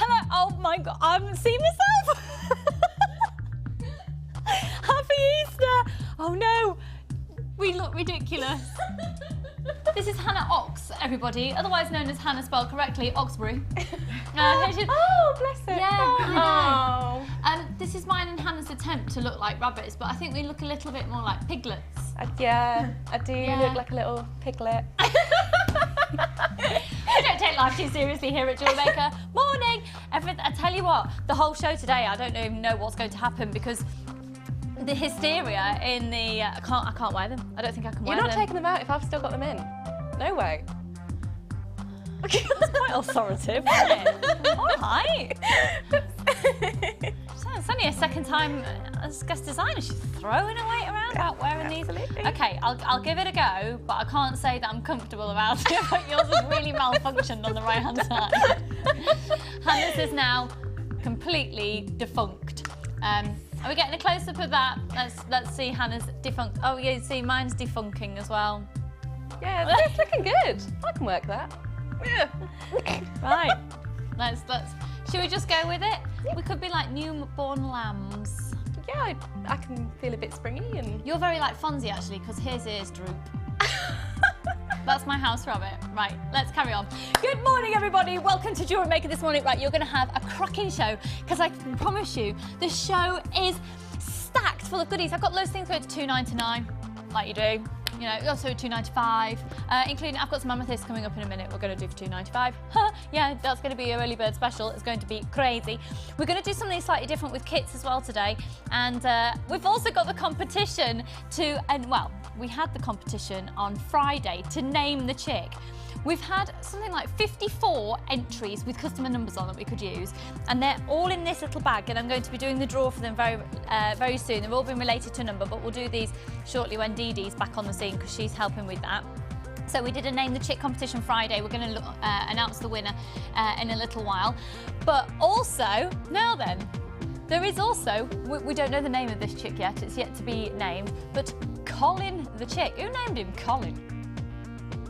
Hello. Oh my God, I'm seeing myself. Happy Easter. Oh no, we look ridiculous. This is Hannah Ox, everybody, otherwise known as Hannah spelled correctly, Oxbury. Oh, bless her. Yeah. Oh. This is mine and Hannah's attempt to look like rabbits, but I think we look a little bit more like piglets. Yeah, I do look like a little piglet. We don't take life too seriously here at Jewellery Maker. Morning! I tell you what, the whole show today, I don't even know what's going to happen because the hysteria in the... I can't wear them. I don't think I can wear them. You're not taking them out if I've still got them in. No way. That's quite authoritative, isn't it? All right. So it's only a second time as guest designer. She's throwing her weight around about wearing these. Okay, I'll give it a go, but I can't say that I'm comfortable about it. But yours has really malfunctioned on the right-hand side. Hannah's is now completely defunct. Are we getting a close-up of that? Let's see Hannah's defunct. Oh yeah, see mine's defunking as well. Yeah, it's looking good. I can work that. Yeah. Right. Let's. Should we just go with it? We could be like newborn lambs. Yeah, I can feel a bit springy and... You're very like Fonzie actually, because his ears droop. That's my house rabbit. Right, let's carry on. Good morning, everybody. Welcome to Jewellery Maker this morning. Right, you're going to have a cracking show, because I can promise you, the show is stacked full of goodies. I've got loads of things going to £2.99, like you do. You know, also £2.95, including I've got some amethyst coming up in a minute. We're going to do for £2.95. Yeah, that's going to be a early bird special. It's going to be crazy. We're going to do something slightly different with kits as well today, and we've also got the competition well, we had the competition on Friday to name the chick. We've had something like 54 entries with customer numbers on that we could use, and they're all in this little bag, and I'm going to be doing the draw for them very soon. They've all been related to a number, but we'll do these shortly when Dee Dee's back on the scene because she's helping with that. So we did a Name the Chick competition Friday. We're going to announce the winner in a little while. But also, now then, there is also, we don't know the name of this chick yet, it's yet to be named, but Colin the Chick. Who named him Colin?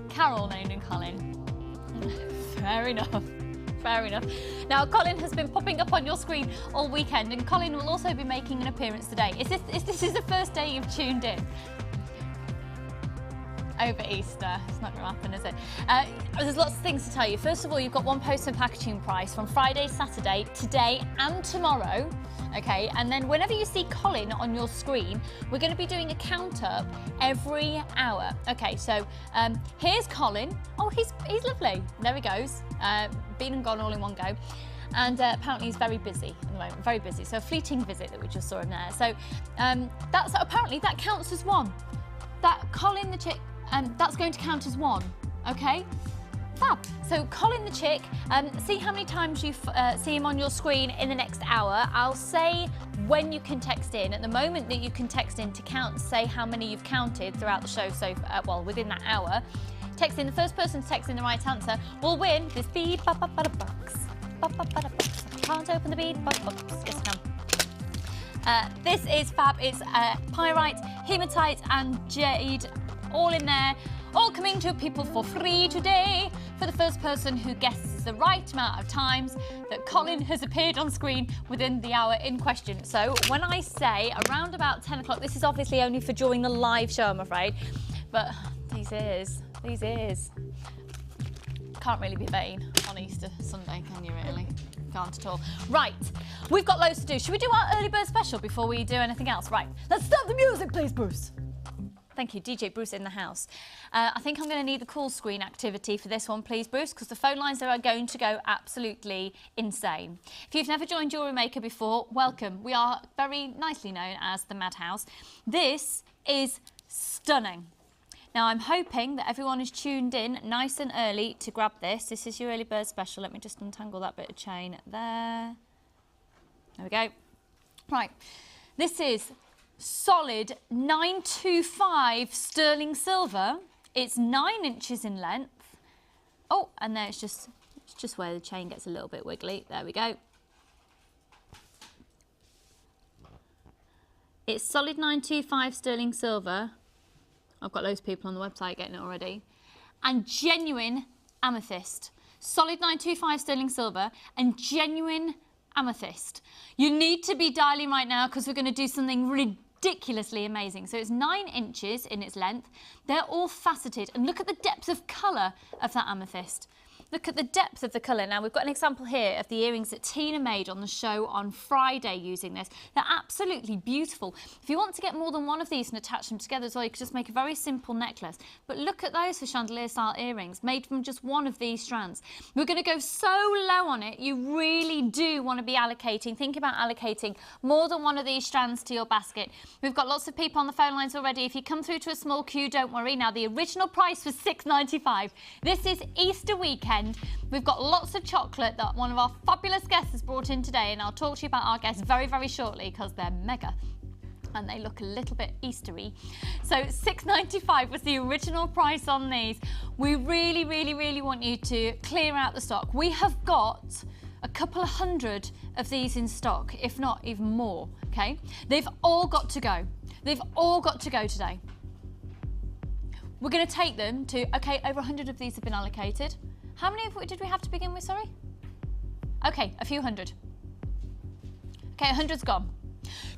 Carol named him Colin. Fair enough. Fair enough. Now, Colin has been popping up on your screen all weekend, and Colin will also be making an appearance today. This is the first day you've tuned in? Over Easter. It's not going to happen, is it? There's lots of things to tell you. First of all, you've got one post and packaging price from Friday, Saturday, today and tomorrow. Okay, and then whenever you see Colin on your screen, we're going to be doing a count up every hour. Okay, so here's Colin. Oh, he's lovely. There he goes. Been and gone all in one go. And apparently he's very busy at the moment, very busy. So a fleeting visit that we just saw him there. So apparently that counts as one. That Colin the Chick, that's going to count as one, okay? Fab. So Colin the Chick, see how many times you see him on your screen in the next hour. I'll say when you can text in. At the moment that you can text in to count, say how many you've counted throughout the show, so well, within that hour. Text in, the first person to text in the right answer will win this bead box. I can't open the bead box. Yes, I can. This is fab. It's pyrite, hematite and jade all in there, all coming to people for free today for the first person who guesses the right amount of times that Colin has appeared on screen within the hour in question. So when I say around about 10 o'clock, this is obviously only for during the live show, I'm afraid, but these ears. Can't really be vain on Easter Sunday, can you really? Can't at all. Right, we've got loads to do. Should we do our early bird special before we do anything else? Right, let's start the music, please, Bruce. Thank you, DJ Bruce in the house. I think I'm going to need the call screen activity for this one, please, Bruce, because the phone lines are going to go absolutely insane. If you've never joined Jewellery Maker before, welcome. We are very nicely known as the Madhouse. This is stunning. Now, I'm hoping that everyone is tuned in nice and early to grab this. This is your early bird special. Let me just untangle that bit of chain there. There we go. Right, this is solid 925 sterling silver. It's 9 inches in length. Oh, and there it's just where the chain gets a little bit wiggly. There we go. It's solid 925 sterling silver. I've got loads of people on the website getting it already. And genuine amethyst. solid 925 sterling silver, and genuine amethyst. You need to be dialing right now because we're going to do something ridiculously amazing. So it's 9 inches in its length. They're all faceted, and look at the depth of colour of that amethyst. Look at the depth of the colour. Now, we've got an example here of the earrings that Tina made on the show on Friday using this. They're absolutely beautiful. If you want to get more than one of these and attach them together as well, you could just make a very simple necklace. But look at those for chandelier-style earrings, made from just one of these strands. We're going to go so low on it, you really do want to be allocating. Think about allocating more than one of these strands to your basket. We've got lots of people on the phone lines already. If you come through to a small queue, don't worry. Now, the original price was £6.95. This is Easter weekend. We've got lots of chocolate that one of our fabulous guests has brought in today, and I'll talk to you about our guests very, very shortly because they're mega and they look a little bit Eastery. So £6.95 was the original price on these. We really, really, really want you to clear out the stock. We have got a couple of hundred of these in stock, if not even more, okay? They've all got to go. They've all got to go today. We're going to take them to, okay, over 100 of these have been allocated. How many did we have to begin with, sorry? Okay, a few hundred. Okay, 100's gone.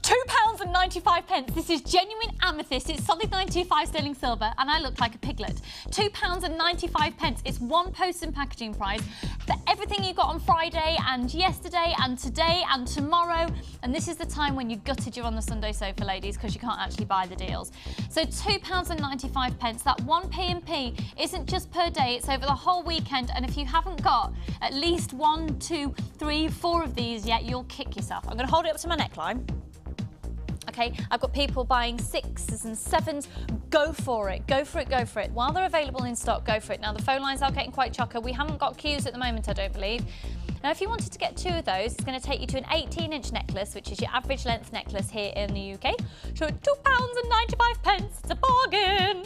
£2.95. This is genuine amethyst. It's solid 925 sterling silver, and I look like a piglet. £2.95. It's one post and packaging price for everything you got on Friday and yesterday and today and tomorrow. And this is the time when you gutted you're on the Sunday sofa, ladies, because you can't actually buy the deals. So £2.95. That one P&P isn't just per day, it's over the whole weekend. And if you haven't got at least 1, 2, 3, 4 of these yet, you'll kick yourself. I'm going to hold it up to my neckline. Okay, I've got people buying 6s and 7s. Go for it, go for it, go for it. While they're available in stock, go for it. Now, the phone lines are getting quite chocker. We haven't got queues at the moment, I don't believe. Now, if you wanted to get 2 of those, it's going to take you to an 18-inch necklace, which is your average length necklace here in the UK. So at £2.95, it's a bargain.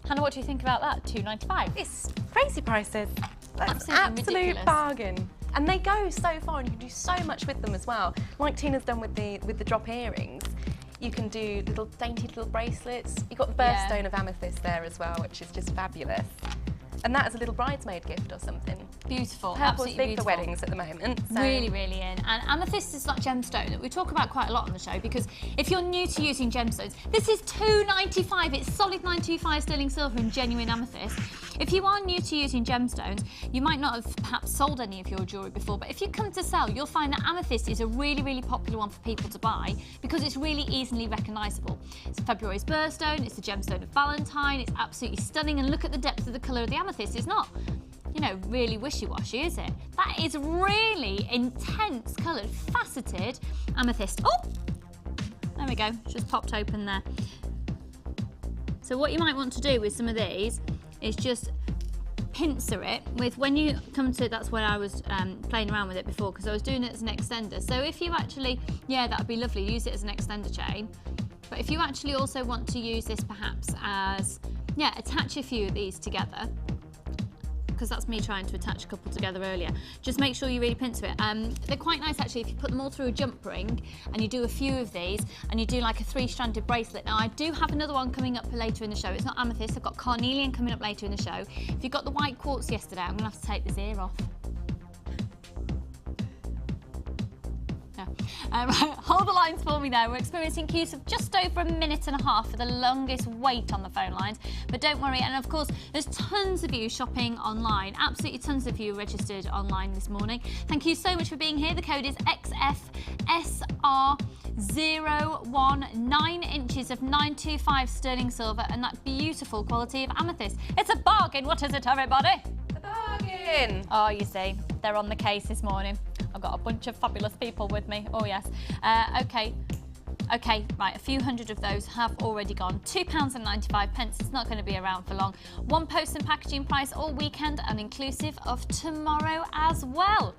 Hannah, what do you think about that? £2.95? It's crazy prices. That's absolute ridiculous. Bargain. And they go so far, and you can do so much with them as well. Like Tina's done with the drop earrings. You can do little dainty little bracelets. You've got the birthstone of amethyst there as well, which is just fabulous. And that is a little bridesmaid gift or something. Beautiful, Purple's absolutely big beautiful. for weddings at the moment. So. Really, really in. And amethyst is that gemstone that we talk about quite a lot on the show, because if you're new to using gemstones, this is £2.95. It's solid 925 sterling silver and genuine amethyst. If you are new to using gemstones, you might not have perhaps sold any of your jewellery before, but if you come to sell, you'll find that amethyst is a really, really popular one for people to buy because it's really easily recognisable. It's February's birthstone, it's the gemstone of Valentine, it's absolutely stunning, and look at the depth of the colour of the amethyst. It's not, you know, really wishy-washy, is it? That is really intense coloured, faceted amethyst. Oh, there we go, just popped open there. So what you might want to do with some of these is just pincer it with, when you come to, that's where I was playing around with it before because I was doing it as an extender. So if you actually, yeah, that would be lovely, use it as an extender chain. But if you actually also want to use this perhaps as, yeah, attach a few of these together, because that's me trying to attach a couple together earlier. Just make sure you really pincer it. They're quite nice actually if you put them all through a jump ring and you do a few of these and you do like a 3-stranded bracelet. Now, I do have another one coming up later in the show. It's not amethyst, I've got carnelian coming up later in the show. If you got the white quartz yesterday, I'm gonna have to take this ear off. Right, hold the lines for me there. We're experiencing queues of just over 1.5 minutes for the longest wait on the phone lines. But don't worry, and of course, there's tons of you shopping online. Absolutely tons of you registered online this morning. Thank you so much for being here. The code is XFSR01, 9 inches of 925 sterling silver, and that beautiful quality of amethyst. It's a bargain. What is it, everybody? A bargain. Oh, you see, they're on the case this morning. I've got a bunch of fabulous people with me. Oh, yes. Okay, right, a few hundred of those have already gone. £2.95. It's not going to be around for long. One post and packaging price all weekend and inclusive of tomorrow as well.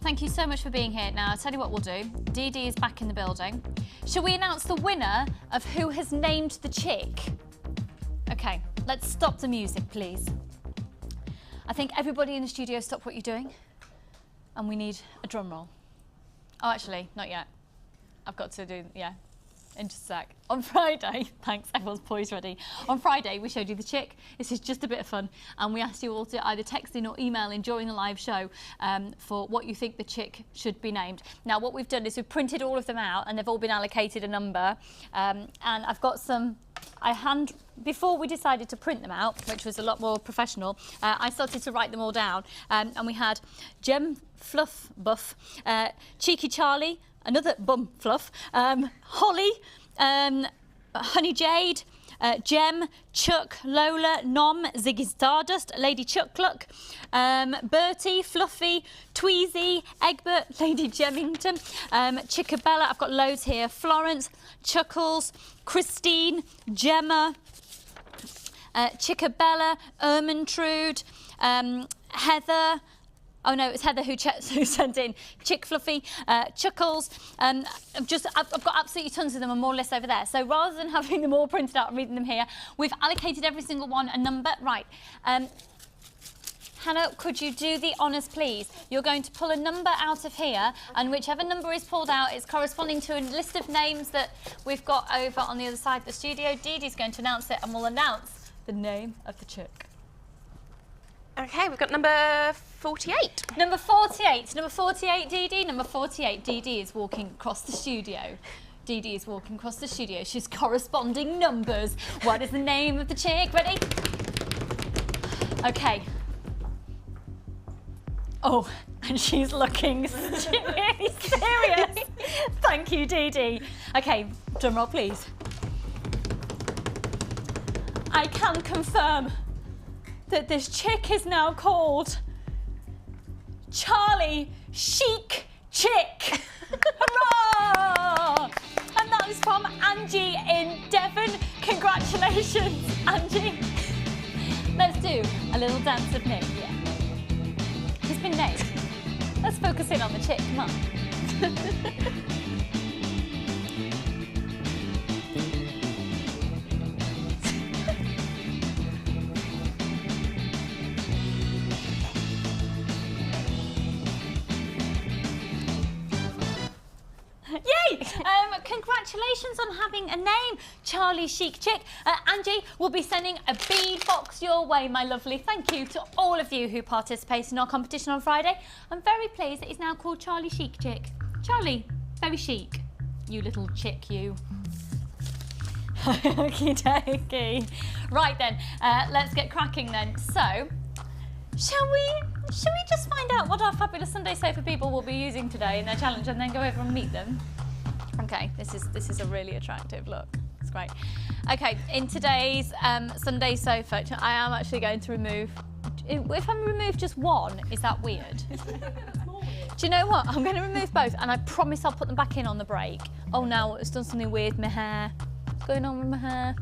Thank you so much for being here. Now, I'll tell you what we'll do. Dee Dee is back in the building. Shall we announce the winner of who has named the chick? Okay, let's stop the music, please. I think everybody in the studio stop what you're doing. And we need a drum roll. Oh, actually, not yet. I've got to do, yeah. in just a sec. On Friday, thanks, everyone's poised ready. On Friday, we showed you the chick. This is just a bit of fun. And we asked you all to either text in or email in during the live show for what you think the chick should be named. Now, what we've done is we've printed all of them out and they've all been allocated a number. And I've got some, before we decided to print them out, which was a lot more professional, I started to write them all down. And we had Gem Fluff Buff, Cheeky Charlie, another bum fluff, Holly, Honey Jade, Gem, Chuck, Lola, Nom, Ziggy Stardust, Lady Chuckluck, Bertie, Fluffy, Tweezy, Egbert, Lady Gemmington, Chickabella, I've got loads here, Florence, Chuckles, Christine, Gemma, Chickabella, Ermintrude, Heather. Oh no, it's Heather who sent in Chick Fluffy, Chuckles. I've got absolutely tons of them and more lists over there. So rather than having them all printed out and reading them here, we've allocated every single one a number. Right. Hannah, could you do the honours, please? You're going to pull a number out of here, and whichever number is pulled out is corresponding to a list of names that we've got over on the other side of the studio. Dee Dee's going to announce it, and we'll announce the name of the chick. Okay, we've got number 48. Number 48. Number 48, Dee Dee. Number 48, Dee Dee is walking across the studio. Dee Dee is walking across the studio. She's corresponding numbers. What is the name of the chick? Ready? Okay. Oh, and she's looking really serious. Thank you, Dee Dee. Okay, drum roll, please. I can confirm that this chick is now called Charlie Chic Chick. Hurrah! And that is from Angie in Devon. Congratulations, Angie. Let's do a little dance of name. Yeah. He's been named. Let's focus in on the chick, come on. Yay! Congratulations on having a name, Charlie Chic Chick. Angie will be sending a bead box your way, my lovely. Thank you to all of you who participated in our competition on Friday. I'm very pleased that it's now called Charlie Chic Chick. Charlie, very chic. You little chick, you. Okie dokie. Right then, let's get cracking then. So, shall we just find out what our fabulous Sunday Sofa people will be using today in their challenge and then go over and meet them? Okay, this is a really attractive look. It's great. Okay, in today's Sunday Sofa, I am actually going to remove. If I remove just one, is that weird? Do you know what? I'm going to remove both, and I promise I'll put them back in on the break. Oh no, it's done something weird with my hair. What's going on with my hair?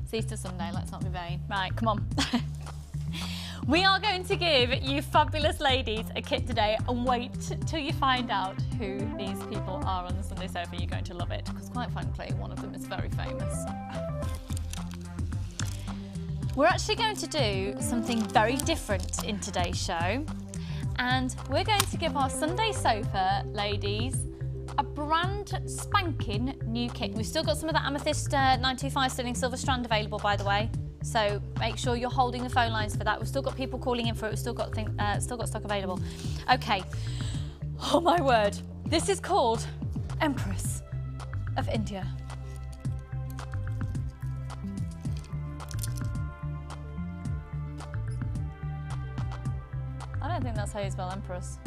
It's Easter Sunday. Let's not be vain. Right, come on. We are going to give you fabulous ladies a kit today, and wait till you find out who these people are on the Sunday Sofa. You're going to love it, because quite frankly, one of them is very famous. We're actually going to do something very different in today's show, and we're going to give our Sunday Sofa ladies a brand spanking new kit. We've still got some of that Amethyst 925 sterling silver strand available, by the way. So make sure you're holding the phone lines for that. We've still got people calling in for it. We've still got stock available. Okay. Oh my word. This is called Empress of India. I don't think that's how you spell Empress.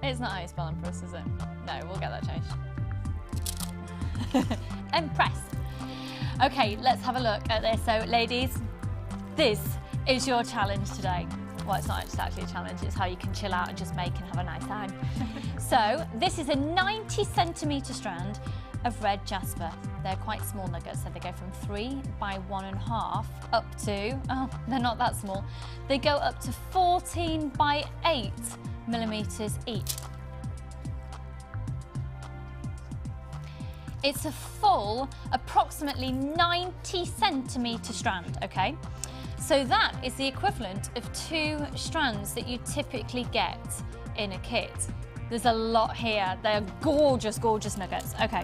It's not how you spell Empress, is it? No, we'll get that changed. Empress. Okay, let's have a look at this. So, ladies, this is your challenge today. Well, it's not actually a challenge, it's how you can chill out and just make and have a nice time. So, this is a 90 centimetre strand of red jasper. They're quite small nuggets, so they go from 3 by 1.5 up to, oh, they're not that small. They go up to 14 by 8 millimetres each. It's a full, approximately 90 centimetre strand, okay? So that is the equivalent of 2 strands that you typically get in a kit. There's a lot here. They're gorgeous, gorgeous nuggets. Okay.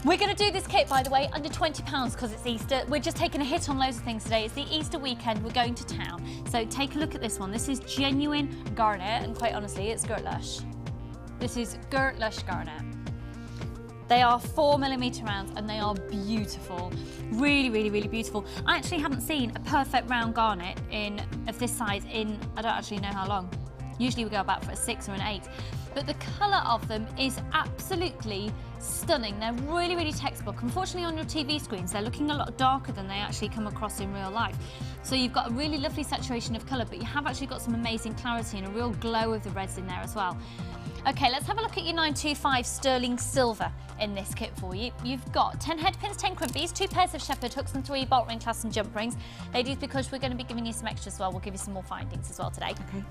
We're going to do this kit, by the way, under £20 because it's Easter. We're just taking a hit on loads of things today. It's the Easter weekend. We're going to town. So take a look at this one. This is genuine garnet, and quite honestly, it's Girt Lush. This is Girt Lush garnet. They are 4mm rounds and they are beautiful. Really, really, really beautiful. I actually haven't seen a perfect round garnet of this size in, I don't actually know how long. Usually we go about for a 6 or an 8. But the colour of them is absolutely stunning. They're really, really textbook. Unfortunately on your TV screens, they're looking a lot darker than they actually come across in real life. So you've got a really lovely saturation of colour, but you have actually got some amazing clarity and a real glow of the reds in there as well. Okay, let's have a look at your 925 sterling silver in this kit for you. You've got 10 head pins, 10 crimpies, 2 pairs of shepherd hooks and 3 bolt ring clasps and jump rings. Ladies, because we're going to be giving you some extras as well, we'll give you some more findings as well today. Okay.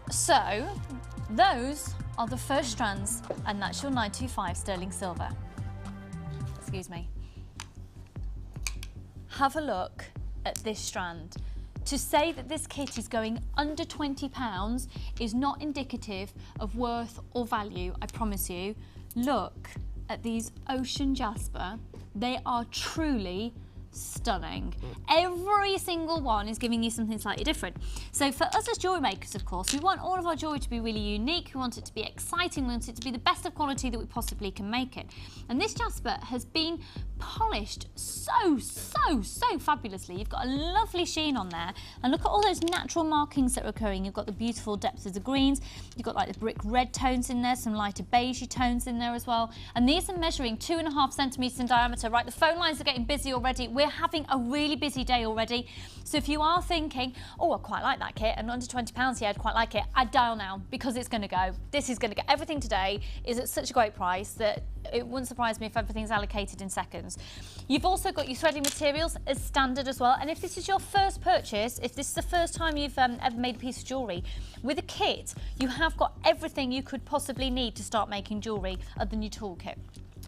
So, those are the first strands, and that's your 925 sterling silver. Excuse me. Have a look at this strand. To say that this kit is going under £20 is not indicative of worth or value, I promise you. Look at these ocean jasper. They are truly stunning. Every single one is giving you something slightly different. So for us as jewellery makers, of course, we want all of our jewellery to be really unique. We want it to be exciting. We want it to be the best of quality that we possibly can make it. And this jasper has been polished so fabulously. You've got a lovely sheen on there. And look at all those natural markings that are occurring. You've got the beautiful depths of the greens. You've got like the brick red tones in there, some lighter beigey tones in there as well. And these are measuring 2.5 centimetres in diameter. Right, the phone lines are getting busy already. We're having a really busy day already. So if you are thinking, oh, I quite like that kit, and under £20, yeah, I'd quite like it, I'd dial now because it's going to go. This is going to go. Everything today is at such a great price that it wouldn't surprise me if everything's allocated in seconds. You've also got your threading materials as standard as well. And if this is your first purchase, if this is the first time you've ever made a piece of jewellery, with a kit, you have got everything you could possibly need to start making jewellery other than your toolkit.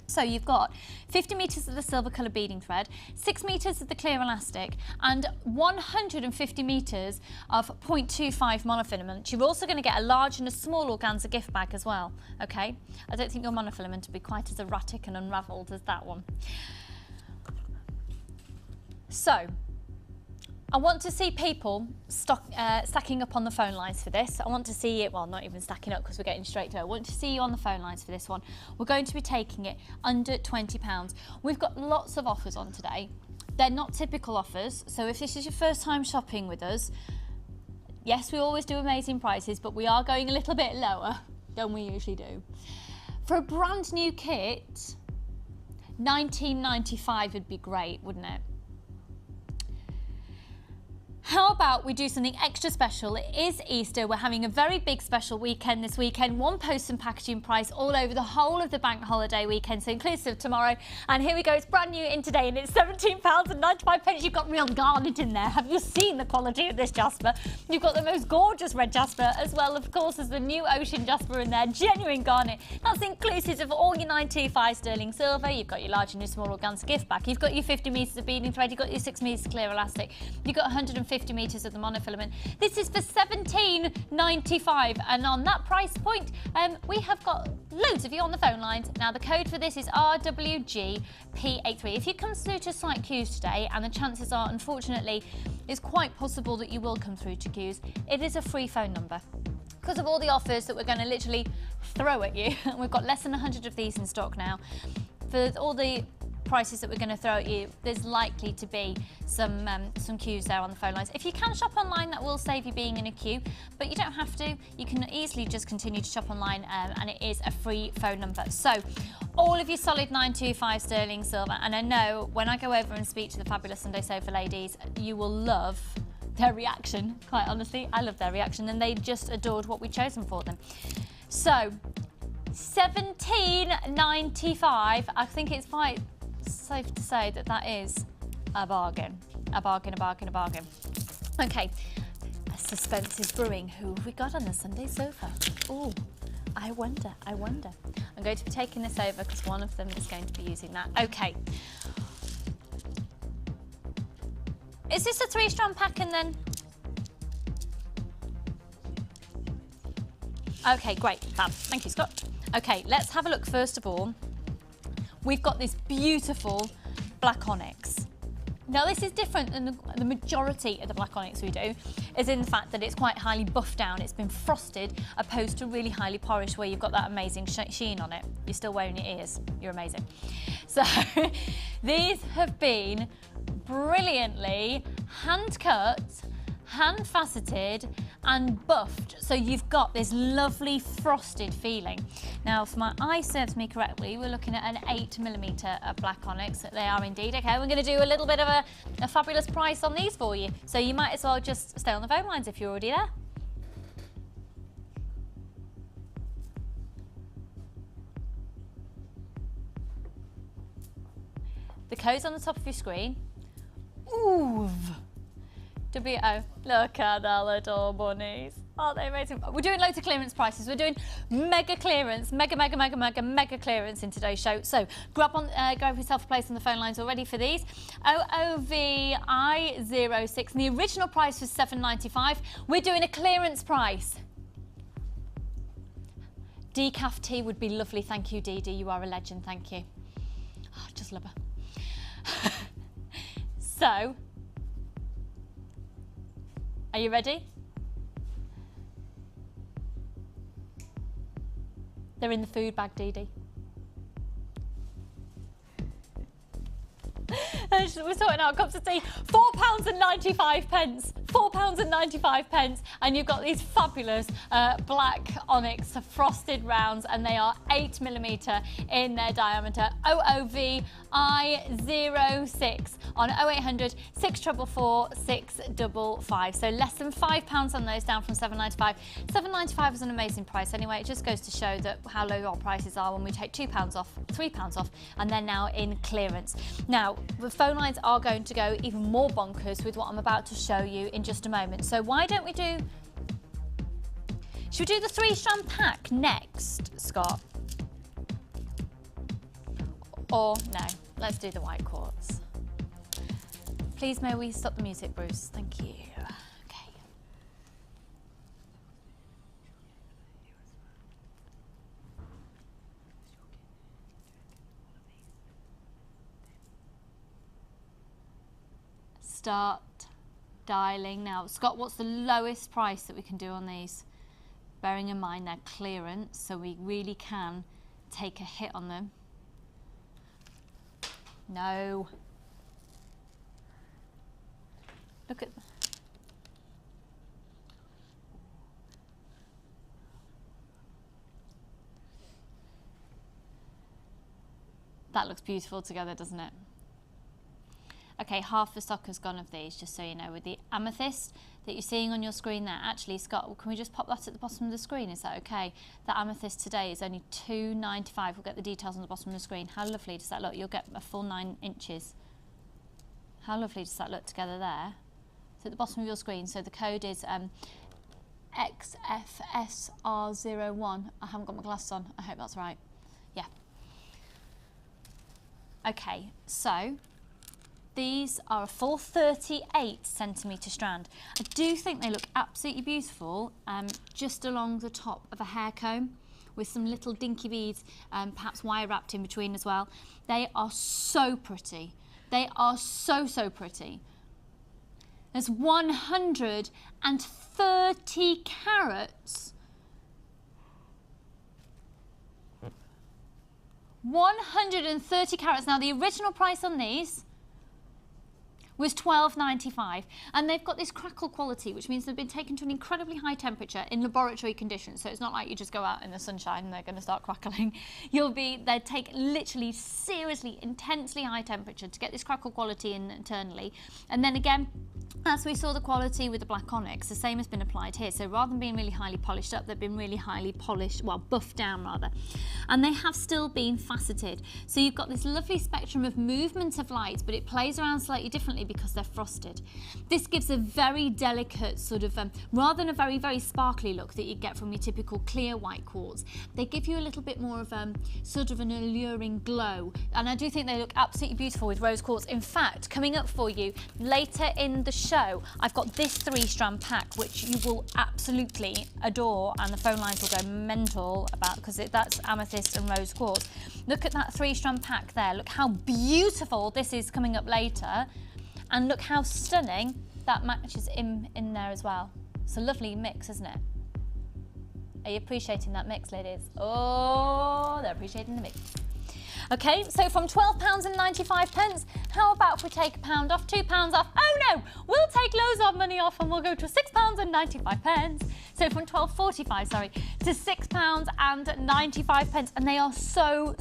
So you've got 50 metres of the silver colour beading thread, 6 metres of the clear elastic, and 150 metres of 0.25 monofilament. You're also going to get a large and a small organza gift bag as well, okay? I don't think your monofilament will be quite as erratic and unravelled as that one. So, I want to see people stacking up on the phone lines for this. I want to see it, well, not even stacking up because we're getting straight to it. I want to see you on the phone lines for this one. We're going to be taking it under £20. We've got lots of offers on today. They're not typical offers, so if this is your first time shopping with us, yes, we always do amazing prices, but we are going a little bit lower than we usually do. For a brand new kit, £19.95 would be great, wouldn't it? How about we do something extra special? It is Easter. We're having a very big special weekend this weekend. One post and packaging price all over the whole of the bank holiday weekend, so inclusive of tomorrow. And here we go. It's brand new in today, and it's £17.95. You've got real garnet in there. Have you seen the quality of this jasper? You've got the most gorgeous red jasper, as well, of course, as the new ocean jasper in there. Genuine garnet. That's inclusive of all your 925 sterling silver. You've got your large and your small organza gift bag. You've got your 50 metres of beading thread. You've got your 6 metres clear elastic. You've got 150 metres of the monofilament. This is for £17.95, and on that price point we have got loads of you on the phone lines. Now the code for this is RWGP83. If you come through to site queues today, and the chances are, unfortunately, it's quite possible that you will come through to queues, it is a free phone number. Because of all the offers that we're going to literally throw at you, we've got less than 100 of these in stock now. For all the prices that we're going to throw at you, there's likely to be some queues there on the phone lines. If you can shop online, that will save you being in a queue, but you don't have to. You can easily just continue to shop online, and it is a free phone number. So all of your solid 925 sterling silver, and I know when I go over and speak to the fabulous Sunday Sofa ladies, you will love their reaction. Quite honestly, I love their reaction, and they just adored what we've chosen for them. So £17.95, I think it's quite safe to say that that is a bargain. A bargain, a bargain, a bargain. Okay, suspense is brewing. Who have we got on the Sunday Sofa? Oh, I wonder, I wonder. I'm going to be taking this over because one of them is going to be using that. Okay. Is this a 3-strand pack and then? Okay, great, fab. Thank you, Scott. Okay, let's have a look first of all. We've got this beautiful black onyx. Now this is different than the majority of the black onyx we do, is in the fact that it's quite highly buffed down, it's been frosted, opposed to really highly polished where you've got that amazing sheen on it. You're still wearing your ears, you're amazing. So these have been brilliantly hand cut, hand faceted and buffed, so you've got this lovely frosted feeling. Now if my eye serves me correctly, we're looking at an 8mm black onyx. They are indeed. Okay, we're going to do a little bit of a fabulous price on these for you, so you might as well just stay on the phone lines if you're already there. The code's on the top of your screen. Ooh. W-O. Look at our little bunnies. Aren't they amazing? We're doing loads of clearance prices. We're doing mega clearance, mega clearance in today's show. So grab yourself a place on the phone lines already for these. OOVI06, and the original price was $7.95. We're doing a clearance price. Decaf tea would be lovely. Thank you, Dee Dee. You are a legend. Thank you. Oh, just love her. So, are you ready? They're in the food bag, Dee Dee. We're sorting out cups of tea. £4.95. £4.95, and you've got these fabulous black onyx frosted rounds, and they are 8mm in their diameter. OOVI06 on 0800 644 655. So less than £5 on those, down from $7.95. $7.95 is an amazing price anyway. It just goes to show that how low our prices are when we take £2 off, £3 off, and they're now in clearance. Now, the phone lines are going to go even more bonkers with what I'm about to show you in just a moment. So why don't we do... Should we do the 3-strand pack next, Scott? Or no, let's do the white quartz. Please may we stop the music, Bruce? Thank you. Okay. Start dialing now. Scott, what's the lowest price that we can do on these? Bearing in mind they're clearance, so we really can take a hit on them. No. Look at... That looks beautiful together, doesn't it? Okay, half the stock has gone of these, just so you know, with the amethyst that you're seeing on your screen there. Actually, Scott, can we just pop that at the bottom of the screen? Is that okay? The amethyst today is only $2.95. We'll get the details on the bottom of the screen. How lovely does that look? You'll get a full 9 inches. How lovely does that look together there? So at the bottom of your screen, so the code is XFSR01. I haven't got my glasses on. I hope that's right. Yeah. Okay, so... These are a full 38cm strand. I do think they look absolutely beautiful, just along the top of a hair comb with some little dinky beads, perhaps wire wrapped in between as well. They are so pretty. They are so, so pretty. There's 130 carats. 130 carats. Now the original price on these was $12.95, and they've got this crackle quality, which means they've been taken to an incredibly high temperature in laboratory conditions. So it's not like you just go out in the sunshine and they're going to start crackling. They take literally seriously intensely high temperature to get this crackle quality in internally. And then again, as we saw the quality with the black onyx, the same has been applied here. So rather than being really highly polished up, they've been really highly polished, well, buffed down rather. And they have still been faceted. So you've got this lovely spectrum of movement of light, but it plays around slightly differently because they're frosted. This gives a very delicate sort of, rather than a very, very sparkly look that you get from your typical clear white quartz, they give you a little bit more of sort of an alluring glow. And I do think they look absolutely beautiful with rose quartz. In fact, coming up for you later in the show, I've got this 3-strand pack, which you will absolutely adore, and the phone lines will go mental about, because that's amethyst and rose quartz. Look at that 3-strand pack there. Look how beautiful this is coming up later, and look how stunning that matches in there as well. It's a lovely mix, isn't it? Are you appreciating that mix, ladies? Oh, they're appreciating the mix. Okay, so from £12.95, how about if we take £1 off, £2 off? Oh no, we'll take loads of money off and we'll go to £6.95. So from £12.45, sorry, to £6.95, and they are so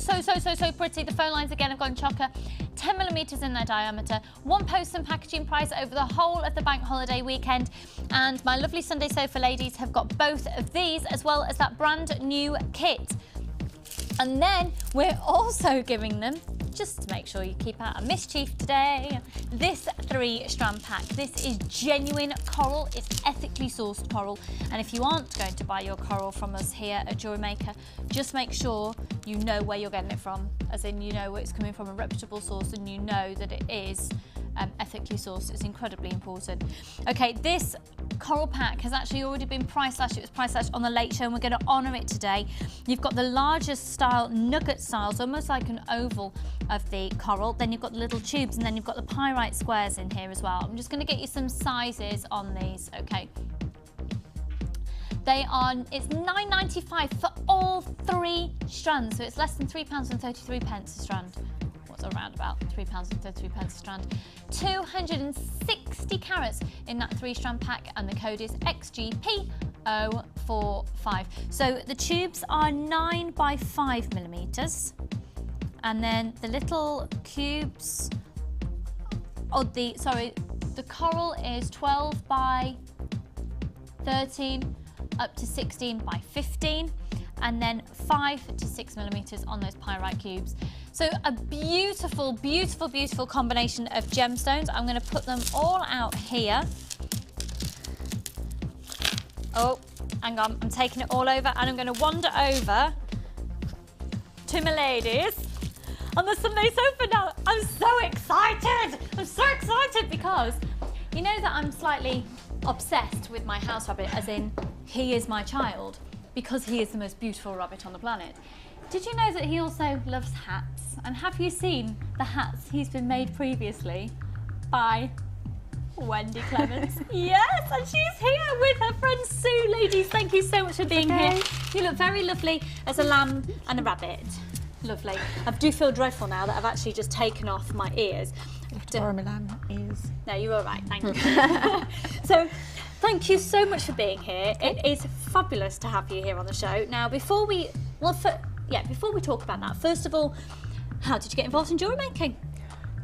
pretty. The phone lines again have gone chocker. 10mm in their diameter, 1 post and packaging price over the whole of the bank holiday weekend. And my lovely Sunday Sofa ladies have got both of these, as well as that brand new kit. And then we're also giving them, just to make sure you keep out of mischief today, this 3-strand pack. This is genuine coral. It's ethically sourced coral. And if you aren't going to buy your coral from us here at Jewellery Maker, just make sure you know where you're getting it from. As in, you know it's coming from a reputable source and you know that it is ethically sourced. It's incredibly important. Okay, this coral pack has actually already been price slashed. It was price slashed on the Late Show, and we're going to honour it today. You've got the largest style, nugget style, so almost like an oval of the coral. Then you've got the little tubes, and then you've got the pyrite squares in here as well. I'm just going to get you some sizes on these. Okay. It's £9.95 for all 3 strands, so it's less than £3.33 a strand. Around about £3.33 a strand. 260 carats in that 3-strand pack, and the code is XGP045. So the tubes are 9 by 5mm, and then the little cubes, the coral is 12 by 13 up to 16 by 15, and then 5 to 6mm on those pyrite cubes. So a beautiful, beautiful, beautiful combination of gemstones. I'm going to put them all out here. Oh, hang on, I'm taking it all over, and I'm going to wander over to my ladies on the Sunday Sofa now. I'm so excited! I'm so excited because you know that I'm slightly obsessed with my house rabbit, as in he is my child, because he is the most beautiful rabbit on the planet. Did you know that he also loves hats? And have you seen the hats he's been made previously by Wendy Clements? Yes, and she's here with her friend Sue. Ladies, thank you so much for being here. You look very lovely as a lamb and a rabbit. Lovely. I do feel dreadful now that I've actually just taken off my ears. Or my lamb ears. No, you're all right, thank you. So, thank you so much for being here. It is fabulous to have you here on the show. Now, before we talk about that, first of all, how did you get involved in jewellery making?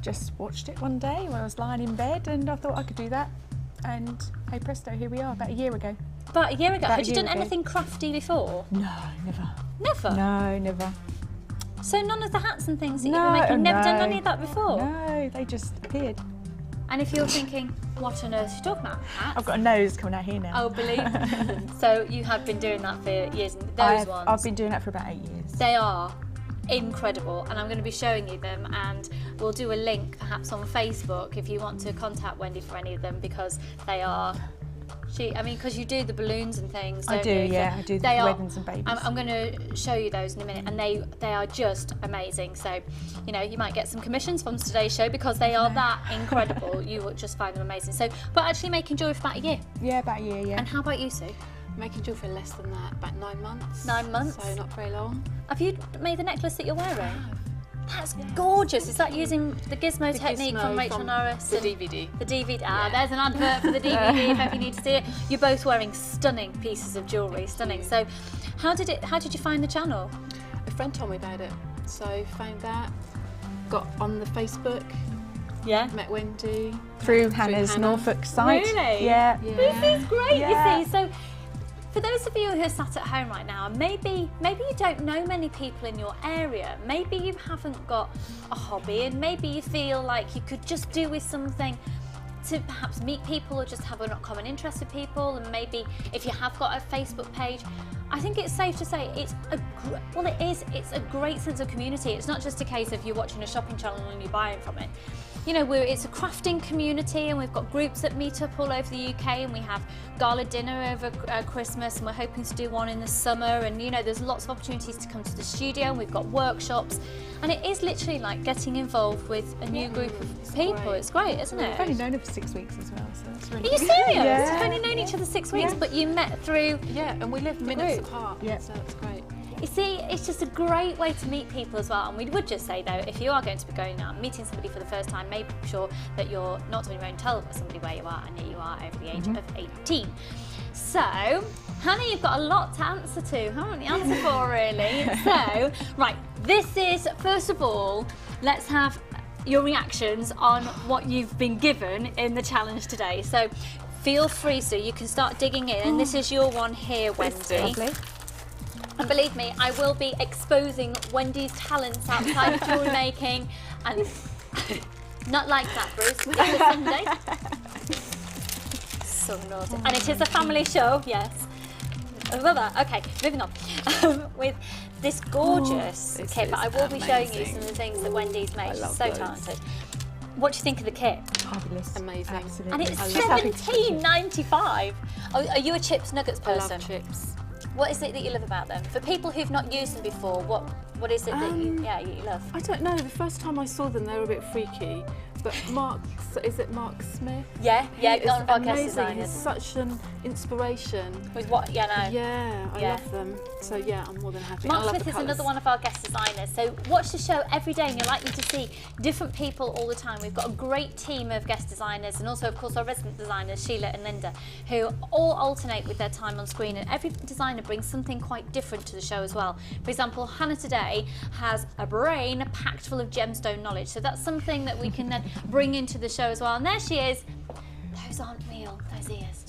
Just watched it one day when I was lying in bed, and I thought I could do that. And hey presto, here we are, about a year ago. About a year ago? Had you done anything crafty before? No, never. Never? No, never. So none of the hats and things that you were making, never done any of that before? No, they just appeared. And if you're thinking, what on earth are you talking about? Hats? I've got a nose coming out here now. Oh, believe me. So you have been doing that for years, and those ones? I've been doing that for about 8 years. They are incredible, and I'm going to be showing you them, and we'll do a link perhaps on Facebook if you want to contact Wendy for any of them, because they are... because you do the balloons and things, don't you? Yeah, I do the weddings and babies. I'm going to show you those in a minute, and they are just amazing. So, you know, you might get some commissions from today's show because they are that incredible. You will just find them amazing. So, but actually making jewellery for about a year? Yeah, about a year, yeah. And how about you, Sue? Making jewellery for less than that, about 9 months. 9 months? So not very long. Have you made the necklace that you're wearing? That's gorgeous. Is that using the gizmo technique from Rachel Norris? The DVD. The DVD. Ah, there's an advert for the DVD if ever you need to see it. You're both wearing stunning pieces of jewellery. Stunning. So, how did you find the channel? A friend told me about it, so found that. Got on the Facebook. Yeah. Met Wendy. Through Hannah's Norfolk site. Really? Yeah. This is great. Yeah. You see, so for those of you who are sat at home right now, and maybe you don't know many people in your area, maybe you haven't got a hobby, and maybe you feel like you could just do with something to perhaps meet people or just have a common interest with people, and maybe if you have got a Facebook page, I think it's safe to say it's a great sense of community. It's not just a case of you watching a shopping channel and you buying from it. You know, it's a crafting community, and we've got groups that meet up all over the UK, and we have gala dinner over Christmas, and we're hoping to do one in the summer, and you know, there's lots of opportunities to come to the studio, and we've got workshops, and it is literally like getting involved with a new group of people. It's great, isn't it? I've only known her for 6 weeks as well, so that's really Are you good. serious? Yeah. You've only known each other 6 weeks, but you met through... Yeah, and we live minutes group. apart, so that's great. You see, it's just a great way to meet people as well. And we would just say, though, if you are going to be going out and meeting somebody for the first time, make sure that you're not on your own. Tell somebody where you are and that you are over the age of 18. So, Hannah, you've got a lot to answer to, haven't you? Answer for, really. So, right, this is, first of all, let's have your reactions on what you've been given in the challenge today. So, feel free, so you can start digging in. And this is your one here, Wendy. Lovely. And believe me, I will be exposing Wendy's talents outside of jewellery making, and not like that, Bruce. It's a Sunday. So naughty. And it is a family show, yes. Okay, moving on. With this gorgeous kit, but I will be showing you some of the things that Wendy's made. She's so talented. What do you think of the kit? Fabulous. Amazing. Absolutely. And it's Fabulous. £17.95. Are you a chips nuggets I person? love chips. What is it that you love about them? For people who've not used them before, what is it that you love? I don't know. The first time I saw them, they were a bit freaky. But is it Mark Smith? Yeah, He is one of our guest amazing. designers. He's such an inspiration. With what? Yeah, no. Yeah, I Yeah. love them. So yeah, I'm more than happy. I Mark love Smith the is colours. another one of our guest designers. So watch the show every day and you're likely to see different people all the time. We've got a great team of guest designers, and also of course our resident designers, Sheila and Linda, who all alternate with their time on screen, and every designer brings something quite different to the show as well. For example, Hannah today has a brain packed full of gemstone knowledge. So that's something that we can then bring into the show as well. And there she is. Those aren't real, those ears.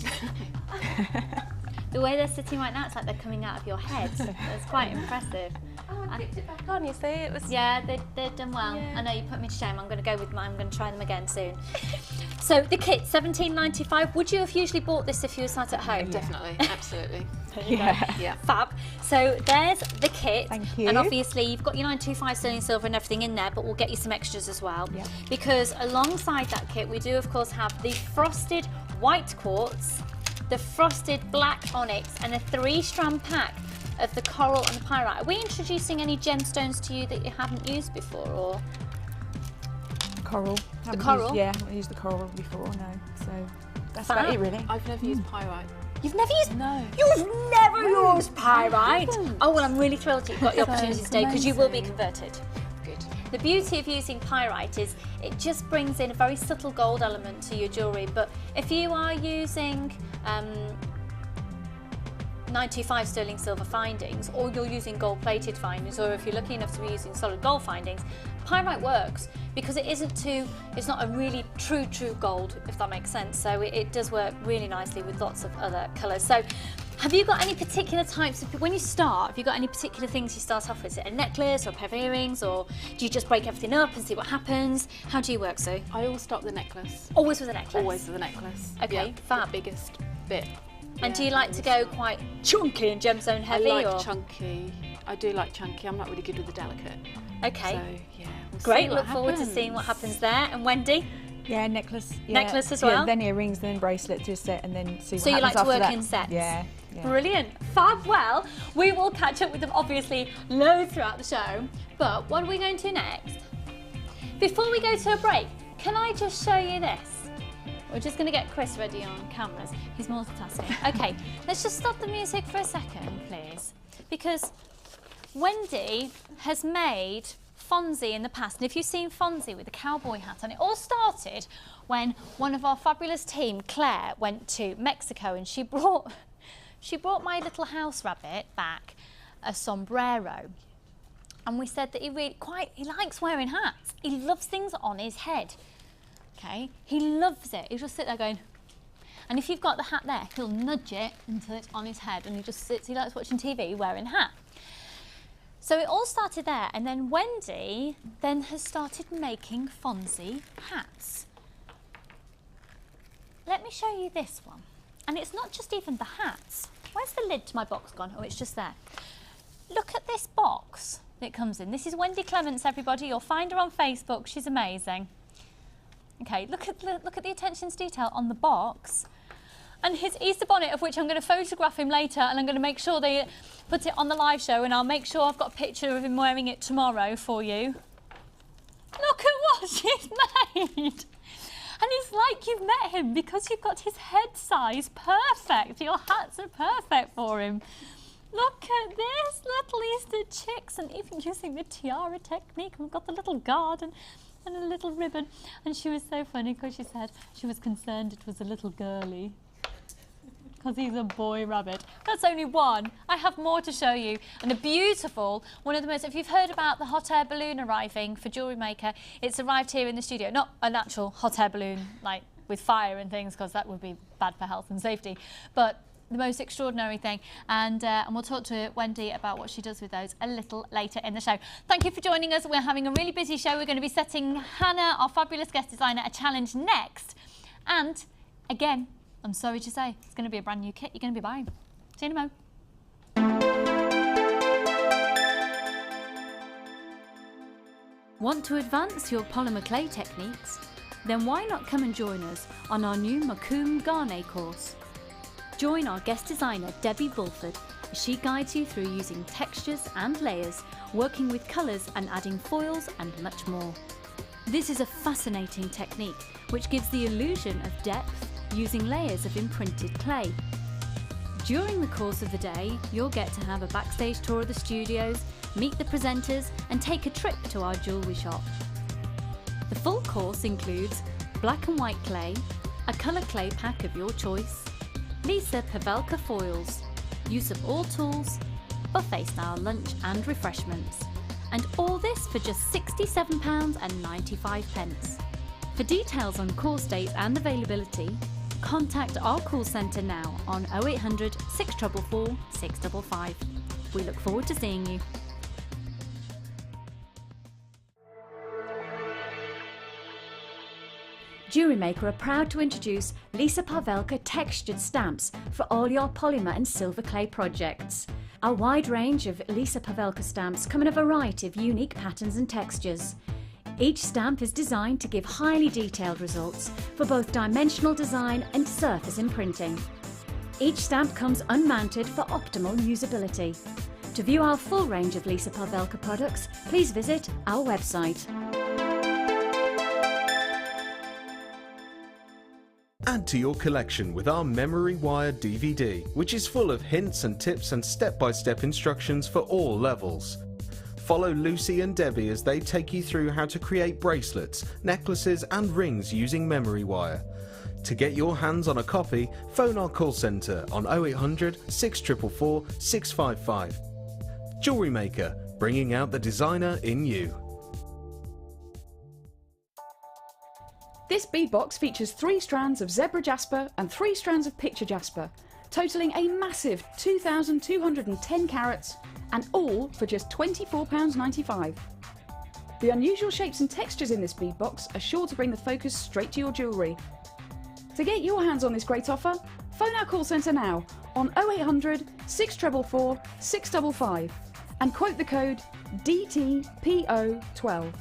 The way they're sitting right now, it's like they're coming out of your head. It's quite impressive. Oh, I picked it back on, you see, it was... Yeah, they've done well. Yeah. I know you put me to shame. I'm going to go with mine. I'm going to try them again soon. So the kit, £17.95. Would you have usually bought this if you were sat at home? Definitely, absolutely. Yeah. Fab. So there's the kit. Thank you. And obviously you've got your 925 sterling silver and everything in there, but we'll get you some extras as well. Yeah. Because alongside that kit, we do of course have the frosted white quartz, the frosted black onyx, and a 3-strand pack of the coral and the pyrite. Are we introducing any gemstones to you that you haven't used before, or? Coral. The coral? I haven't used the coral before, no. So that's Fab. about it, really. I've never used pyrite. You've never used? No. You've never used pyrite? Oh, well, I'm really thrilled you've got the opportunity it's today, because you will be amazing. converted. Good. The beauty of using pyrite is it just brings in a very subtle gold element to your jewellery, but if you are using 925 sterling silver findings, or you're using gold plated findings, or if you're lucky enough to be using solid gold findings, pyrite works because it's not a really true gold, if that makes sense. So it does work really nicely with lots of other colours. So have you got any particular types of, when you start, have you got any particular things you start off with? Is it a necklace or a pair of earrings, or do you just break everything up and see what happens? How do you work, Sue? I always start with the necklace. Always with a necklace? Always with the necklace. Okay, Yeah, fab. the biggest bit. And do Yeah, you like to go quite chunky and gemstone heavy? I like or? chunky. I do like chunky. I'm not really good with the delicate. Okay. So yeah. We'll Great, see what look forward to happens. seeing what happens there. And Wendy? Yeah, necklace. Yeah. Necklace as well? Yeah, then earrings, then bracelet to a set, and then see what So you happens like to after work that. in sets? Yeah. Brilliant. Fab. Well, we will catch up with them obviously loads throughout the show. But what are we going to next? Before we go to a break, can I just show you this? We're just going to get Chris ready on cameras. He's multitasking. Okay, let's just stop the music for a second, please. Because Wendy has made Fonzie in the past. And if you've seen Fonzie with the cowboy hat on, it all started when one of our fabulous team, Claire, went to Mexico, and she brought my little house rabbit back a sombrero. And we said that he likes wearing hats. He loves things on his head. Okay, he loves it. He'll just sit there going, And if you've got the hat there, he'll nudge it until it's on his head and he just sits, he likes watching TV wearing a hat. So it all started there, and then Wendy then has started making Fonzie hats. Let me show you this one. And it's not just even the hats. Where's the lid to my box gone? Oh, it's just there. Look at this box that it comes in. This is Wendy Clements, everybody. You'll find her on Facebook. She's amazing. Okay, look at the attention to detail on the box. And his Easter bonnet, of which I'm going to photograph him later, and I'm going to make sure they put it on the live show, and I'll make sure I've got a picture of him wearing it tomorrow for you. Look at what she's made. And it's like you've met him because you've got his head size perfect. Your hats are perfect for him. Look at this, little Easter chicks, and even using the tiara technique. We've got the little garden and a little ribbon. And she was so funny because she said she was concerned it was a little girly, because he's a boy rabbit. That's only one. I have more to show you. And a beautiful, one of the most, if you've heard about the hot air balloon arriving for Jewellery Maker, it's arrived here in the studio. Not an actual hot air balloon, like with fire and things, because that would be bad for health and safety. But the most extraordinary thing. And we'll talk to Wendy about what she does with those a little later in the show. Thank you for joining us. We're having a really busy show. We're going to be setting Hannah, our fabulous guest designer, a challenge next. And again, I'm sorry to say, it's going to be a brand new kit you're going to be buying. See you in a mo. Want to advance your polymer clay techniques? Then why not come and join us on our new Macomb Garnet course? Join our guest designer Debbie Bulford as she guides you through using textures and layers, working with colours and adding foils and much more. This is a fascinating technique which gives the illusion of depth using layers of imprinted clay. During the course of the day, you'll get to have a backstage tour of the studios, meet the presenters and take a trip to our jewellery shop. The full course includes black and white clay, a colour clay pack of your choice, Lisa Pavelka foils, use of all tools, buffet style lunch and refreshments, and all this for just £67.95. For details on course dates and availability, contact our call centre now on 0800 644 655. We look forward to seeing you. Jewellery Maker are proud to introduce Lisa Pavelka textured stamps for all your polymer and silver clay projects. Our wide range of Lisa Pavelka stamps come in a variety of unique patterns and textures. Each stamp is designed to give highly detailed results for both dimensional design and surface imprinting. Each stamp comes unmounted for optimal usability. To view our full range of Lisa Pavelka products, please visit our website. Add to your collection with our Memory Wire DVD, which is full of hints and tips and step-by-step instructions for all levels. Follow Lucy and Debbie as they take you through how to create bracelets, necklaces and rings using memory wire. To get your hands on a copy, phone our call centre on 0800 644 655. Jewellery Maker, bringing out the designer in you. This bead box features 3 strands of zebra jasper and 3 strands of picture jasper, totalling a massive 2,210 carats, and all for just £24.95. The unusual shapes and textures in this bead box are sure to bring the focus straight to your jewellery. To get your hands on this great offer, phone our call centre now on 0800 644 655 and quote the code DTPO12.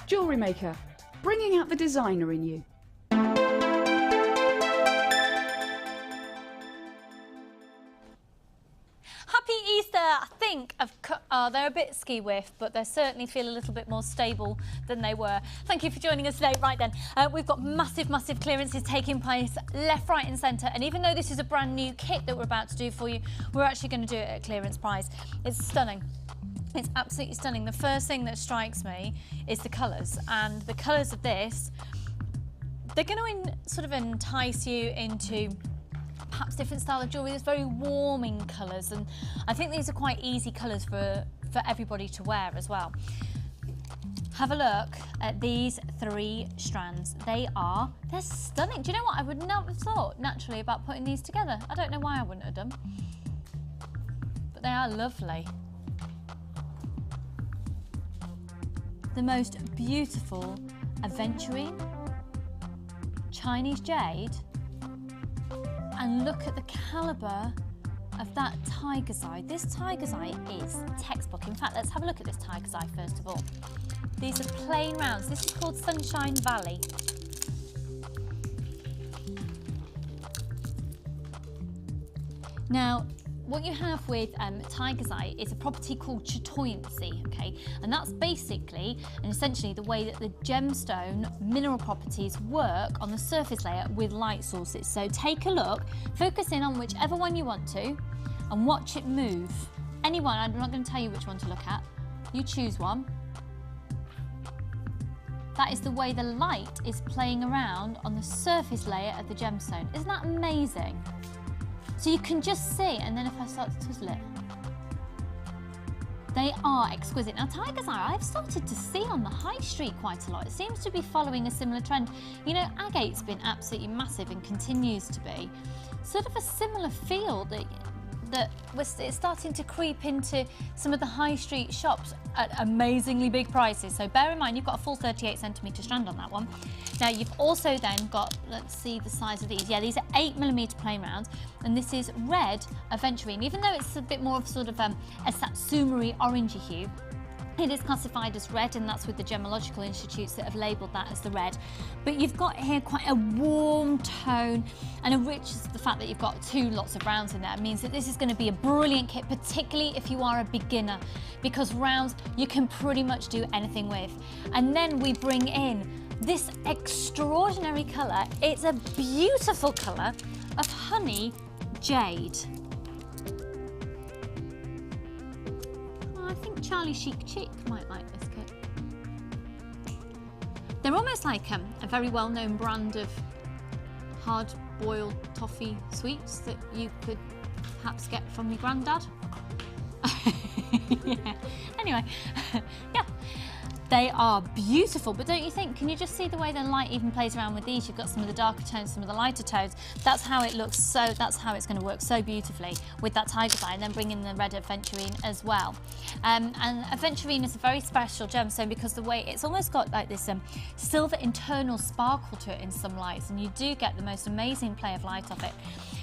Jewellery Maker, bringing out the designer in you. Happy Easter! I think they're a bit ski-whiff, but they certainly feel a little bit more stable than they were. Thank you for joining us today. Right then, we've got massive clearances taking place left, right and centre. And even though this is a brand new kit that we're about to do for you, we're actually going to do it at clearance price. It's stunning. It's absolutely stunning. The first thing that strikes me is the colours. And the colours of this, they're going to sort of entice you into perhaps different style of jewellery. There's very warming colours, and I think these are quite easy colours for everybody to wear as well. Have a look at these 3 strands. They're stunning. Do you know what? I would not have thought naturally about putting these together. I don't know why I wouldn't have done. But they are lovely. The most beautiful aventurine, Chinese jade, and look at the calibre of that tiger's eye. This tiger's eye is textbook. In fact, let's have a look at this tiger's eye first of all. These are plain rounds. This is called Sunshine Valley. Now, what you have with tiger's eye is a property called chatoyancy, okay? And that's basically and essentially the way that the gemstone mineral properties work on the surface layer with light sources. So take a look, focus in on whichever one you want to, and watch it move. Any one, I'm not going to tell you which one to look at. You choose one. That is the way the light is playing around on the surface layer of the gemstone. Isn't that amazing? So you can just see, and then if I start to twizzle it, they are exquisite. Now, tiger's eye, I've started to see on the high street quite a lot. It seems to be following a similar trend. You know, agate's been absolutely massive and continues to be. Sort of a similar feel that it's starting to creep into some of the high street shops at amazingly big prices. So bear in mind, you've got a full 38 centimetre strand on that one. Now you've also then got, let's see the size of these. Yeah, these are 8mm plain rounds, and this is red aventurine. Even though it's a bit more of sort of a satsumary orangey hue, it is classified as red, and that's with the Gemological Institutes that have labelled that as the red. But you've got here quite a warm tone, and a rich, the fact that you've got 2 lots of rounds in there means that this is going to be a brilliant kit, particularly if you are a beginner, because rounds you can pretty much do anything with. And then we bring in this extraordinary colour. It's a beautiful colour of honey jade. I think Charlie Chic Chick might like this kit. They're almost like a very well-known brand of hard-boiled toffee sweets that you could perhaps get from your granddad. Yeah. Anyway, yeah. They are beautiful, but don't you think, can you just see the way the light even plays around with these? You've got some of the darker tones, some of the lighter tones. That's how it looks, so that's how it's going to work so beautifully with that tiger's eye, and then bring in the red aventurine as well. And aventurine is a very special gemstone because the way it's almost got like this silver internal sparkle to it in some lights, and you do get the most amazing play of light of it.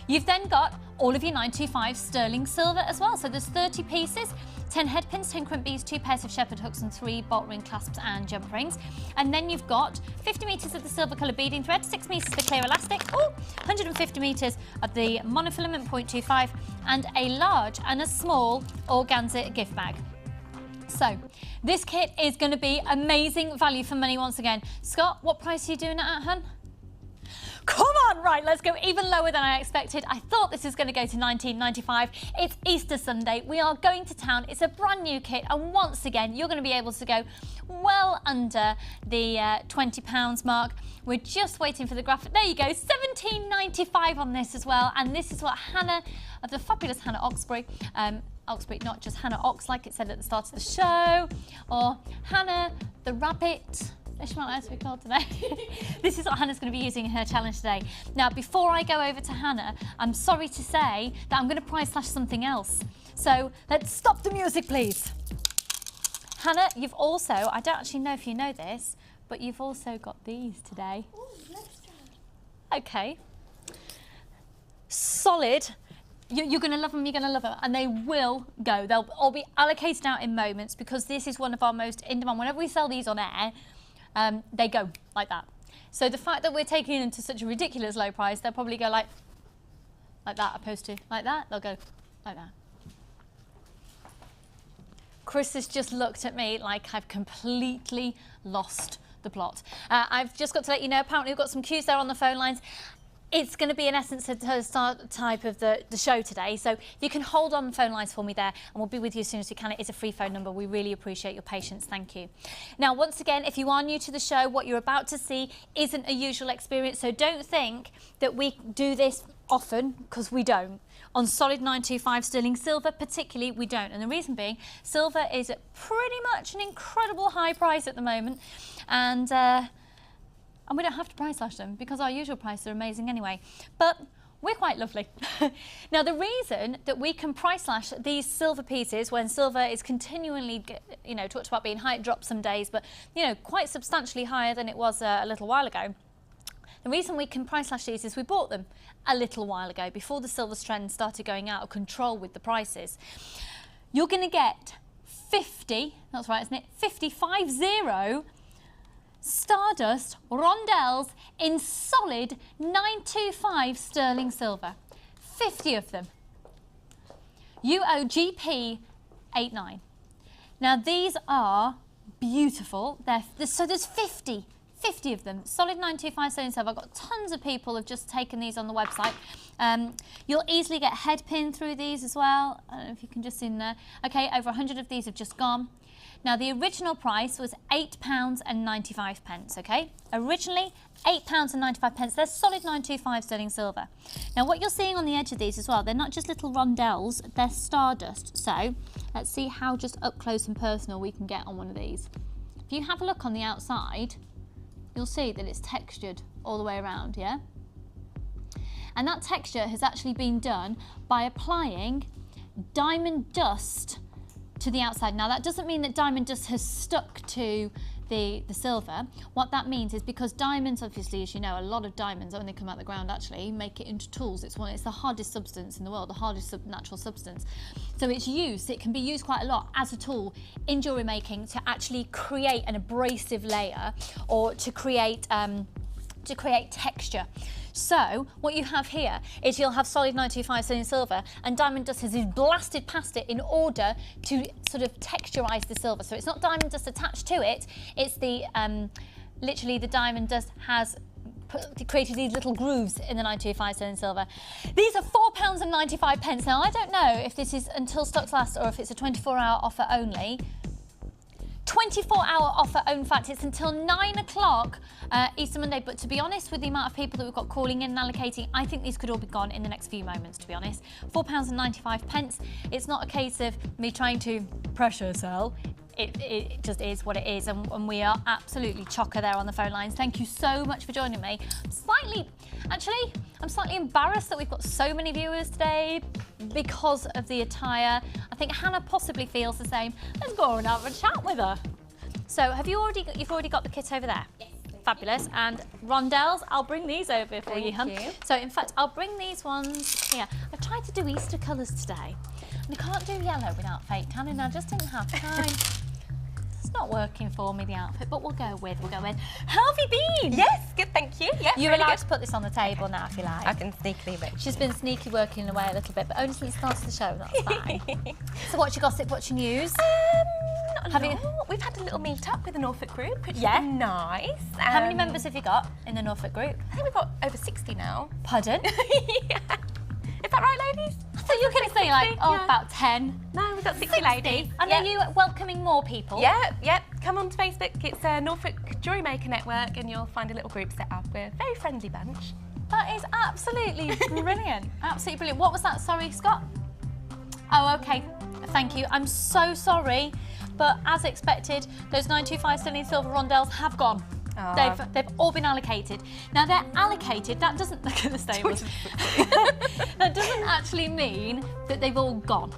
You've then got all of your 925 sterling silver as well. So there's 30 pieces, 10 head pins, 10 crimp beads, 2 pairs of shepherd hooks and 3 bolt ring clasps and jump rings. And then you've got 50 metres of the silver colour beading thread, 6 metres of the clear elastic, 150 metres of the monofilament 0.25, and a large and a small organza gift bag. So this kit is going to be amazing value for money once again. Scott, what price are you doing it at, hun? Come on, right, let's go even lower than I expected. I thought this was going to go to $19.95. It's Easter Sunday. We are going to town. It's a brand new kit, and once again, you're going to be able to go well under the £20 mark. We're just waiting for the graphic. There you go, $17.95 on this as well. And this is what Hannah of the fabulous Hannah Oxbury, not just Hannah Ox like it said at the start of the show, or Hannah the Rabbit. She might like to be called today. This is what Hannah's going to be using in her challenge today. Now, before I go over to Hannah, I'm sorry to say that I'm going to price slash something else. So let's stop the music, please. Hannah, you've also, I don't actually know if you know this, but you've also got these today. Oh, let's try. Okay. Solid. You're going to love them, you're going to love them, and they will go. They'll all be allocated out in moments because this is one of our most in demand. Whenever we sell these on air, they go like that. So the fact that we're taking them to such a ridiculous low price, they'll probably go like that opposed to like that. They'll go like that. Chris has just looked at me like I've completely lost the plot. I've just got to let you know, apparently we've got some queues there on the phone lines. It's going to be in essence a start type of the show today, so you can hold on the phone lines for me there, and we'll be with you as soon as we can. It is a free phone number. We really appreciate your patience. Thank you. Now, once again, if you are new to the show, what you're about to see isn't a usual experience, so don't think that we do this often, because we don't. On solid 925 sterling silver particularly, we don't. And the reason being, silver is at pretty much an incredible high price at the moment. And we don't have to price slash them because our usual prices are amazing anyway. But we're quite lovely. Now, the reason that we can price slash these silver pieces when silver is continually, you know, talked about being high, it drops some days, but, you know, quite substantially higher than it was a little while ago. The reason we can price slash these is we bought them a little while ago, before the silver trend started going out of control with the prices. You're going to get 50, that's right, isn't it? 50 Stardust rondelles in solid 925 sterling silver. 50 of them. UOGP 89. Now these are beautiful. So there's 50 of them. Solid 925 sterling silver. I've got tons of people have just taken these on the website. You'll easily get head pin through these as well. I don't know if you can just see in there. Okay, over 100 of these have just gone. Now, the original price was £8.95, okay? Originally, £8.95. They're solid 925 sterling silver. Now, what you're seeing on the edge of these as well, they're not just little rondelles, they're stardust. So, let's see how just up close and personal we can get on one of these. If you have a look on the outside, you'll see that it's textured all the way around, yeah? And that texture has actually been done by applying diamond dust to the outside. Now that doesn't mean that diamond dust has stuck to the silver. What that means is because diamonds, obviously, as you know, a lot of diamonds when they come out of the ground actually make it into tools. It's the hardest substance in the world, the hardest natural substance. So it can be used quite a lot as a tool in jewellery making to actually create an abrasive layer or to create texture. So what you have here is you'll have solid 925 sterling silver and diamond dust has been blasted past it in order to sort of texturize the silver. So it's not diamond dust attached to it, it's the literally the diamond dust has created these little grooves in the 925 sterling silver. These are £4.95. Now I don't know if this is until stocks last or if it's a 24-hour offer only. 24-hour offer, in fact, it's until 9 o'clock Easter Monday, but to be honest, with the amount of people that we've got calling in and allocating, I think these could all be gone in the next few moments, to be honest. £4.95. It's not a case of me trying to pressure sell. It just is what it is, and we are absolutely chocker there on the phone lines. Thank you so much for joining me. I'm slightly embarrassed that we've got so many viewers today because of the attire. I think Hannah possibly feels the same. Let's go and have a chat with her. So, you've already got the kit over there? Yes. Fabulous. And rondelles, I'll bring these over for you, hun. So, in fact, I'll bring these ones here. I've tried to do Easter colours today, and I can't do yellow without fake tanning. I just didn't have time. It's not working for me, the outfit, but we'll go with. How have you been? Yes, good, thank you. Yeah, You're allowed to put this on the table now if you like. I can sneakily make. She's been sneaky working away a little bit, but only since the start of the show, that's fine. So what's your gossip, what's your news? We've had a little meet up with the Norfolk group, which Yeah. has been nice. How many members have you got in the Norfolk group? I think we've got over 60 now. Pardon? Yeah. Is that right, ladies? So you can say like, yeah. about 10. No, we've got 60 ladies. And Yep. are you welcoming more people? Yep. Come on to Facebook. It's Norfolk Jewellery Maker Network, and you'll find a little group set up. We're a very friendly bunch. That is absolutely brilliant. Absolutely brilliant. What was that? Sorry, Scott? Oh, okay. Thank you. I'm so sorry, but as expected, those 925 sterling silver rondelles have gone. They've all been allocated. Now they're allocated, that doesn't, look at the stables. That doesn't actually mean that they've all gone.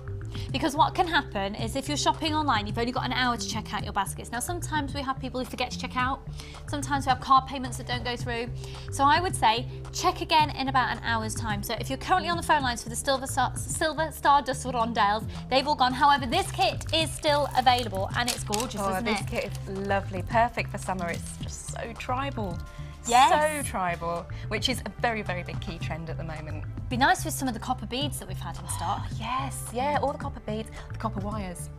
Because what can happen is if you're shopping online, you've only got an hour to check out your baskets. Now sometimes we have people who forget to check out. Sometimes we have card payments that don't go through. So I would say check again in about an hour's time. So if you're currently on the phone lines for the silver stardust rondelles, they've all gone. However, this kit is still available and it's gorgeous, isn't it? This kit is lovely, perfect for summer. It's just so tribal. Yes. So tribal, which is a very, very big key trend at the moment. Be nice with some of the copper beads that we've had in stock. Yes, yeah, all the copper beads, the copper wires.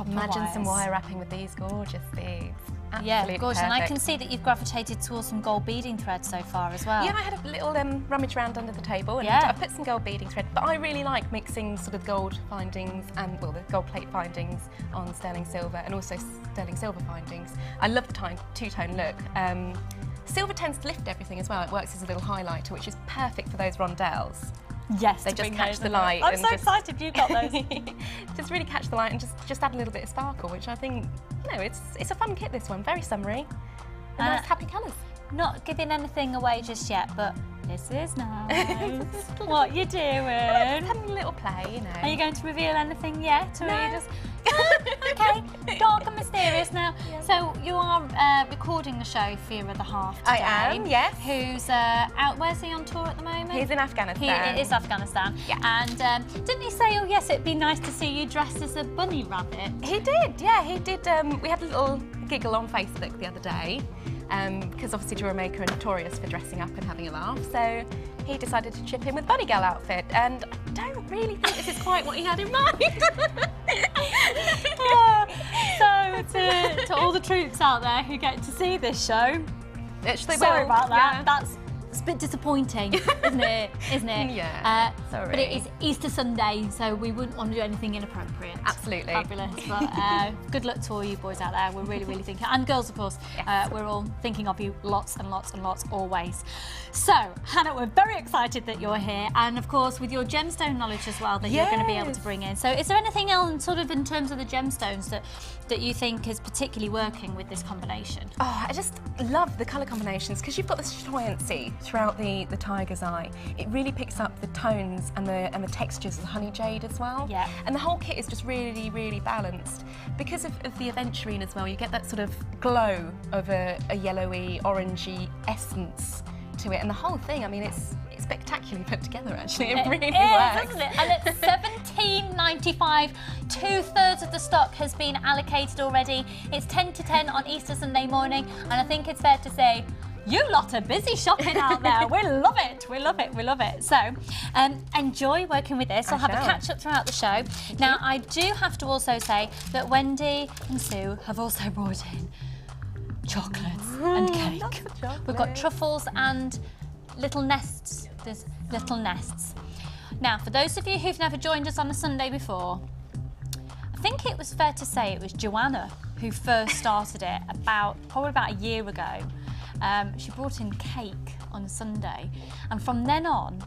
Imagine some wire wrapping with these gorgeous beads. Yeah, Absolutely gorgeous. And I perfect. can see that you've gravitated towards some gold beading thread so far as well. Yeah, I had a little rummage around under the table and Yeah. I put some gold beading thread, but I really like mixing sort of gold findings and, well, the gold plate findings on sterling silver and also sterling silver findings. I love the two-tone look. silver tends to lift everything as well. It works as a little highlighter, which is perfect for those rondelles. Yes, They just catch the light. I'm and so just, excited you got those. just really catch the light and just add a little bit of sparkle, which I think, you know, it's a fun kit, this one. Very summery. And nice happy colours. Not giving anything away just yet, but this is nice. What you doing? Having a little play, you know. Are you going to reveal anything yet, or No. are you just okay? Dark and mysterious now. Yeah. So you are recording the show for your other half today. I am, yes. Who's out? Where's he on tour at the moment? He's in Afghanistan. He is Afghanistan. Yeah. And didn't he say, oh yes, it'd be nice to see you dressed as a bunny rabbit? He did, yeah, he did. We had a little giggle on Facebook the other day, because obviously Jewellery Maker are notorious for dressing up and having a laugh, so he decided to chip in with Bunny Girl outfit, and I don't really think this is quite what he had in mind. So to all the troops out there who get to see this show, Actually, sorry about that. Yeah. That's a bit disappointing, isn't it? Isn't it? Yeah, sorry. But it is Easter Sunday, so we wouldn't want to do anything inappropriate. Absolutely. Fabulous. But good luck to all you boys out there. We're really, really thinking, and girls, of course. Yes. We're all thinking of you lots and lots and lots always. So, Hannah, we're very excited that you're here, and of course with your gemstone knowledge as well that you're going to be able to bring in. So, is there anything else, sort of in terms of the gemstones, that you think is particularly working with this combination? Oh, I just love the colour combinations because you've got this chatoyancy throughout the tiger's eye. It really picks up the tones and the textures of the honey jade as well. Yeah. And the whole kit is just really, really balanced. Because of the aventurine as well, you get that sort of glow of a yellowy, orangey essence to it. And the whole thing, I mean, it's spectacularly put together, actually. It really works. Isn't it? And it's £17.95. 2/3 of the stock has been allocated already. It's 10 to 10 on Easter Sunday morning, and I think it's fair to say you lot are busy shopping out there. We love it. We love it. We love it. So, enjoy working with this. I'll have a catch up throughout the show. Now, I do have to also say that Wendy and Sue have also brought in chocolates and cake. We've got truffles and little nests. There's little nests. Now, for those of you who've never joined us on a Sunday before, I think it was fair to say it was Joanna who first started it probably about a year ago. She brought in cake on a Sunday, and from then on,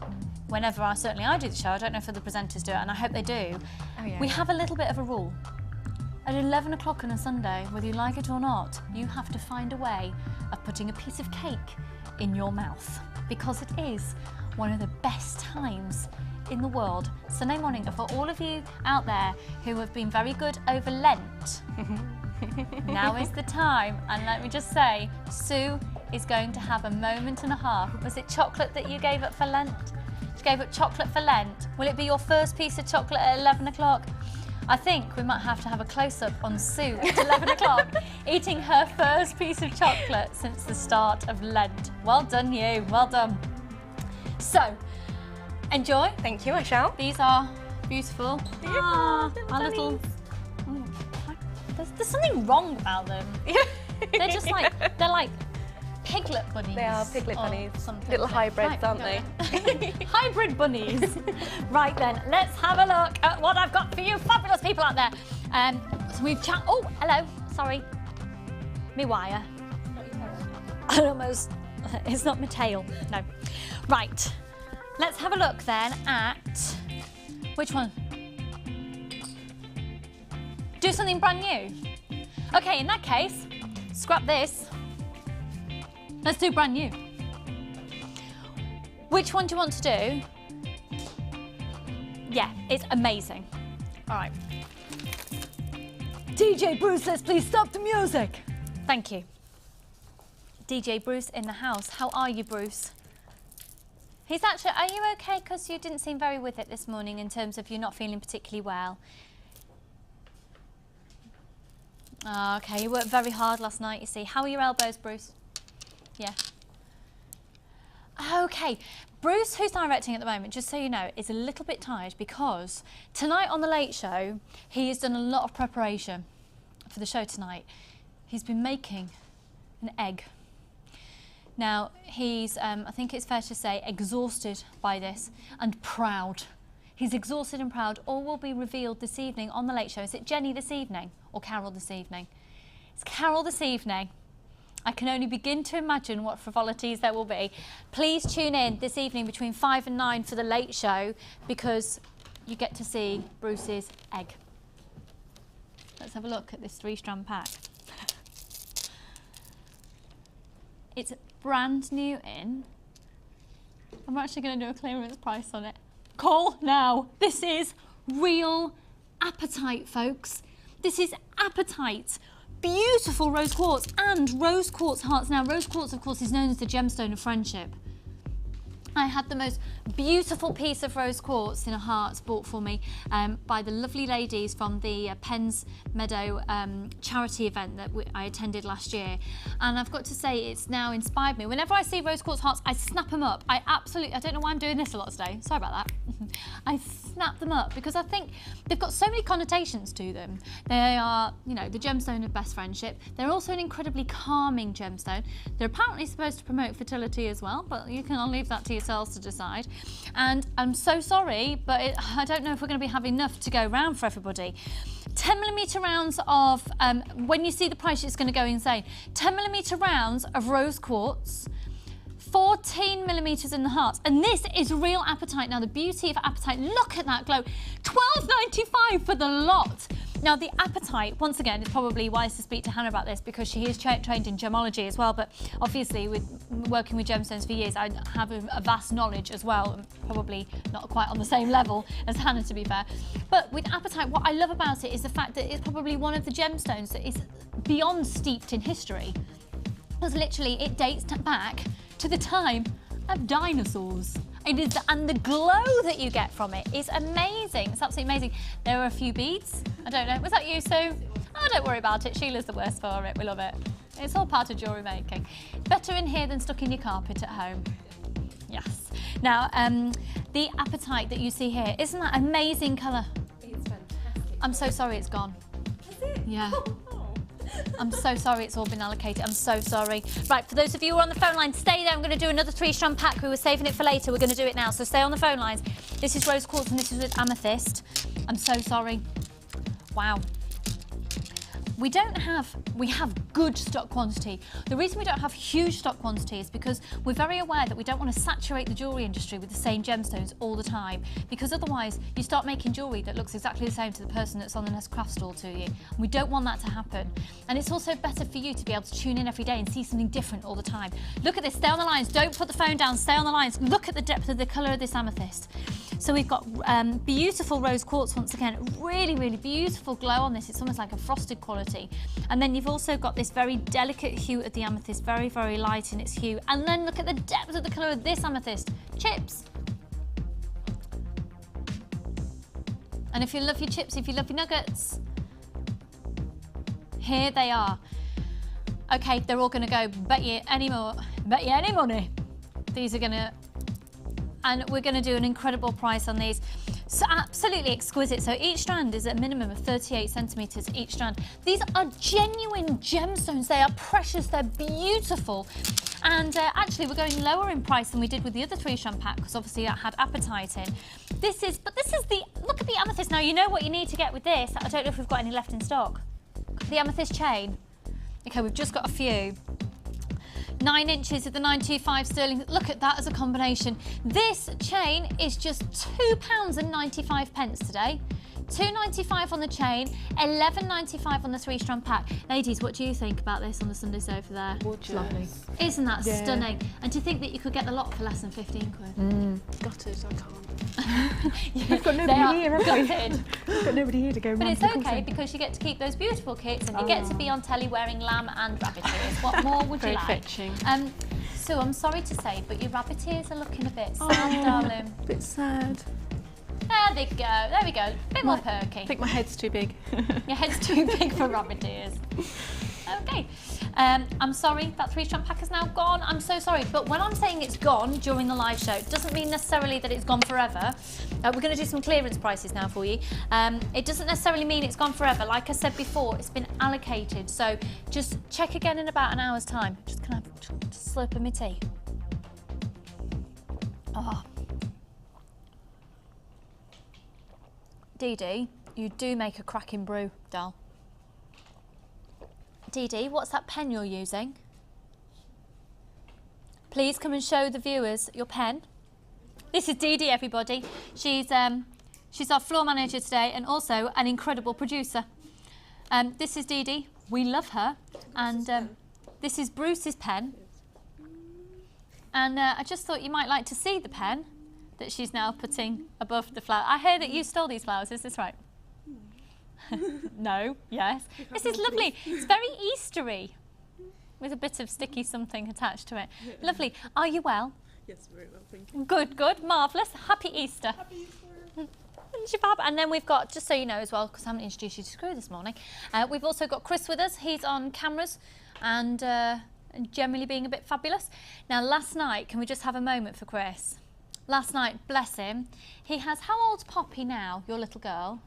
whenever I do the show, I don't know if other presenters do it, and I hope they do, we have a little bit of a rule. At 11 o'clock on a Sunday, whether you like it or not, you have to find a way of putting a piece of cake in your mouth, because it is one of the best times in the world. Sunday morning, and for all of you out there who have been very good over Lent, now is the time. And let me just say, Sue is going to have a moment and a half. Was it chocolate that you gave up for Lent? She gave up chocolate for Lent. Will it be your first piece of chocolate at 11 o'clock? I think we might have to have a close-up on Sue at 11 o'clock, eating her first piece of chocolate since the start of Lent. Well done, you. Well done. So, enjoy. Thank you, I shall. These are beautiful. Our little. There's something wrong about them. They're just like piglet bunnies. They are piglet bunnies. Something. Little hybrids, aren't they? Hybrid bunnies. Right then, let's have a look at what I've got for you fabulous people out there. So we've oh, hello, sorry. Me wire. I almost, it's not my tail, no. Right, let's have a look then at, which one? Do something brand new. Okay, in that case, scrap this. Let's do brand new. Which one do you want to do? Yeah, it's amazing. All right. DJ Bruce, let's please stop the music. Thank you. DJ Bruce in the house. How are you, Bruce? He's actually, are you okay? Because you didn't seem very with it this morning in terms of you not feeling particularly well. Oh, okay, you worked very hard last night, you see. How are your elbows, Bruce? Yeah. Okay, Bruce, who's directing at the moment, just so you know, is a little bit tired because tonight on The Late Show, he has done a lot of preparation for the show tonight. He's been making an egg. Now, he's, I think it's fair to say, exhausted by this and proud. He's exhausted and proud. All will be revealed this evening on The Late Show. Is it Jenny this evening or Carol this evening? It's Carol this evening. I can only begin to imagine what frivolities there will be. Please tune in this evening between 5 and 9 for the late show, because you get to see Bruce's egg. Let's have a look at this 3-strand pack. It's brand new in. I'm actually going to do a clearance price on it. Call now. This is real apatite, folks. This is apatite. Beautiful rose quartz and rose quartz hearts. Now, rose quartz, of course, is known as the gemstone of friendship. I had the most beautiful piece of rose quartz in a heart bought for me by the lovely ladies from the Penn's Meadow charity event that I attended last year. And I've got to say, it's now inspired me. Whenever I see rose quartz hearts, I snap them up. I don't know why I'm doing this a lot today. Sorry about that. I snap them up because I think they've got so many connotations to them. They are, you know, the gemstone of best friendship. They're also an incredibly calming gemstone. They're apparently supposed to promote fertility as well, but I'll leave that to yourselves to decide. And I'm so sorry, but I don't know if we're going to be having enough to go round for everybody. 10mm rounds of, when you see the price, it's going to go insane. 10mm rounds of rose quartz, 14mm in the hearts, and this is real apatite. Now, the beauty of apatite, look at that glow. £12.95 for the lot. Now, the apatite, once again, it's probably wise to speak to Hannah about this because she is trained in gemology as well, but obviously with working with gemstones for years, I have a vast knowledge as well, and probably not quite on the same level as Hannah, to be fair. But with apatite, what I love about it is the fact that it's probably one of the gemstones that is beyond steeped in history. Because literally it dates back to the time of dinosaurs. It is, and the glow that you get from it is amazing. It's absolutely amazing. There are a few beads. I don't know. Was that you, Sue? Oh, don't worry about it. Sheila's the worst for it. We love it. It's all part of jewellery making. Better in here than stuck in your carpet at home. Yes. Now, the apatite that you see here, isn't that amazing colour? It's fantastic. I'm so sorry it's gone. Is it? Yeah. I'm so sorry it's all been allocated. I'm so sorry. Right, for those of you who are on the phone line, stay there. I'm going to do another 3-strand pack. We were saving it for later. We're going to do it now, so stay on the phone lines. This is rose quartz and this is with amethyst. I'm so sorry. Wow. We have good stock quantity. The reason we don't have huge stock quantity is because we're very aware that we don't want to saturate the jewellery industry with the same gemstones all the time, because otherwise you start making jewellery that looks exactly the same to the person that's on the next craft stall to you. We don't want that to happen. And it's also better for you to be able to tune in every day and see something different all the time. Look at this, stay on the lines, don't put the phone down, stay on the lines. Look at the depth of the colour of this amethyst. So we've got beautiful rose quartz once again, really, really beautiful glow on this. It's almost like a frosted quality. And then you've also got this very delicate hue of the amethyst, very, very light in its hue. And then look at the depth of the colour of this amethyst. Chips. And if you love your chips, if you love your nuggets, here they are. Okay, they're all going to go, bet you any money. These are going to, and we're going to do an incredible price on these. So absolutely exquisite. So each strand is a minimum of 38 centimetres each strand. These are genuine gemstones. They are precious, they're beautiful. And actually we're going lower in price than we did with the other 3-strand pack because obviously that had apatite in. This is the, look at the amethyst. Now you know what you need to get with this. I don't know if we've got any left in stock. The amethyst chain. Okay, we've just got a few. 9 inches of the 925 sterling. Look at that as a combination. This chain is just £2.95 today. £2.95 on the chain, £11.95 on the 3-strand pack. Ladies, what do you think about this on the Sunday sofa there? Gorgeous. Lovely. Isn't that stunning? And to think that you could get the lot for less than 15 quid. Gutted, I can't. We've got nobody here, have we? Gutted. We've got nobody here to go But round it's to the okay call because you get to keep those beautiful kits and you get to be on telly wearing lamb and rabbit ears. What more would you Very like? fetching. Sue, I'm sorry to say, but your rabbit ears are looking a bit sad, darling. A bit sad. There they go. There we go. A bit more perky. I think my head's too big. Your head's too big for rabbit ears. Okay. I'm sorry, that 3-strand pack is now gone. I'm so sorry. But when I'm saying it's gone during the live show, it doesn't mean necessarily that it's gone forever. We're going to do some clearance prices now for you. It doesn't necessarily mean it's gone forever. Like I said before, it's been allocated. So just check again in about an hour's time. Just can I have a slurp of my tea? Oh. Dee Dee, you do make a cracking brew, doll. Dee Dee, what's that pen you're using? please come and show the viewers your pen. This is Dee Dee, everybody. She's our floor manager today and also an incredible producer. This is Dee Dee. We love her. And this is Bruce's pen. And I just thought you might like to see the pen that she's now putting above the flower. I hear that you stole these flowers, is this right? No, yes. This is lovely. It's very Eastery with a bit of sticky something attached to it. Lovely. Are you well? Yes, very well, thank you. Good, good. Marvellous. Happy Easter. Happy Easter. And then we've got, just so you know as well, because I haven't introduced you to Screw this morning, we've also got Chris with us. He's on cameras and generally being a bit fabulous. Now, last night, can we just have a moment for Chris? Last night, bless him, he has, how old's Poppy now, your little girl?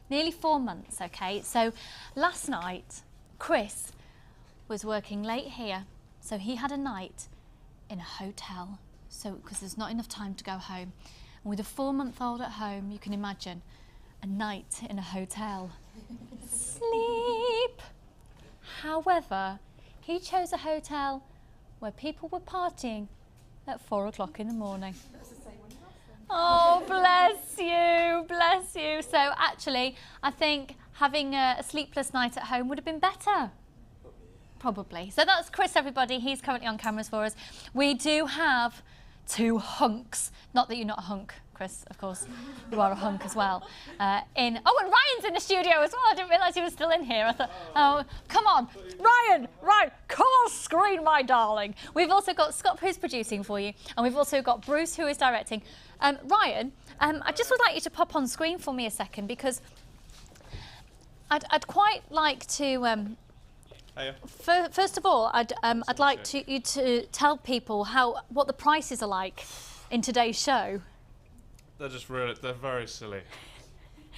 Nearly 4 months, okay. So last night, Chris was working late here, so he had a night in a hotel, so because there's not enough time to go home. And with a 4-month-old at home, you can imagine a night in a hotel. Sleep. However, he chose a hotel where people were partying at 4 o'clock in the morning. Oh, bless you, bless you. So actually, I think having a sleepless night at home would have been better. Probably. So that's Chris, everybody. He's currently on cameras for us. We do have 2 hunks. Not that you're not a hunk, Chris, of course. You are a hunk as well. Oh, and Ryan's in the studio as well. I didn't realise he was still in here. I thought, oh, come on. Ryan, come on screen, my darling. We've also got Scott, who's producing for you. And we've also got Bruce, who is directing. Ryan, I just would like you to pop on screen for me a second, because I'd quite like to... First of all, I'd like you to tell people what the prices are like in today's show. They're just really, they're very silly.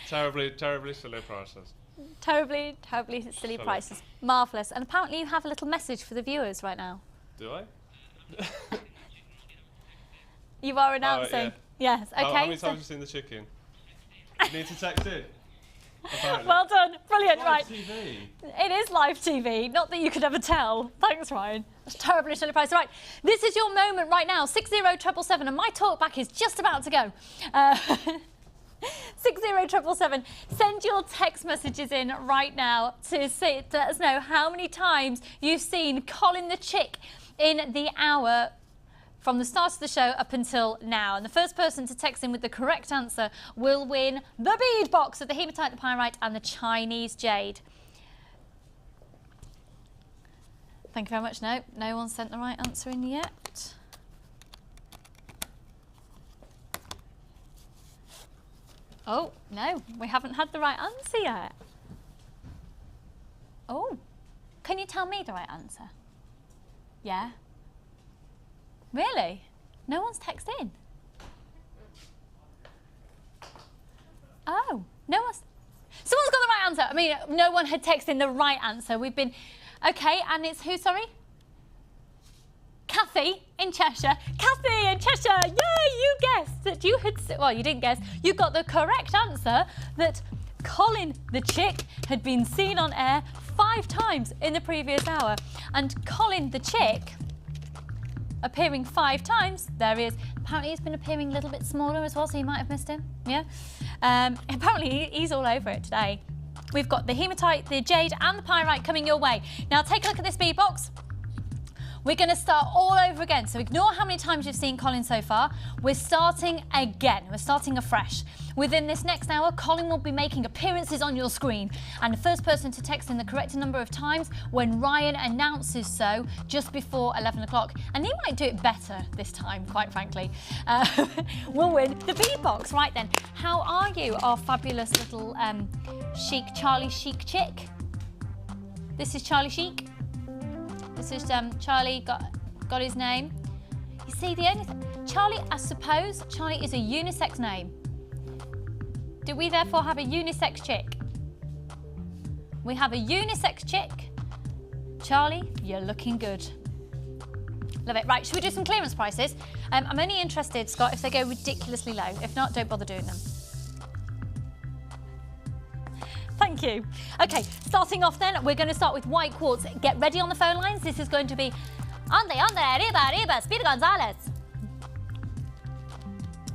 Terribly silly prices. Terribly silly prices. Marvellous. And apparently you have a little message for the viewers right now. Do I? You are announcing. Yes, okay. How many times have you seen the chicken? You need to text in. Apparently. Well done, brilliant, right. TV. It is live TV, not that you could ever tell. Thanks, Ryan. That's terribly silly price. Right, this is your moment right now, 60777, and my talkback is just about to go. 60777, send your text messages in right now to let us know how many times you've seen Colin the Chick in the hour from the start of the show up until now. And the first person to text in with the correct answer will win the bead box of the hematite, the pyrite and the Chinese jade. Thank you very much. No one sent the right answer in yet. Oh, no, we haven't had the right answer yet. Oh, can you tell me the right answer? Yeah. Really? No one's texted in? Oh, no one's... Someone's got the right answer. I mean, no one had texted in the right answer. We've been... Okay, and it's who, sorry? Kathy in Cheshire. Kathy in Cheshire, yay, you guessed that you had... Well, you didn't guess. You got the correct answer that Colin the Chick had been seen on air 5 times in the previous hour. And Colin the Chick... appearing 5 times, there he is. Apparently he's been appearing a little bit smaller as well, so you might have missed him, yeah? Apparently he's all over it today. We've got the hematite, the jade and the pyrite coming your way. Now take a look at this bead box. We're going to start all over again. So ignore how many times you've seen Colin so far. We're starting again. We're starting afresh. Within this next hour, Colin will be making appearances on your screen. And the first person to text in the correct number of times when Ryan announces so just before 11 o'clock, and he might do it better this time, quite frankly, will win the bead box. Right then, how are you, our fabulous little chic, Charlie Chic chick? This is Charlie Chic. This is Charlie got his name. You see, the only thing, Charlie, I suppose Charlie is a unisex name. Do we therefore have a unisex chick? We have a unisex chick. Charlie, you're looking good. Love it. Right, should we do some clearance prices? I'm only interested, Scott, if they go ridiculously low. If not, don't bother doing them. Thank you. Okay, starting off then, we're going to start with white quartz. Get ready on the phone lines. This is going to be Ande, arriba, arriba, Speedy Gonzalez.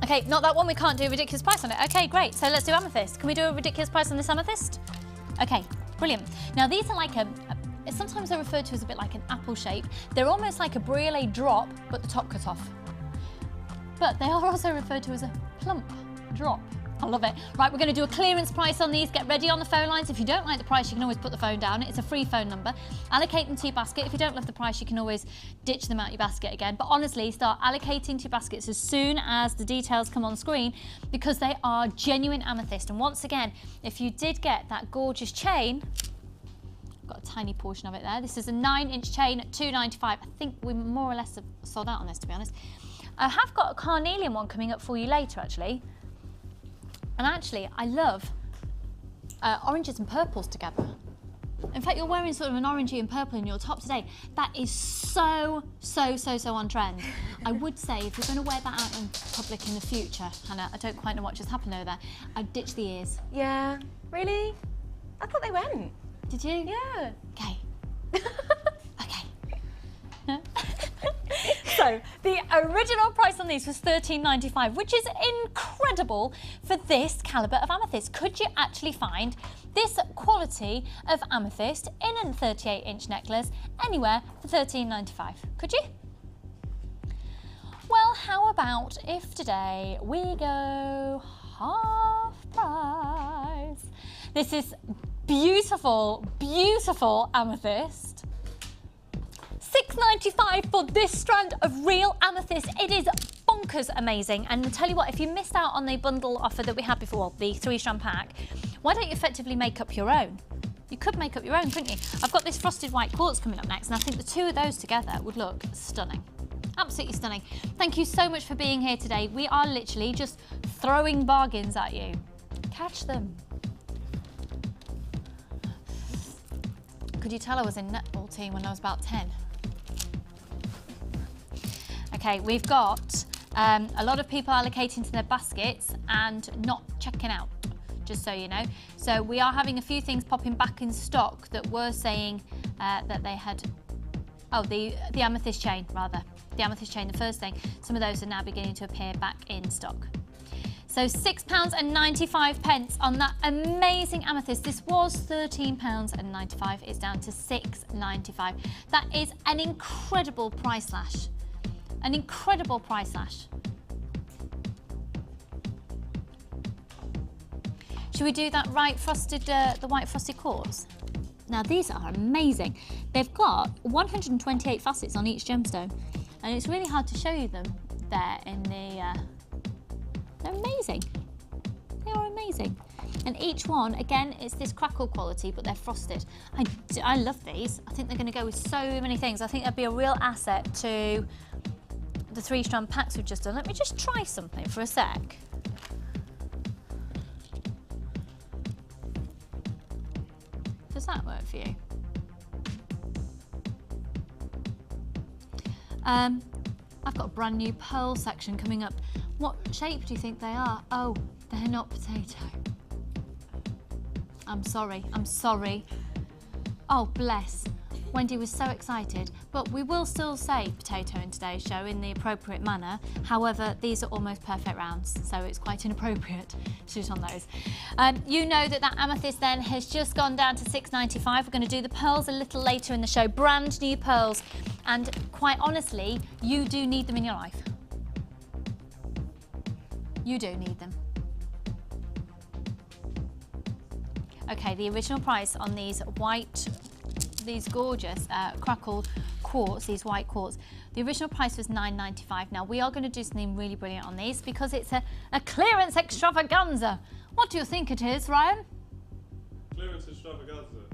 Okay, not that one, we can't do a ridiculous price on it. Okay, great, so let's do amethyst. Can we do a ridiculous price on this amethyst? Okay, brilliant. Now these are like sometimes they're referred to as a bit like an apple shape. They're almost like a brioche drop, but the top cut off. But they are also referred to as a plump drop. I love it. Right, we're going to do a clearance price on these. Get ready on the phone lines. If you don't like the price, you can always put the phone down. It's a free phone number. Allocate them to your basket. If you don't love the price, you can always ditch them out your basket again. But honestly, start allocating to your baskets as soon as the details come on screen, because they are genuine amethyst. And once again, if you did get that gorgeous chain, got a tiny portion of it there. This is a 9-inch chain at $2.95. I think we more or less have sold out on this, to be honest. I have got a carnelian one coming up for you later, actually. And actually, I love oranges and purples together. In fact, you're wearing sort of an orangey and purple in your top today. That is so on trend. I would say if you're going to wear that out in public in the future, Hannah, I don't quite know what just happened over there, I'd ditch the ears. Yeah, really? I thought they went. Did you? Yeah. Okay. Okay. So the original price on these was $13.95, which is incredible for this calibre of amethyst. Could you actually find this quality of amethyst in a 38-inch necklace anywhere for $13.95? Could you? Well, how about if today we go half price? This is beautiful, beautiful amethyst. $6.95 for this strand of real amethyst. It is bonkers amazing. And I'll tell you what, if you missed out on the bundle offer that we had before, the 3-strand pack, why don't you effectively make up your own? You could make up your own, couldn't you? I've got this frosted white quartz coming up next, and I think the two of those together would look stunning. Absolutely stunning. Thank you so much for being here today. We are literally just throwing bargains at you. Catch them. Could you tell I was in netball team when I was about 10? Okay, we've got a lot of people allocating to their baskets and not checking out, just so you know. So we are having a few things popping back in stock that were saying that they had, the amethyst chain, rather. The amethyst chain, the first thing. Some of those are now beginning to appear back in stock. So £6.95 on that amazing amethyst. This was £13.95. It's down to £6.95. That is an incredible price slash. An incredible price slash. Should we do that white frosted quartz? Now these are amazing. They've got 128 facets on each gemstone, and it's really hard to show you them there in the. They're amazing. They are amazing. And each one, again, it's this crackle quality, but they're frosted. I love these. I think they're going to go with so many things. I think they'd be a real asset to the 3-strand packs we've just done. Let me just try something for a sec. Does that work for you? I've got a brand new pearl section coming up. What shape do you think they are? Oh, they're not potato. I'm sorry, I'm sorry. Oh, bless. Wendy was so excited, but we will still say potato in today's show in the appropriate manner. However, these are almost perfect rounds, so it's quite inappropriate to shoot on those. You know that amethyst then has just gone down to $6.95. We're going to do the pearls a little later in the show, brand new pearls. And quite honestly, you do need them in your life. You do need them. Okay, the original price on these gorgeous crackled quartz, these white quartz, the original price was $9.95. Now we are going to do something really brilliant on these because it's a clearance extravaganza. What do you think it is, Ryan? Clearance extravaganza.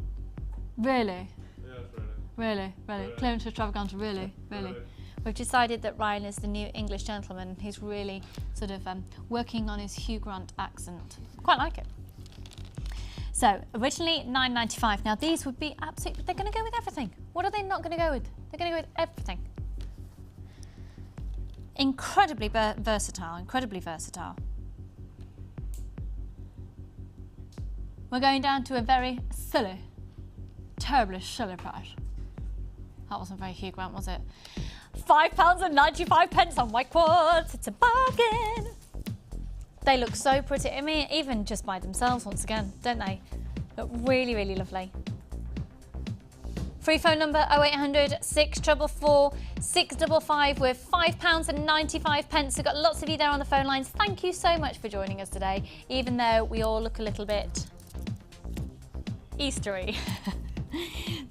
Really? Yeah, Really? Clearance extravaganza, really? We've decided that Ryan is the new English gentleman. He's really sort of working on his Hugh Grant accent. Quite like it. So, originally $9.95. Now these would be absolutely, they're going to go with everything. What are they not going to go with? They're going to go with everything. Incredibly versatile, incredibly versatile. We're going down to a very silly, terribly silly price. That wasn't very Hugh Grant, was it? £5.95 on white quartz. It's a bargain. They look so pretty. I mean, even just by themselves, once again, don't they? Look really, really lovely. Free phone number 0800 644 655 with £5.95. We've got lots of you there on the phone lines. Thank you so much for joining us today, even though we all look a little bit Eastery.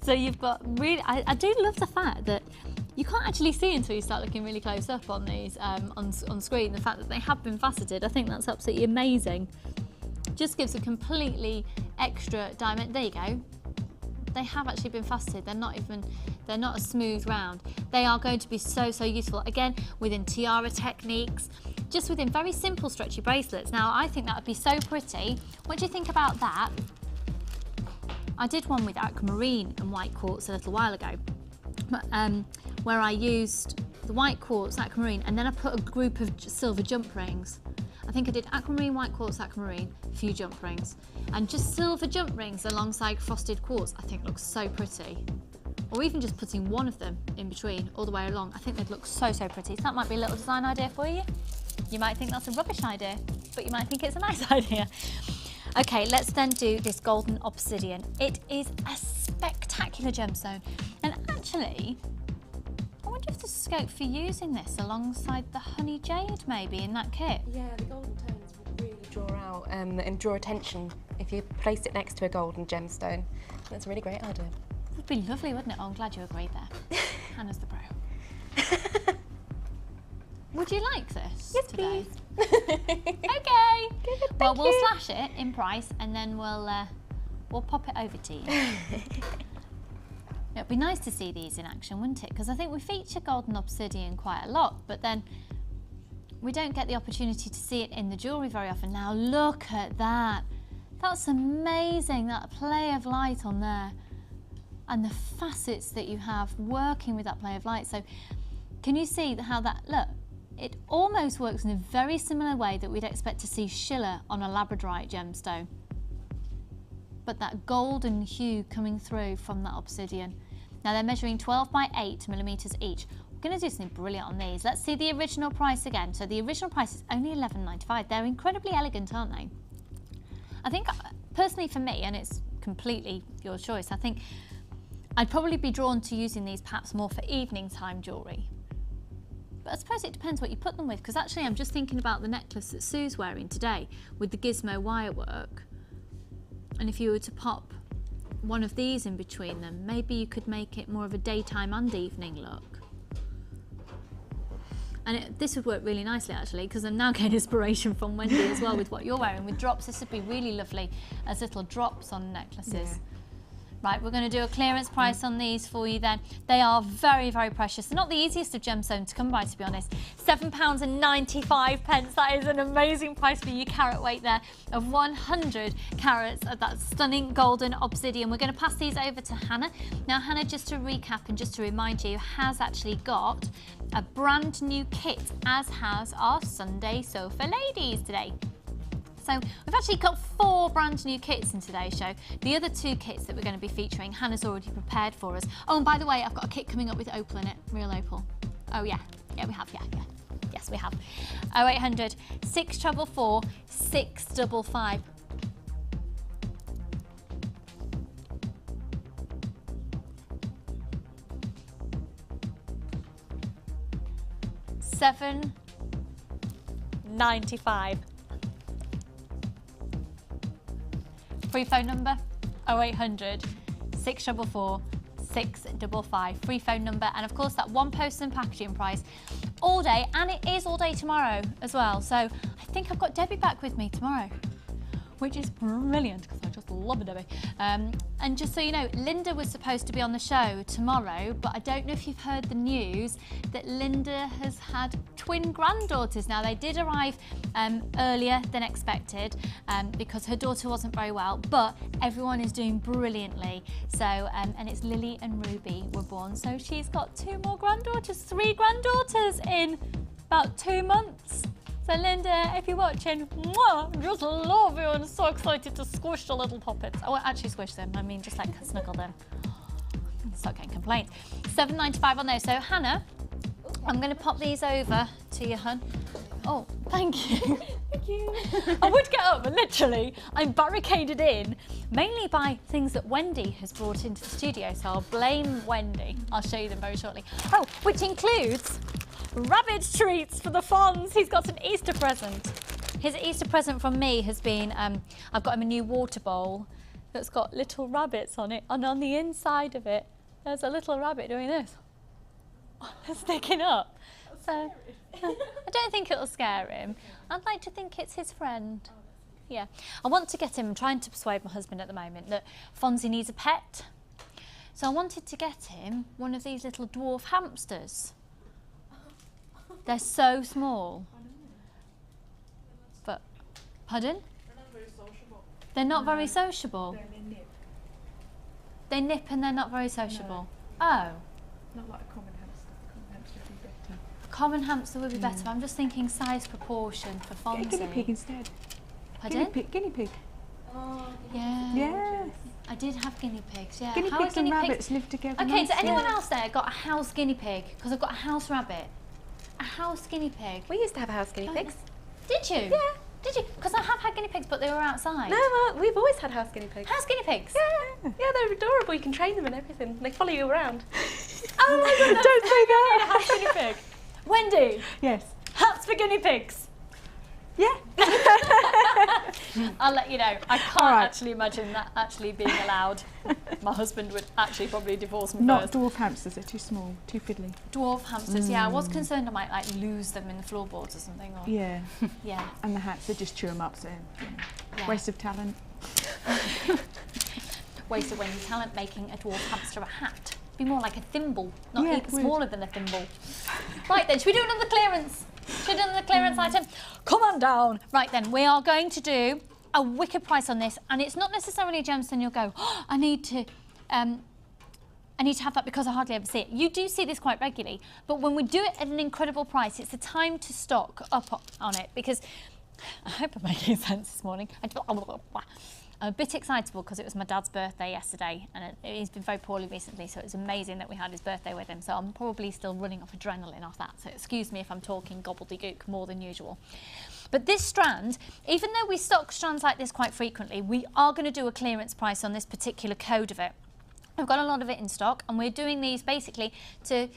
So you've got really, I do love the fact that you can't actually see until you start looking really close up on these on screen. The fact that they have been faceted, I think that's absolutely amazing. Just gives a completely extra diamond. There you go. They have actually been faceted. They're not a smooth round. They are going to be so useful. Again, within tiara techniques, just within very simple stretchy bracelets. Now, I think that would be so pretty. What do you think about that? I did one with aquamarine and white quartz a little while ago, where I used the white quartz, aquamarine, and then I put a group of silver jump rings. I think I did aquamarine, white quartz, aquamarine, a few jump rings, and just silver jump rings alongside frosted quartz. I think looks so pretty. Or even just putting one of them in between all the way along. I think they'd look so pretty. So that might be a little design idea for you. You might think that's a rubbish idea, but you might think it's a nice idea. Okay, let's then do this golden obsidian. It is a spectacular gemstone. And actually, I wonder if there's scope for using this alongside the honey jade maybe in that kit. Yeah, the golden tones will really draw out and draw attention if you place it next to a golden gemstone. That's a really great idea. It would be lovely, wouldn't it? Oh, I'm glad you agreed there. Hannah's the pro. Would you like this Yes, today? please. Okay. Good, Well, thank we'll you. slash it in price and then we'll pop it over to you. It'd be nice to see these in action, wouldn't it? Because I think we feature golden obsidian quite a lot, but then we don't get the opportunity to see it in the jewellery very often. Now look at that. That's amazing, that play of light on there. And the facets that you have working with that play of light. So can you see how that, look, it almost works in a very similar way that we'd expect to see Schiller on a labradorite gemstone. But that golden hue coming through from that obsidian. Now they're measuring 12 by 8 millimeters each. We're going to do something brilliant on these. Let's see the original price again. So the original price is only $11.95. They're incredibly elegant, aren't they? I think, personally for me, and it's completely your choice, I think I'd probably be drawn to using these perhaps more for evening time jewellery. But I suppose it depends what you put them with, because actually I'm just thinking about the necklace that Sue's wearing today with the gizmo wire work. And if you were to pop one of these in between them, maybe you could make it more of a daytime and evening look. And this would work really nicely actually, because I'm now getting inspiration from Wendy as well with what you're wearing. With drops, this would be really lovely as little drops on necklaces. Yeah. Right, we're going to do a clearance price on these for you then. They are very precious. They're not the easiest of gemstones to come by, to be honest. £7.95. That is an amazing price for you carat weight there of 100 carats of that stunning golden obsidian. We're going to pass these over to Hannah. Now, Hannah, just to recap and just to remind you, has actually got a brand new kit, as has our Sunday Sofa ladies today. So we've actually got 4 brand new kits in today's show. The other 2 kits that we're going to be featuring, Hannah's already prepared for us. Oh, and by the way, I've got a kit coming up with opal in it, real opal. Oh yeah, we have, yeah. Yes, we have. 0800 644 655. $7.95. Free phone number 0800 644 655. Free phone number, and of course that one post and packaging price all day, and it is all day tomorrow as well. So I think I've got Debbie back with me tomorrow, which is brilliant because I just love a Debbie. And just so you know, Linda was supposed to be on the show tomorrow, but I don't know if you've heard the news that Linda has had twin granddaughters. Now, they did arrive earlier than expected because her daughter wasn't very well, but everyone is doing brilliantly. So, and it's Lily and Ruby were born. So she's got 2 more granddaughters, 3 granddaughters in about 2 months. So Linda, if you're watching, mwah, just love you and so excited to squish the little puppets. I won't actually squish them, I mean just like snuggle them. Start getting complaints. £7.95 on those. So Hannah, I'm going to pop these over to you, hun. Oh, thank you. Thank you. I would get up, but literally, I'm barricaded in, mainly by things that Wendy has brought into the studio, so I'll blame Wendy. I'll show you them very shortly. Oh, which includes rabbit treats for the Fonz. He's got an Easter present. His Easter present from me has been, I've got him a new water bowl that's got little rabbits on it, and on the inside of it, there's a little rabbit doing this. Sticking up. So, I don't think it'll scare him. I'd like to think it's his friend. Yeah. I want to get him, I'm trying to persuade my husband at the moment that Fonzie needs a pet. So I wanted to get him one of these little dwarf hamsters. They're so small. But, pardon? They're not very sociable. They're not very sociable. They nip. They nip and they're not very sociable. No. Oh. Not like a common hamster. Common hamster would be better. Common hamster would be better. I'm just thinking size proportion for Fonzie. Get a guinea pig instead. Pardon? Guinea pig. Oh, yeah. Yes. I did have guinea pigs, yeah. Guinea How pigs are and guinea rabbits live together. Okay, so nicely. anyone else there got a house guinea pig? Because I've got a house rabbit. A house guinea pig. We used to have house guinea pigs. Did you? Yeah. Did you? Because I have had guinea pigs, but they were outside. No, we've always had house guinea pigs. House guinea pigs? Yeah, they're adorable. You can train them and everything. They follow you around. Oh my god, Don't say that. a house guinea pig. Wendy, Yes. hats for guinea pigs. Yeah. I'll let you know. I can't All right. actually imagine that actually being allowed. My husband would actually probably divorce me Not first. dwarf hamsters. They're too small, too fiddly. Dwarf hamsters, yeah. I was concerned I might like lose them in the floorboards or something. Or, Yeah. yeah. And the hats, they just chew them up. So, you know, Yeah. waste of talent. Waste of Wendy's talent making a dwarf hamster a hat. Be more like a thimble, not Yeah, even it would. smaller than a thimble. Right then, should we do another clearance? Should we do another clearance item? Come on down. Right then, we are going to do a wicked price on this, and it's not necessarily a gemstone you'll go, oh, I need to have that because I hardly ever see it. You do see this quite regularly, but when we do it at an incredible price, it's the time to stock up on it, because I hope I'm making sense this morning. I'm a bit excitable because it was my dad's birthday yesterday, and he's been very poorly recently, so it was amazing that we had his birthday with him. So I'm probably still running off adrenaline off that, so excuse me if I'm talking gobbledygook more than usual. But this strand, even though we stock strands like this quite frequently, we are going to do a clearance price on this particular code of it. We've got a lot of it in stock, and we're doing these basically to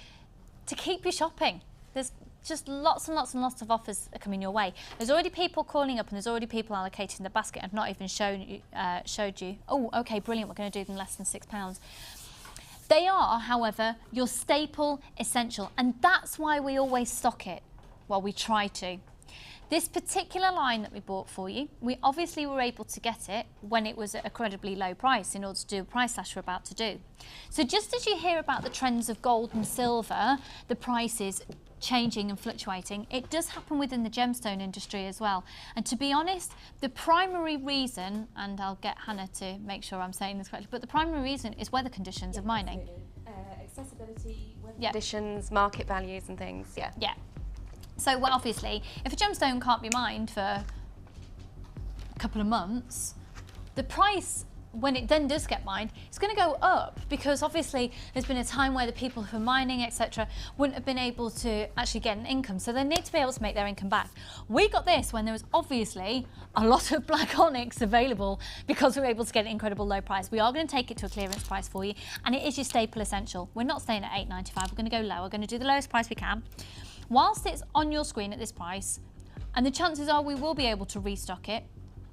keep you shopping. There's just lots and lots and lots of offers are coming your way. There's already people calling up, and there's already people allocating the basket. I've not even showed you. Oh, okay, brilliant. We're going to do them less than £6. They are, however, your staple essential, and that's why we always stock it. Well, we try to. This particular line that we bought for you, we obviously were able to get it when it was at a incredibly low price in order to do a price slash we're about to do. So just as you hear about the trends of gold and silver, the prices changing and fluctuating, it does happen within the gemstone industry as well. And to be honest, the primary reason, and I'll get Hannah to make sure I'm saying this correctly, but the primary reason is weather conditions of mining. Accessibility, weather Yeah. conditions, market values and things, yeah. Yeah. So well, obviously, if a gemstone can't be mined for a couple of months, the price, when it then does get mined, it's going to go up, because obviously there's been a time where the people who are mining, etc., wouldn't have been able to actually get an income, so they need to be able to make their income back. We got this when there was obviously a lot of black onyx available, because we were able to get an incredible low price. We are going to take it to a clearance price for you, and it is your staple essential. We're not staying at £8.95, we're going to go lower, we're going to do the lowest price we can. Whilst it's on your screen at this price, and the chances are we will be able to restock it,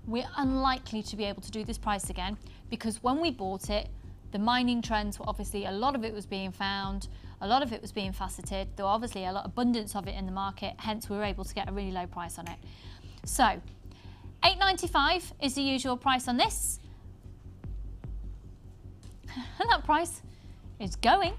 we're unlikely to be able to do this price again, because when we bought it, the mining trends were obviously, a lot of it was being found, a lot of it was being faceted, there were obviously a lot of abundance of it in the market, hence we were able to get a really low price on it. So, £8.95 is the usual price on this, and that price is going.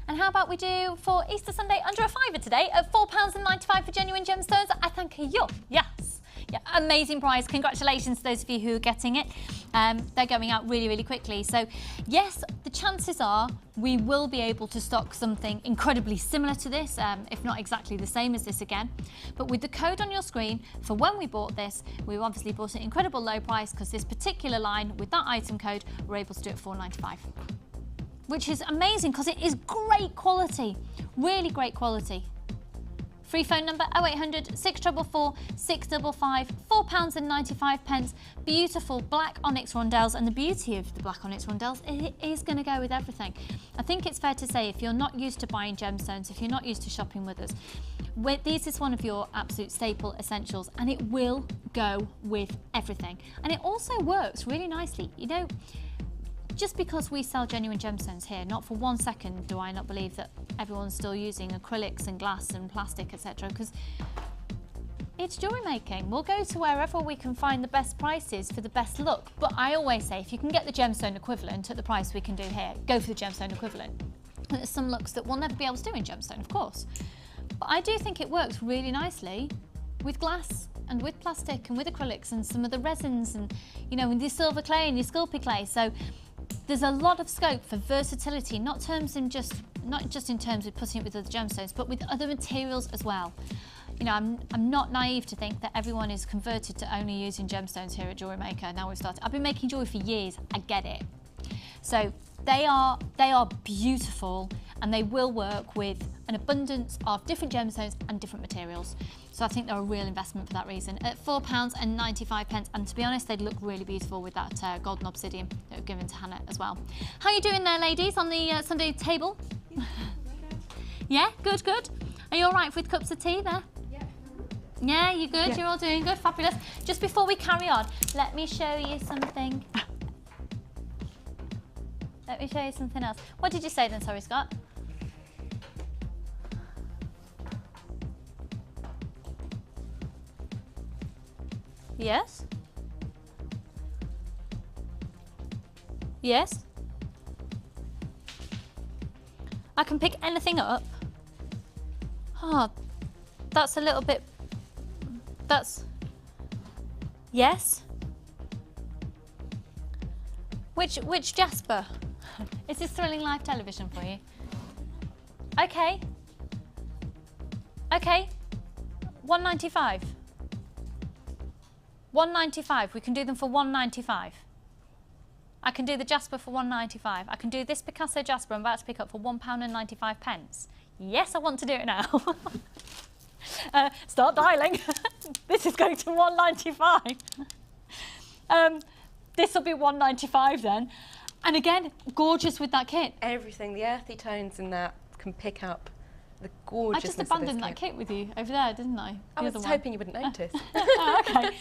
And how about we do for Easter Sunday under a £5 today at £4.95 for genuine gemstones? I thank you. Yes. Yeah, amazing price. Congratulations to those of you who are getting it. They're going out really, really quickly. So yes, the chances are we will be able to stock something incredibly similar to this, if not exactly the same as this again. But with the code on your screen, for when we bought this, we obviously bought it at an incredible low price, because this particular line with that item code, we're able to do it at £4.95. which is amazing because it is great quality, really great quality. Free phone number 0800 644 655, £4.95. Beautiful black onyx rondelles, and the beauty of the black onyx rondelles, it is going to go with everything. I think it's fair to say if you're not used to buying gemstones, if you're not used to shopping with us, this is one of your absolute staple essentials, and it will go with everything. And it also works really nicely. You know, just because we sell genuine gemstones here, not for 1 second do I not believe that everyone's still using acrylics and glass and plastic, etc. Because it's jewellery making. We'll go to wherever we can find the best prices for the best look. But I always say, if you can get the gemstone equivalent at the price we can do here, go for the gemstone equivalent. And there's some looks that we'll never be able to do in gemstone, of course. But I do think it works really nicely with glass and with plastic and with acrylics and some of the resins and, you know, and your silver clay and your Sculpey clay. So there's a lot of scope for versatility, not just in terms of putting it with other gemstones, but with other materials as well. You know, I'm not naive to think that everyone is converted to only using gemstones here at Jewellery Maker. Now we've started. I've been making jewellery for years. I get it. So they are beautiful, and they will work with an abundance of different gemstones and different materials. So I think they're a real investment for that reason. At £4.95, and to be honest, they'd look really beautiful with that golden obsidian that we've given to Hannah as well. How are you doing there, ladies, on the Sunday table? Yeah, good, good. Are you all right with cups of tea there? Yeah. Yeah, you good? Yeah. You're all doing good, fabulous. Just before we carry on, let me show you something. Let me show you something else. What did you say then, sorry, Scott? Yes? Yes? I can pick anything up. Oh, that's a little bit... That's... Yes? Which Jasper? Is this thrilling live television for you? Okay. Okay. 195. 195. We can do them for 195. I can do the Jasper for 195. I can do this Picasso Jasper I'm about to pick up for £1.95. Yes, I want to do it now. Start dialing. This is going to 195. This will be 195 then. And again, gorgeous with that kit. Everything, the earthy tones in that can pick up the gorgeousness. I just abandoned that kit with you over there, didn't I? I was hoping you wouldn't notice. Oh, okay.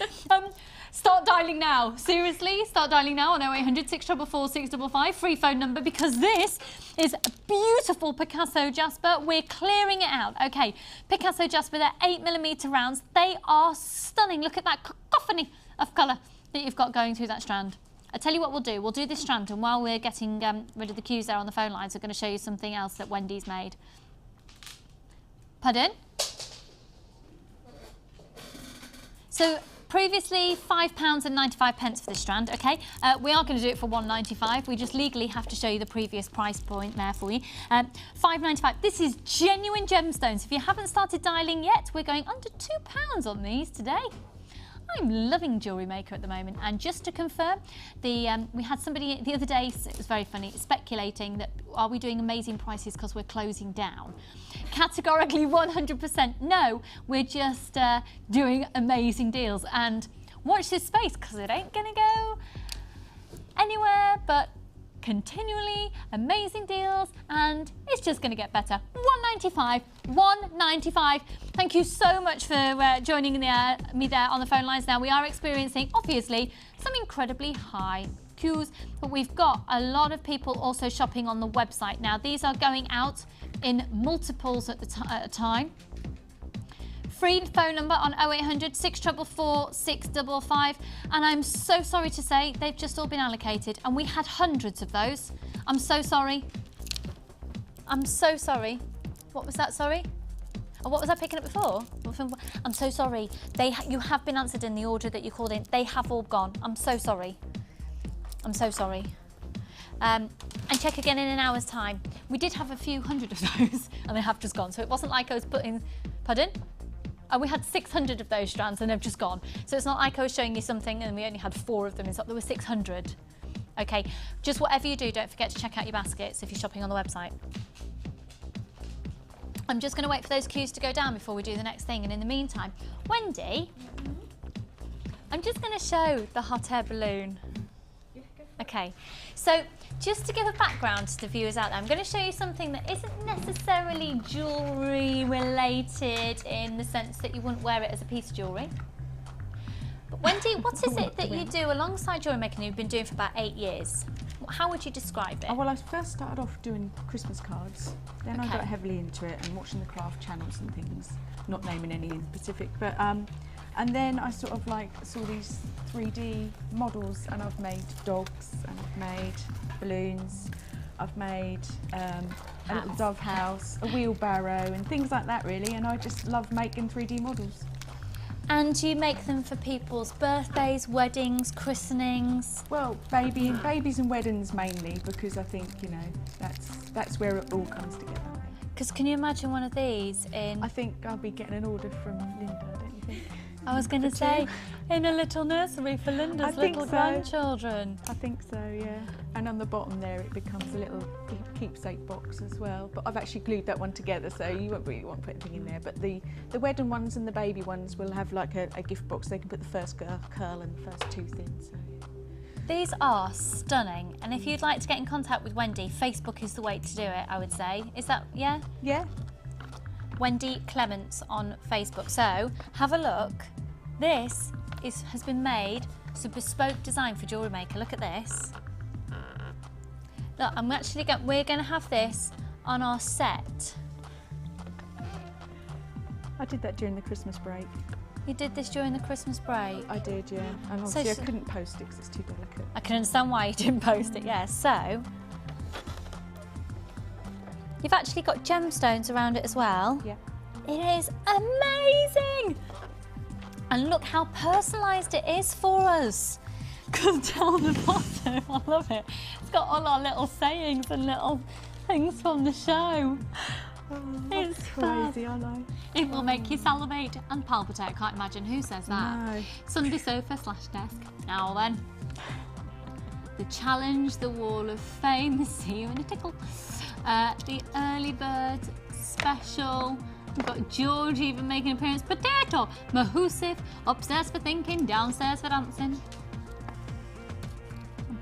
Start dialing now. Seriously, start dialing now on 0800 644 655, free phone number, because this is a beautiful Picasso Jasper. We're clearing it out. Okay, Picasso Jasper, they're 8mm rounds. They are stunning. Look at that cacophony of colour that you've got going through that strand. I tell you what we'll do this strand, and while we're getting rid of the queues there on the phone lines, we're going to show you something else that Wendy's made. Pardon? So previously £5.95 for this strand, okay? We are going to do it for £1.95. We just legally have to show you the previous price point there for you. £5.95. This is genuine gemstones. If you haven't started dialing yet, we're going under £2 on these today. I'm loving Jewellery Maker at the moment, and just to confirm, we had somebody the other day, it was very funny, speculating that are we doing amazing prices because we're closing down? Categorically 100% no, we're just doing amazing deals, and watch this space because it ain't gonna go anywhere but continually amazing deals, and it's just going to get better. 195, 195. Thank you so much for joining me there on the phone lines. Now we are experiencing, obviously, some incredibly high queues, but we've got a lot of people also shopping on the website. Now these are going out in multiples at a time. Free phone number on 0800 644 655, and I'm so sorry to say they've just all been allocated, and we had hundreds of those. I'm so sorry. I'm so sorry. What was that, sorry? Oh, what was I picking up before? I'm so sorry. You have been answered in the order that you called in. They have all gone. I'm so sorry. I'm so sorry. And check again in an hour's time. We did have a few hundred of those, and they have just gone. So it wasn't like I was putting, pardon? We had 600 of those strands and they've just gone. So it's not like I was showing you something and we only had 4 of them. There were 600. Okay, just whatever you do, don't forget to check out your baskets if you're shopping on the website. I'm just going to wait for those queues to go down before we do the next thing, and in the meantime, Wendy, I'm just going to show the hot air balloon. Okay, so just to give a background to the viewers out there, I'm going to show you something that isn't necessarily jewellery related in the sense that you wouldn't wear it as a piece of jewellery. But Wendy, what is it that you do alongside jewellery making you've been doing for about 8 years? How would you describe it? Oh, well, I first started off doing Christmas cards. Then I Okay. got heavily into it and watching the craft channels and things, not naming any in specific, but and then I sort of like saw these 3D models, and I've made dogs, and I've made balloons, I've made a little dove house, a wheelbarrow, and things like that really. And I just love making 3D models. And you make them for people's birthdays, weddings, christenings? Well, babies and weddings mainly, because I think, you know, that's where it all comes together. I think. Because can you imagine one of these in... I think I'll be getting an order from Linda, don't you think? I was going to say, in a little nursery for Linda's I think little so. grandchildren. I think so, yeah. And on the bottom there, it becomes a little keepsake box as well. But I've actually glued that one together, so you won't really want to put anything in there. But the wedding ones and the baby ones will have like a gift box. They can put the first curl and the first tooth in. So. These are stunning. And if you'd like to get in contact with Wendy, Facebook is the way to do it, I would say. Is that, yeah? Yeah. Wendy Clements on Facebook. So have a look. This has been made. It's a bespoke design for Jewellery Maker. Look at this. Look, we're going to have this on our set. I did that during the Christmas break. You did this during the Christmas break? I did, yeah. And obviously I couldn't post it because it's too delicate. I can understand why you didn't post it, yeah. So, you've actually got gemstones around it as well. Yeah. It is amazing! And look how personalised it is for us. Because down the bottom, I love it. It's got all our little sayings and little things from the show. It's Crazy, aren't I? It will make you salivate and palpitate. I can't imagine who says that. No. Sunday sofa / desk. Now then. The challenge, the wall of fame, the see you in a tickle. The early bird special. We've got George even making an appearance. Potato, Mahusif, upstairs for thinking, downstairs for dancing.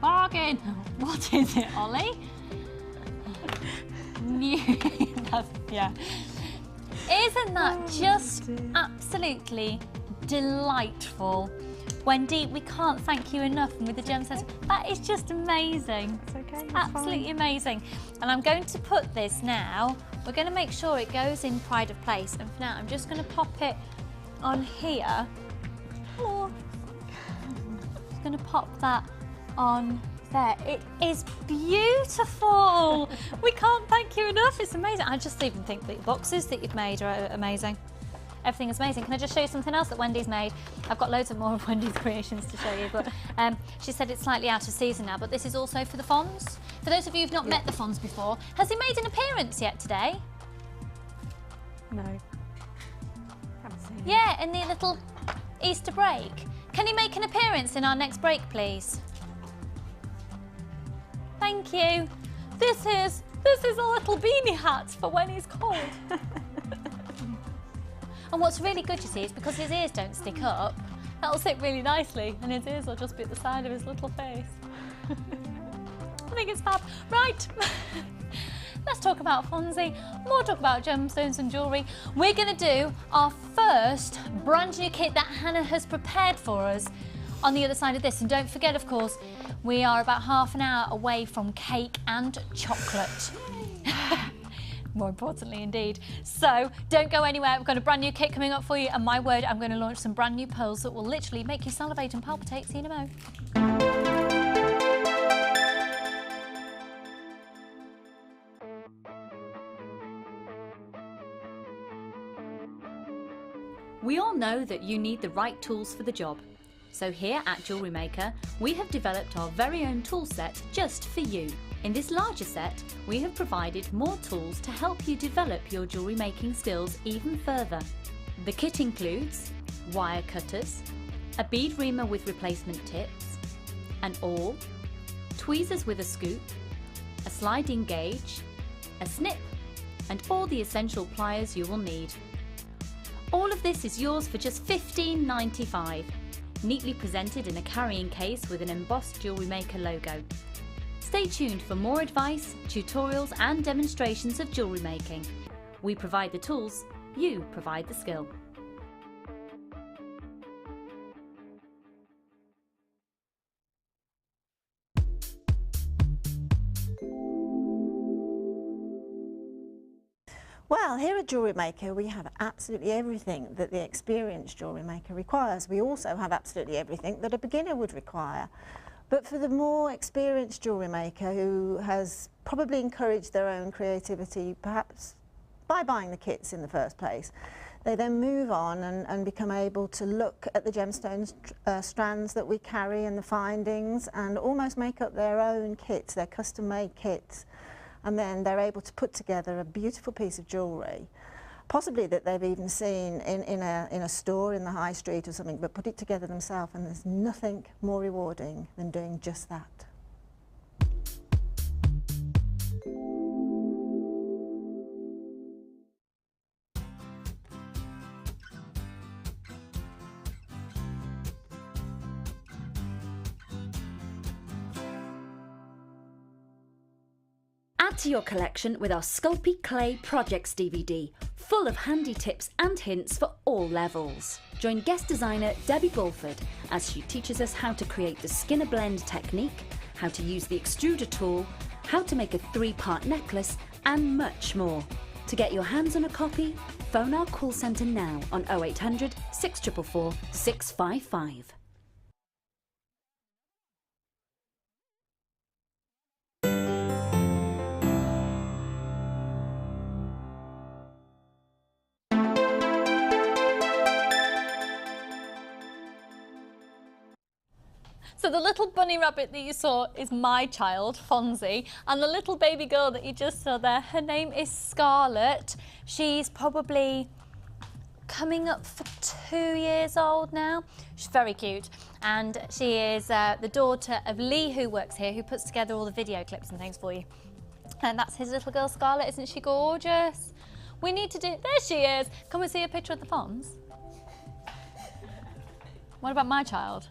Bargain. What is it, Ollie? Yeah. Isn't that just absolutely delightful? Wendy, we can't thank you enough. And with the gemstones, that is just amazing. It's okay. It's Absolutely fine. amazing. And I'm going to put this now. We're going to make sure it goes in pride of place. And for now, I'm just going to pop it on here. Oh. Just going to pop that on there. It is beautiful. We can't thank you enough. It's amazing. I just even think that the boxes that you've made are amazing. Everything is amazing. Can I just show you something else that Wendy's made? I've got loads of more of Wendy's creations to show you, but she said it's slightly out of season now, but this is also for the Fonz. For those of you who've not met the Fonz before, has he made an appearance yet today? No. Haven't seen it. Yeah, in the little Easter break. Can he make an appearance in our next break, please? Thank you. This is a little beanie hat for when he's cold. And what's really good, you see, is because his ears don't stick up, that'll sit really nicely, and his ears will just be at the side of his little face. I think it's fab. Right, let's talk about Fonzie, more talk about gemstones and jewellery. We're going to do our first brand new kit that Hannah has prepared for us on the other side of this. And don't forget, of course, we are about half an hour away from cake and chocolate. More importantly, indeed. So don't go anywhere. We've got a brand new kit coming up for you, and my word, I'm going to launch some brand new pearls that will literally make you salivate and palpitate. See you in a mo. We all know that you need the right tools for the job. So here at Jewellery Maker, we have developed our very own tool set just for you. In this larger set, we have provided more tools to help you develop your jewellery making skills even further. The kit includes wire cutters, a bead reamer with replacement tips, an awl, tweezers with a scoop, a sliding gauge, a snip, and all the essential pliers you will need. All of this is yours for just $15.95, neatly presented in a carrying case with an embossed Jewellery Maker logo. Stay tuned for more advice, tutorials and demonstrations of jewellery making. We provide the tools, you provide the skill. Well, here at Jewellery Maker we have absolutely everything that the experienced jewellery maker requires. We also have absolutely everything that a beginner would require. But for the more experienced jewellery maker who has probably encouraged their own creativity, perhaps by buying the kits in the first place, they then move on and become able to look at the gemstones strands that we carry and the findings and almost make up their own kits, their custom-made kits. And then they're able to put together a beautiful piece of jewellery, possibly that they've even seen in a store in the high street or something, but put it together themselves, and there's nothing more rewarding than doing just that. Add to your collection with our Sculpey Clay Projects DVD, full of handy tips and hints for all levels. Join guest designer Debbie Bulford as she teaches us how to create the Skinner blend technique, how to use the extruder tool, how to make a 3-part necklace, and much more. To get your hands on a copy, phone our call centre now on 0800 644 655. So the little bunny rabbit that you saw is my child, Fonzie, and the little baby girl that you just saw there, her name is Scarlett. She's probably coming up for 2 years old now. She's very cute, and she is the daughter of Lee, who works here, who puts together all the video clips and things for you. And that's his little girl, Scarlett. Isn't she gorgeous? We need to do, there she is. Can we see a picture of the Fonz? What about my child?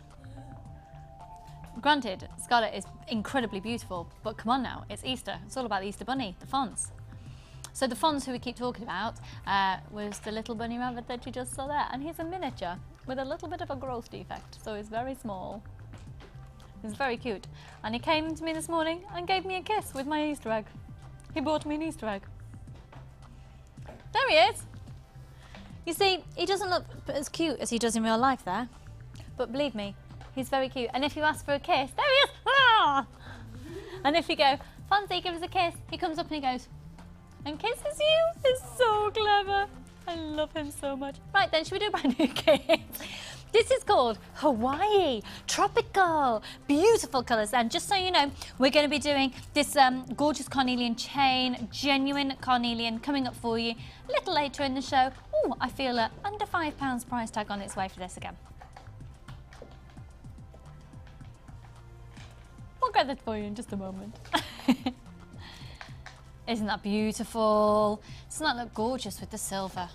Granted, Scarlett is incredibly beautiful, but come on now, it's Easter. It's all about the Easter Bunny, the Fonz. So the Fonz who we keep talking about was the little bunny rabbit that you just saw there, and he's a miniature with a little bit of a growth defect, so he's very small. He's very cute, and he came to me this morning and gave me a kiss with my Easter egg. He bought me an Easter egg. There he is. You see, he doesn't look as cute as he does in real life there, but believe me, he's very cute. And if you ask for a kiss, there he is! Ah! And if you go, Fonzie, give us a kiss, he comes up and he goes, and kisses you. It's so clever. I love him so much. Right then, should we do a brand new kit? This is called Hawaii, tropical, beautiful colours. And just so you know, we're going to be doing this gorgeous carnelian chain, genuine carnelian, coming up for you a little later in the show. Oh, I feel under £5 price tag on its way for this again. We'll get that for you in just a moment. Isn't that beautiful? Doesn't that look gorgeous with the silver?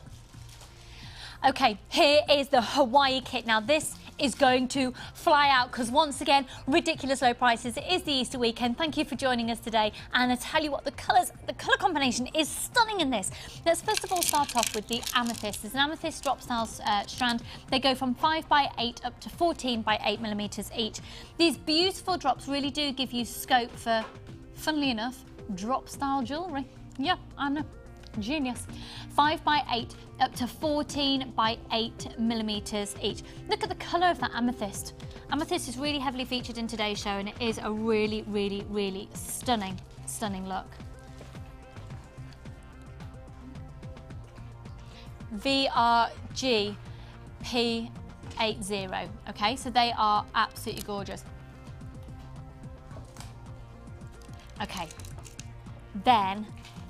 Okay, here is the Hawaii kit. Now this is going to fly out because once again, ridiculous low prices. It is the Easter weekend. Thank you for joining us today. And I tell you what, the colour combination is stunning in this. Let's first of all start off with the amethyst. There's an amethyst drop style strand. They go from 5x8 up to 14x8mm each. These beautiful drops really do give you scope for, funnily enough, drop style jewellery. Yeah, I know. Genius. 5x8 up to 14x8mm each. Look at the colour of that amethyst. Amethyst is really heavily featured in today's show, and it is a really, really, really stunning, stunning look. VRG P80. Okay, so they are absolutely gorgeous. Okay, then.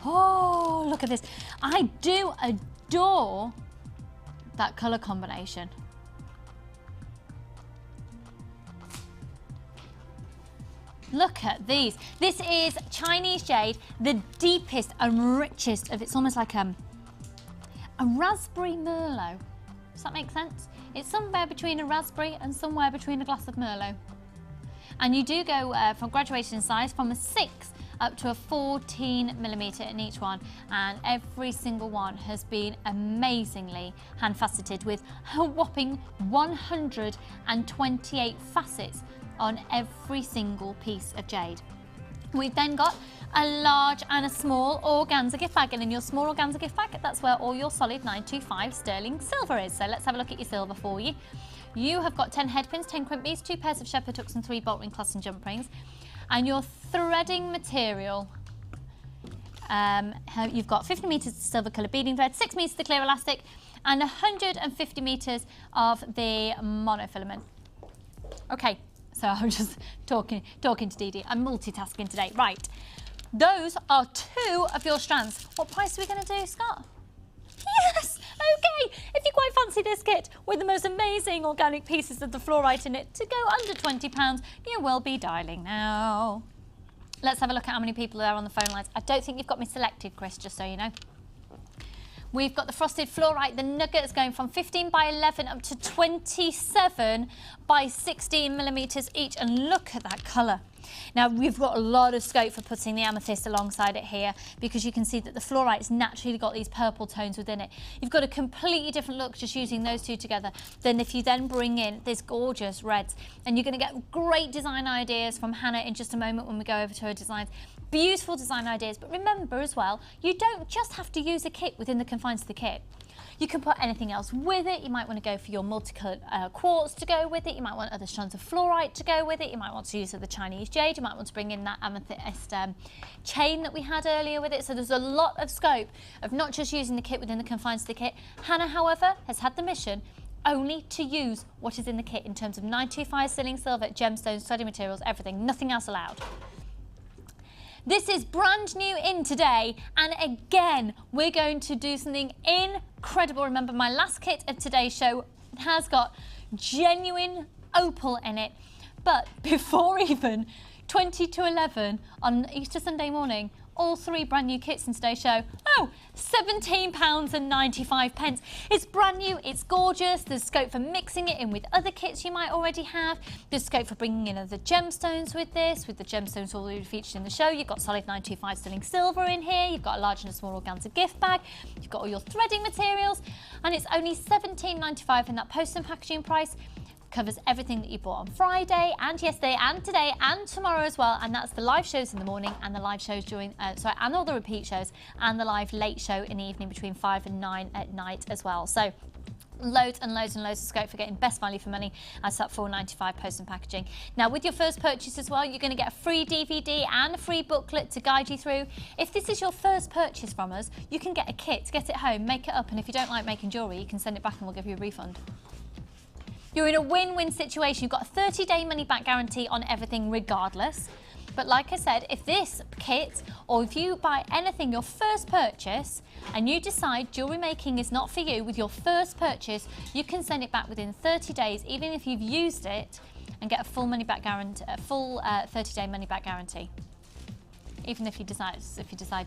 Oh, look at this. I do adore that colour combination. Look at these. This is Chinese jade, the deepest and richest of, it's almost like a raspberry Merlot. Does that make sense? It's somewhere between a raspberry and somewhere between a glass of Merlot. And you do go from graduation size from a 6 up to a 14mm in each one, and every single one has been amazingly hand faceted with a whopping 128 facets on every single piece of jade. We've then got a large and a small organza gift bag, and in your small organza gift bag, that's where all your solid 925 sterling silver is. So let's have a look at your silver for you. You have got 10 head pins, 10 crimp beads, 2 pairs of shepherd hooks and 3 bolt ring clasps and jump rings. And your threading material, you've got 50 metres of silver coloured beading thread, 6 metres of the clear elastic, and 150 metres of the monofilament. Okay, so I'm just talking to Dee Dee. I'm multitasking today. Right, those are 2 of your strands. What price are we going to do, Scott? Yes, okay. If you quite fancy this kit with the most amazing organic pieces of the fluorite in it to go under £20, you will be dialing now. Let's have a look at how many people are there on the phone lines. I don't think you've got me selected, Chris, just so you know. We've got the frosted fluorite, the nuggets going from 15 by 11 up to 27 by 16mm each, and look at that colour. Now we've got a lot of scope for putting the amethyst alongside it here, because you can see that the fluorite's naturally got these purple tones within it. You've got a completely different look just using those 2 together than if you then bring in this gorgeous reds, and you're going to get great design ideas from Hannah in just a moment when we go over to her designs. Beautiful design ideas, but remember as well, you don't just have to use a kit within the confines of the kit. You can put anything else with it. You might want to go for your multicoloured quartz to go with it. You might want other strands of fluorite to go with it. You might want to use the Chinese jade. You might want to bring in that amethyst chain that we had earlier with it. So there's a lot of scope of not just using the kit within the confines of the kit. Hannah, however, has had the mission only to use what is in the kit in terms of 925 sterling silver, gemstones, threading materials, everything, nothing else allowed. This is brand new in today, and again, we're going to do something incredible. Remember, my last kit of today's show has got genuine opal in it, but before even 20 to 11 on Easter Sunday morning, all 3 brand new kits in today's show. Oh, £17.95. It's brand new, it's gorgeous. There's scope for mixing it in with other kits you might already have. There's scope for bringing in other gemstones with this, with the gemstones already featured in the show. You've got solid 925 sterling silver in here. You've got a large and a small organza gift bag. You've got all your threading materials, and it's only £17.95 in that post and packaging price. Covers everything that you bought on Friday and yesterday and today and tomorrow as well, and that's the live shows in the morning and the live shows during and all the repeat shows and the live late show in the evening between 5 and 9 at night as well. So loads and loads and loads of scope for getting best value for money as that £4.95 post and packaging. Now with your first purchase as well, you're going to get a free DVD and a free booklet to guide you through. If this is your first purchase from us, you can get a kit, get it home, make it up, and if you don't like making jewellery, you can send it back and we'll give you a refund. You're in a win-win situation. You've got a 30-day money-back guarantee on everything regardless. But like I said, if this kit or if you buy anything, your first purchase, and you decide jewellery making is not for you with your first purchase, you can send it back within 30 days, even if you've used it, and get a full money-back guarantee, a full 30-day money-back guarantee. Even if you decide you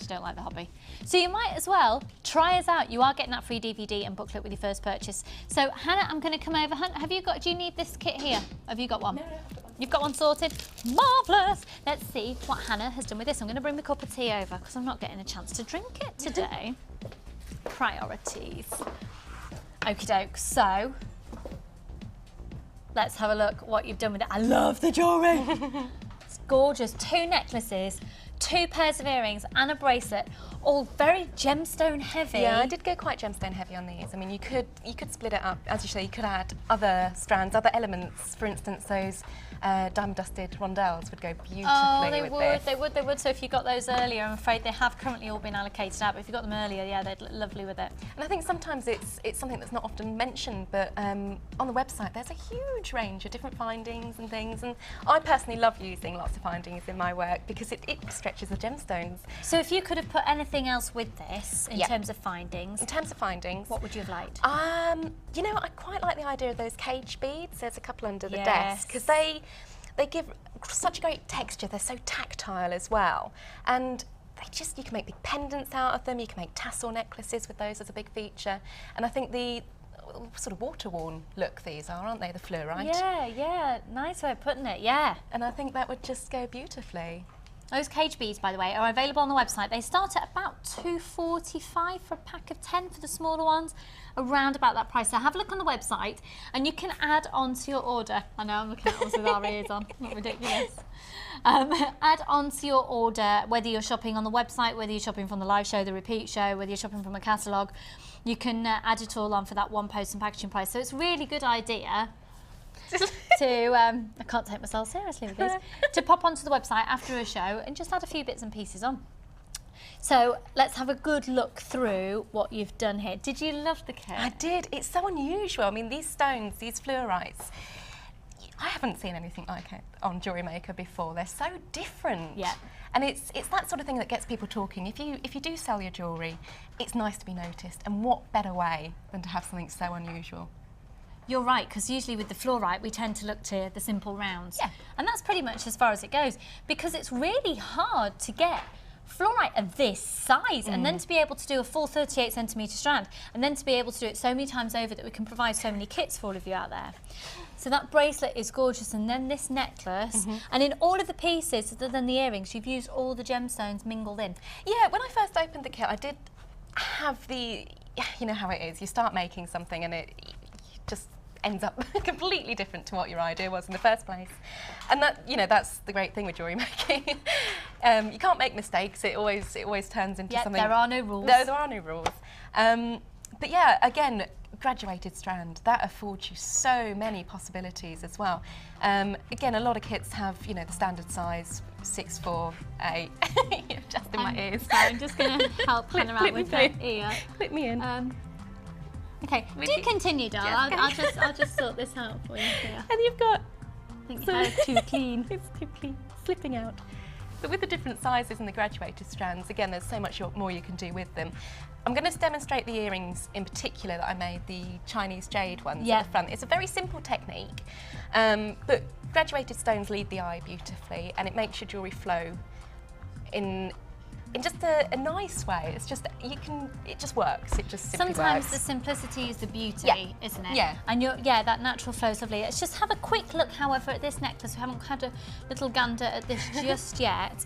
don't like the hobby. So you might as well try us out. You are getting that free DVD and booklet with your first purchase. So Hannah, I'm going to come over. Hannah, do you need this kit here? Have you got one? No, I've got one. You've got one sorted? Marvellous! Let's see what Hannah has done with this. I'm going to bring the cup of tea over because I'm not getting a chance to drink it today. Priorities. Okie doke. So let's have a look what you've done with it. I love the jewellery. It's gorgeous. 2 necklaces, 2 pairs of earrings and a bracelet, all very gemstone heavy. Yeah, I did go quite gemstone heavy on these. I mean, you could split it up, as you say. You could add other strands, other elements. For instance, those diamond dusted rondelles would go beautifully with this. They would. So if you got those earlier, I'm afraid they have currently all been allocated out. But if you got them earlier, yeah, they'd look lovely with it. And I think sometimes it's something that's not often mentioned, but on the website there's a huge range of different findings and things. And I personally love using lots of findings in my work because it stretches the gemstones. So if you could have put anything else with this in terms of findings? In terms of findings, what would you have liked? You know, I quite like the idea of those cage beads. There's a couple under the desk because they they give such a great texture. They're so tactile as well. And you can make big pendants out of them. You can make tassel necklaces with those as a big feature. And I think the sort of water-worn look these are, aren't they, the fluorite? Yeah, nice way of putting it, yeah. And I think that would just go beautifully. Those cage beads, by the way, are available on the website. They start at about $2.45 for a pack of 10 for the smaller ones, around about that price. So have a look on the website and you can add on to your order. I know I'm looking at us with our ears on, not ridiculous. Add on to your order, whether you're shopping on the website, whether you're shopping from the live show, the repeat show, whether you're shopping from a catalogue, you can add it all on for that one post and packaging price. So it's a really good idea to, I can't take myself seriously with this, to pop onto the website after a show and just add a few bits and pieces on. So let's have a good look through what you've done here. Did you love the kit? I did. It's so unusual. I mean, these stones, these fluorites, I haven't seen anything like it on Jewellery Maker before. They're so different. Yeah. And it's that sort of thing that gets people talking. If you do sell your jewellery, it's nice to be noticed. And what better way than to have something so unusual? You're right, because usually with the fluorite we tend to look to the simple rounds. Yeah. And that's pretty much as far as it goes, because it's really hard to get fluorite of this size and then to be able to do a full 38 centimetre strand and then to be able to do it so many times over that we can provide so many kits for all of you out there. So that bracelet is gorgeous, and then this necklace, and in all of the pieces other than the earrings you've used all the gemstones mingled in. Yeah, when I first opened the kit I did have the, you know how it is, you start making something and it just ends up completely different to what your idea was in the first place. And that, you know, that's the great thing with jewellery making. You can't make mistakes. It always turns into something. There are no rules. No, there are no rules. But yeah, again, graduated strand, that affords you so many possibilities as well. Again, a lot of kits have, you know, the standard size 6, 4, 8. Just in my ears. So I'm just going to help Hannah out with her ear. Clip me in. Okay, do continue, darling. I'll just sort this out for you here. And you've got. I think your hair's too clean. It's too clean, slipping out. But with the different sizes and the graduated strands, again, there's so much more you can do with them. I'm going to demonstrate the earrings in particular that I made, the Chinese jade ones at the front. It's a very simple technique, but graduated stones lead the eye beautifully, and it makes your jewellery flow in just a nice way. It's just, it just works. It just simply Sometimes works. the simplicity is the beauty, isn't it? Yeah. And that natural flow is lovely. Let's just have a quick look, however, at this necklace. We haven't had a little gander at this just yet.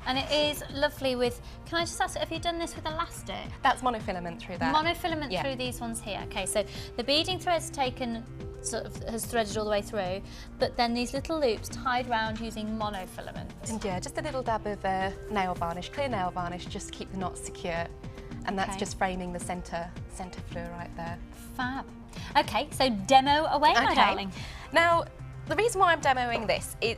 And it is lovely with, can I just ask, have you done this with elastic? That's monofilament through that. Monofilament through these ones here. Okay, so the beading thread's taken, sort of has threaded all the way through, but then these little loops tied round using monofilament. And yeah, just a little dab of nail varnish, clear nail varnish, just to keep the knots secure. And that's just framing the centre fluorite there. Fab. Okay, so demo away, my darling. Now, the reason why I'm demoing this is,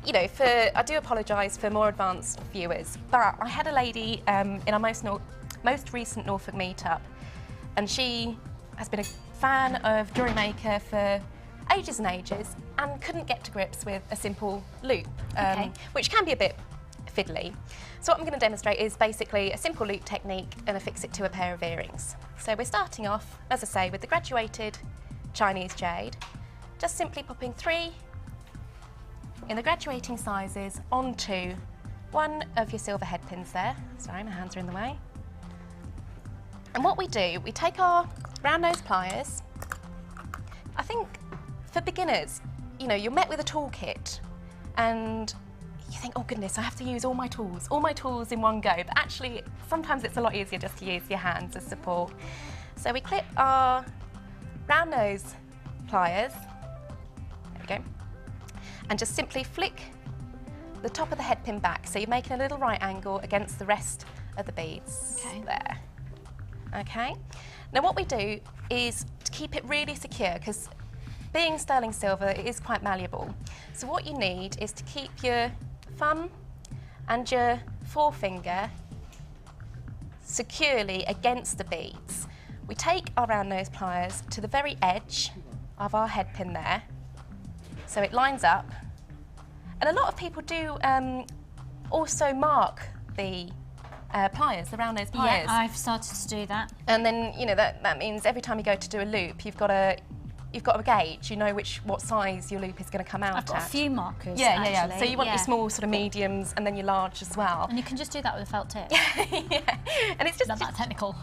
you know, I do apologise for more advanced viewers, but I had a lady in our most recent Norfolk meetup, and she has been a fan of Jewellery Maker for ages and ages and couldn't get to grips with a simple loop, which can be a bit fiddly. So what I'm going to demonstrate is basically a simple loop technique and affix it to a pair of earrings. So we're starting off, as I say, with the graduated Chinese jade, just simply popping 3 in the graduating sizes onto one of your silver head pins there. Sorry, my hands are in the way. And what we do, we take our round nose pliers. I think for beginners, you know, you're met with a toolkit and you think, oh goodness, I have to use all my tools in one go. But actually, sometimes it's a lot easier just to use your hands as support. So we clip our round nose pliers, there we go, and just simply flick the top of the head pin back. So you're making a little right angle against the rest of the beads. There. Okay. Now what we do is to keep it really secure, because being sterling silver, it is quite malleable. So what you need is to keep your thumb and your forefinger securely against the beads. We take our round nose pliers to the very edge of our head pin there, so it lines up. And a lot of people do also mark the pliers, the round nose pliers. Yeah, I've started to do that. And then, you know, that means every time you go to do a loop, you've got you've got a gauge, you know what size your loop is going to come out I've got a at. few markers. Yeah. actually. So you want your small sort of mediums and then your large as well. And you can just do that with a felt tip. Yeah. And it's just Not that technical.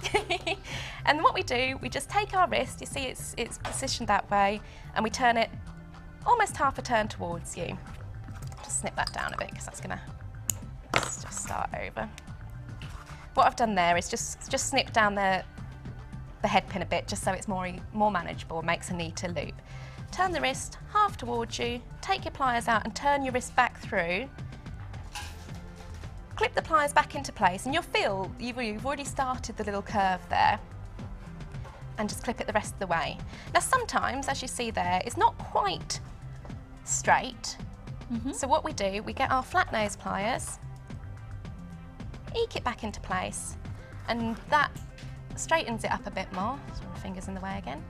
And what we do, we just take our wrist, you see it's positioned that way, and we turn it almost half a turn towards you. Just snip that down a bit because that's going to just start over. What I've done there is just snip down the head pin a bit, just so it's more manageable, makes a neater loop. Turn the wrist half towards you, take your pliers out and turn your wrist back through. Clip the pliers back into place and you'll feel you've already started the little curve there. And just clip it the rest of the way. Now sometimes, as you see there, it's not quite straight. So what we do, we get our flat nose pliers, eke it back into place, and that straightens it up a bit more. So my fingers in the way again.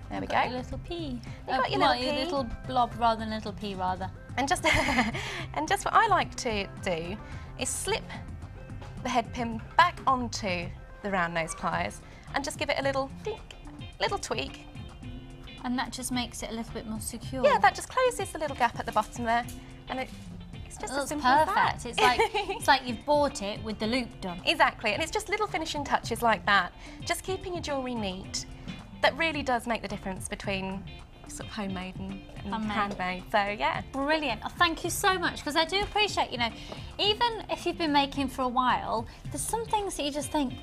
There we go. Your little pea. You've got your what, little pea. your little blob rather than a little pea rather. And just what I like to do is slip the head pin back onto the round nose pliers and just give it a little dink, little tweak. And that just makes it a little bit more secure. Yeah, that just closes the little gap at the bottom there, and it's just as simple as that. Perfect. It's like you've bought it with the loop done. Exactly, and it's just little finishing touches like that, just keeping your jewellery neat. That really does make the difference between sort of homemade and handmade. So yeah. Brilliant. Oh, thank you so much, because I do appreciate, even if you've been making for a while, there's some things that you just think,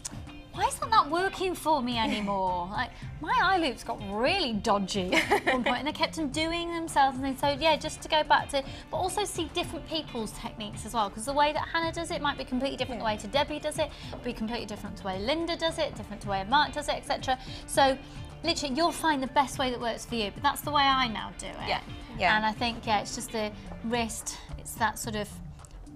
why isn't that working for me anymore? Like, my eye loops got really dodgy at one point and they kept on doing themselves and things. So yeah, just to go back to, but also see different people's techniques as well, because the way that Hannah does it might be completely different the way to Debbie does it, be completely different to the way Linda does it, different to the way Mark does it, etc. So literally, you'll find the best way that works for you, but that's the way I now do it. Yeah. And I think, it's just the wrist, it's that sort of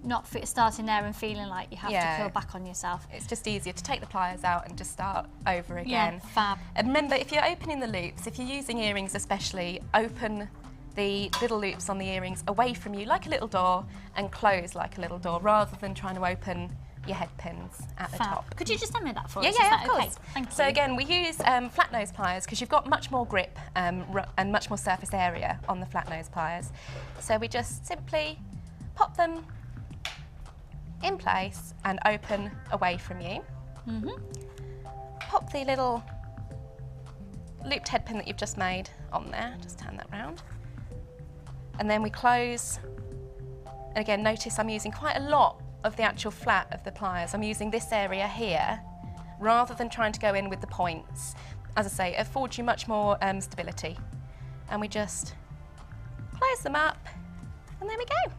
not starting there and feeling like you have to pull back on yourself. It's just easier to take the pliers out and just start over again. Yeah, fab. And remember, if you're opening the loops, if you're using earrings especially, open the little loops on the earrings away from you like a little door and close like a little door, rather than trying to open your head pins at the top. Could you just demo that for us? Yeah, of course. Okay? Thank you. So again, we use flat nose pliers because you've got much more grip and much more surface area on the flat nose pliers. So we just simply pop them in place and open away from you. Pop the little looped head pin that you've just made on there, just turn that round. And then we close, and again notice I'm using quite a lot of the actual flat of the pliers. I'm using this area here rather than trying to go in with the points. As I say, it affords you much more stability. And we just close them up, and there we go.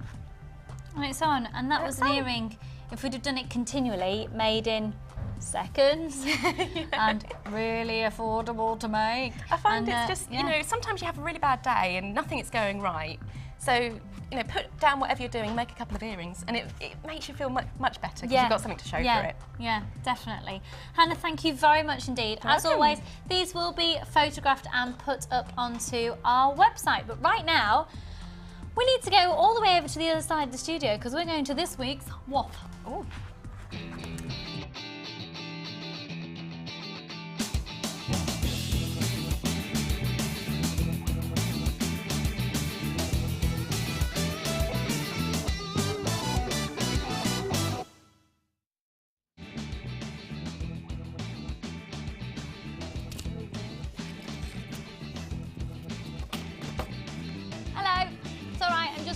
And it's on, and that was an earring, if we'd have done it continually, made in seconds and really affordable to make. I find it's just, sometimes you have a really bad day and nothing is going right. So, put down whatever you're doing, make a couple of earrings, and it makes you feel much better because you've got something to show for it. Yeah, definitely. Hannah, thank you very much indeed. As always, these will be photographed and put up onto our website. But right now, we need to go all the way over to the other side of the studio because we're going to this week's WOP. Ooh.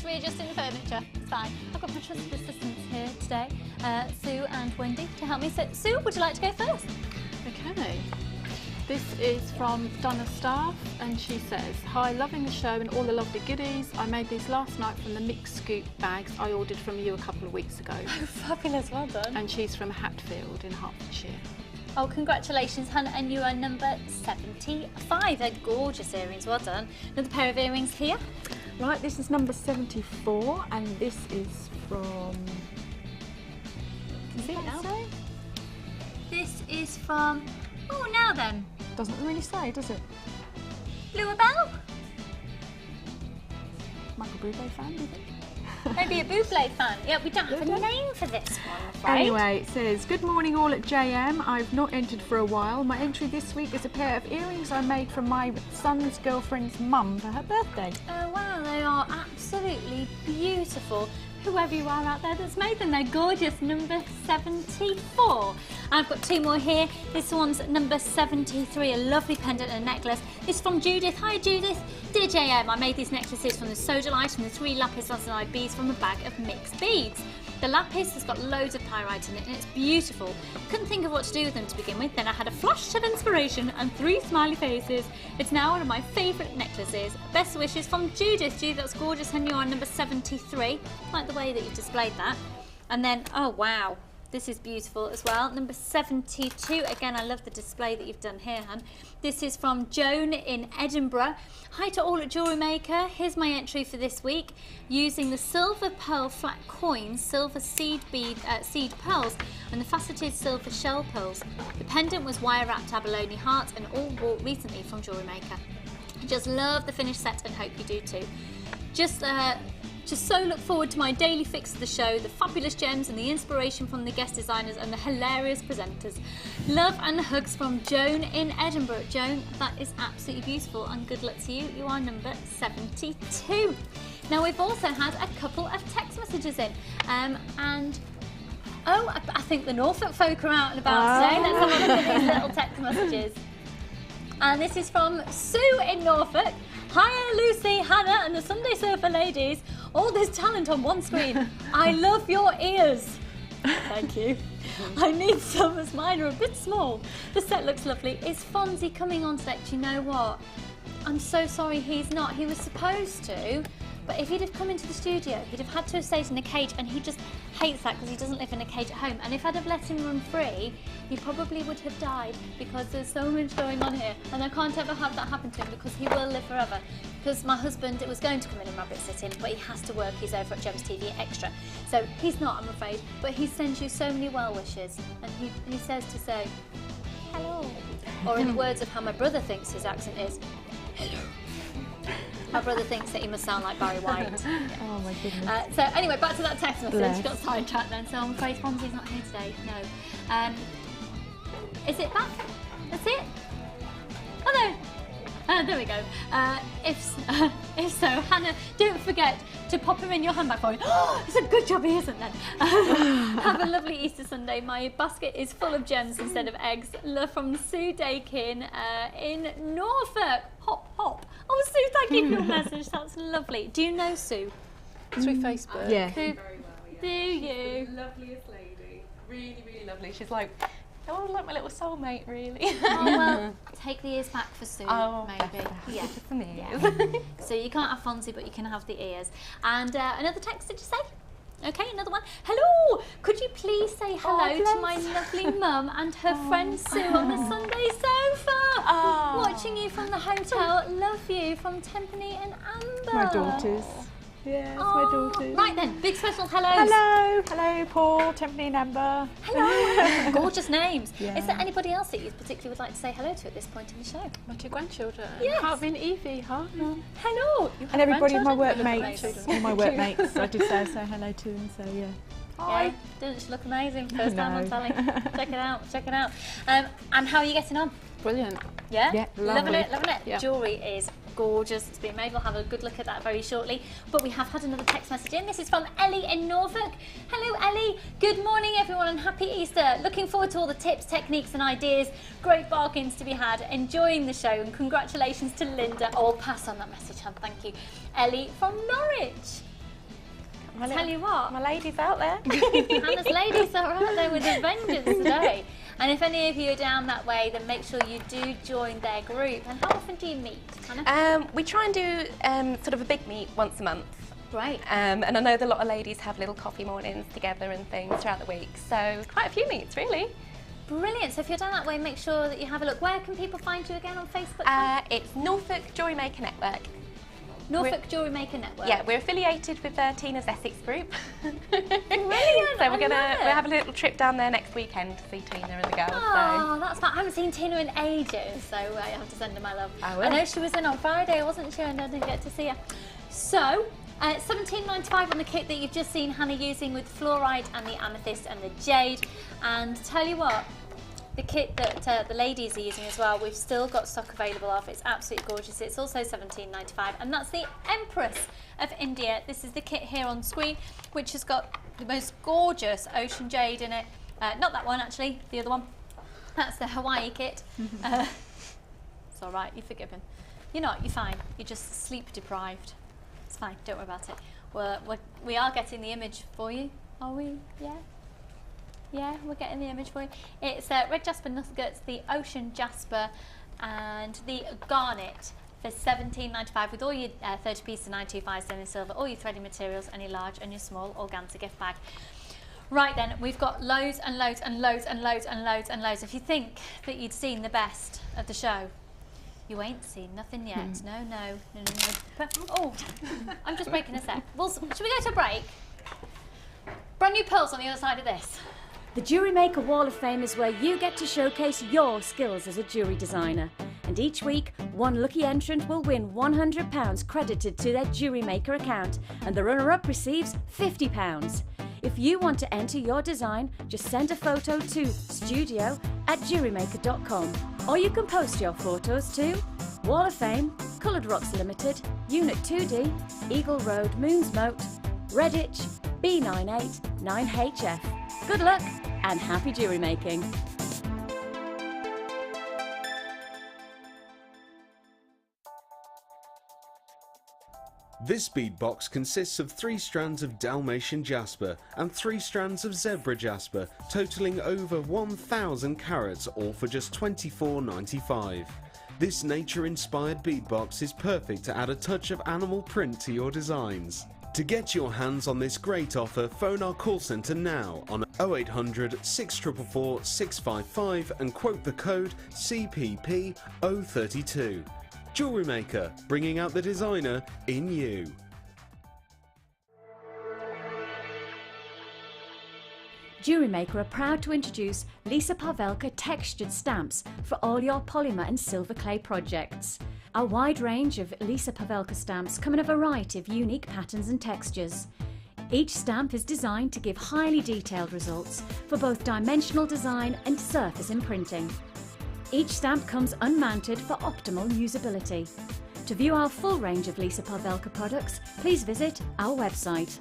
Readjusting the furniture. It's fine. I've got my trusted assistants here today, Sue and Wendy, to help me. So, Sue, would you like to go first? Okay. This is from Donna Staff, and she says, "Hi, loving the show and all the lovely goodies. I made these last night from the mixed scoop bags I ordered from you a couple of weeks ago." Oh, fabulous, well done. And she's from Hatfield in Hertfordshire. Oh, congratulations, Hannah, and you are number 75. They're gorgeous earrings, well done. Another pair of earrings here. Right, this is number 74, and this is from... Can you see it now? This is from... Oh, now then. Doesn't really say, does it? Blue Bell? Michael Bublé fan, do you think? Maybe a Buble fan. Yeah, we don't have a name for this one, I'm afraid. Anyway, it says, good morning all at JM. I've not entered for a while. My entry this week is a pair of earrings I made for my son's girlfriend's mum for her birthday. Oh wow, they are absolutely beautiful. Whoever you are out there that's made them, they're gorgeous. Number 74. I've got 2 more here. This one's number 73, a lovely pendant and necklace. This is from Judith. Hi Judith. Dear JM, I made these necklaces from the sodalite and the 3 lapis lazuli beads from a bag of mixed beads. The lapis has got loads of pyrite in it and it's beautiful. Couldn't think of what to do with them to begin with, then I had a flash of inspiration and 3 smiley faces. It's now one of my favourite necklaces. Best wishes from Judith. Judith, that's gorgeous, and you're on number 73. I like the way that you've displayed that. And then, oh wow, this is beautiful as well. Number 72, again, I love the display that you've done here, Han. This is from Joan in Edinburgh. Hi to all at Jewellery Maker. Here's my entry for this week. Using the silver pearl flat coins, silver seed pearls, and the faceted silver shell pearls. The pendant was wire wrapped abalone hearts and all bought recently from Jewellery Maker. I just love the finished set and hope you do too. Just so look forward to my daily fix of the show, the fabulous gems and the inspiration from the guest designers and the hilarious presenters. Love and hugs from Joan in Edinburgh. Joan, that is absolutely beautiful and good luck to you. You are number 72. Now we've also had a couple of text messages in and I think the Norfolk folk are out and about today. Let's have a look at these little text messages. And this is from Sue in Norfolk. Hiya Lucy, Hannah and the Sunday Surfer ladies. All this talent on one screen. I love your ears. Thank you. I need some as mine are a bit small. The set looks lovely. Is Fonzie coming on set? Do you know what? I'm so sorry he's not. He was supposed to. But if he'd have come into the studio, he'd have had to have stayed in a cage, and he just hates that because he doesn't live in a cage at home. And if I'd have let him run free, he probably would have died because there's so much going on here. And I can't ever have that happen to him because he will live forever. Because my husband was going to come in and rabbit sit in, but he has to work. He's over at Gems TV Extra. So he's not, I'm afraid. But he sends you so many well wishes. And he says to say, hello. Or in the words of how my brother thinks his accent is, hello. My brother thinks that he must sound like Barry White. Oh my goodness. So anyway, back to that text message. Got sidetracked then, so I'm afraid Fonzie's not here today. No. Is it back? That's it? Oh no. There we go. If so, Hannah, don't forget to pop him in your handbag for me. Oh, it's a good job he isn't then. Have a lovely Easter Sunday. My basket is full of gems instead of eggs. Love from Sue Dakin in Norfolk. Hop, hop. Oh, Sue, thank you for your message. That's lovely. Do you know Sue? Through Facebook. Yeah. Do you? Loveliest lady. Really, really lovely. She's like, oh, like my little soulmate, really. Oh, well, take the ears back for Sue, maybe. Yeah. For me. Yeah. So you can't have Fonzie, but you can have the ears. And another text, did you say? Okay, another one. Hello! Could you please say hello to my lovely mum and her friend Sue on the Sunday sofa? Watching you from the hotel. Love you from Timpani and Amber. My daughters. Yeah, it's my daughters. Right then, big special hellos. Hello, hello, Paul, Timpani and Amber. Hello. Gorgeous names. Yeah. Is there anybody else that you particularly would like to say hello to at this point in the show? My 2 grandchildren. Yes. Harvey and Evie, huh? Hello. You have And everybody, my grandchildren? workmates, all my workmates, I did say hello to them, so yeah. Yeah, doesn't she look amazing? First time on No. telly. Check it out, check it out. And how are you getting on? Brilliant. Yeah? Yeah, Loving lovely. it, loving it. Yeah. Jewellery is gorgeous. It's been made. We'll have a good look at that very shortly. But we have had another text message in. This is from Ellie in Norfolk. Hello, Ellie. Good morning, everyone, and happy Easter. Looking forward to all the tips, techniques, and ideas. Great bargains to be had. Enjoying the show, and congratulations to Linda. Oh, I'll pass on that message, hon. Thank you. Ellie from Norwich. Tell you what. My ladies out there. Hannah's ladies are out there with a vengeance today. And if any of you are down that way, then make sure you do join their group. And how often do you meet, Hannah? We try and do sort of a big meet once a month. Great. And I know that a lot of ladies have little coffee mornings together and things throughout the week. So quite a few meets, really. Brilliant. So if you're down that way, make sure that you have a look. Where can people find you again on Facebook? It's Norfolk Jewellery Maker Network. Norfolk Jewellery Maker Network. Yeah, we're affiliated with Tina's Essex group. Brilliant. So we'll have a little trip down there next weekend to see Tina and the girls. Oh, that's fun. I haven't seen Tina in ages, so I have to send her my love. I will. I know she was in on Friday, wasn't she? And I didn't get to see her. So, £17.95 on the kit that you've just seen Hannah using with fluoride and the amethyst and the jade. And tell you what, the kit that the ladies are using as well, we've still got stock available of. It's absolutely gorgeous. It's also £17.95, and that's the Empress of India. This is the kit here on screen, which has got the most gorgeous ocean jade in it. Not that one, actually, the other one. That's the Hawaii kit. It's all right, you're forgiven. You're not, you're fine. You're just sleep deprived. It's fine, don't worry about it. We are getting the image for you, are we? Yeah? Yeah, we're getting the image for you. It's red jasper nuggets, the ocean jasper, and the garnet for £17.95 with all your 30 pieces of 925 sterling silver, all your threading materials, and your large and your small organza gift bag. Right then, we've got loads and loads and loads and loads and loads and loads. If you think that you'd seen the best of the show, you ain't seen nothing yet. No. Oh, I'm just breaking a sec. Should we go to a break? Brand new pearls on the other side of this. The Jewellery Maker Wall of Fame is where you get to showcase your skills as a jewellery designer. And each week, one lucky entrant will win £100 credited to their Jewellery Maker account, and the runner-up receives £50. If you want to enter your design, just send a photo to studio@jewellerymaker.com, or you can post your photos to Wall of Fame, Coloured Rocks Limited, Unit 2D, Eagle Road, Moonsmote, Redditch, B98 9HF. Good luck and happy jewellery making. This bead box consists of 3 strands of Dalmatian jasper and 3 strands of zebra jasper, totaling over 1,000 carats, all for just £24.95. This nature-inspired bead box is perfect to add a touch of animal print to your designs. To get your hands on this great offer, phone our call centre now on 0800 644 655 and quote the code CPP032. Jewellery Maker, bringing out the designer in you. Jewellery Maker are proud to introduce Lisa Pavelka textured stamps for all your polymer and silver clay projects. Our wide range of Lisa Pavelka stamps come in a variety of unique patterns and textures. Each stamp is designed to give highly detailed results for both dimensional design and surface imprinting. Each stamp comes unmounted for optimal usability. To view our full range of Lisa Pavelka products, please visit our website.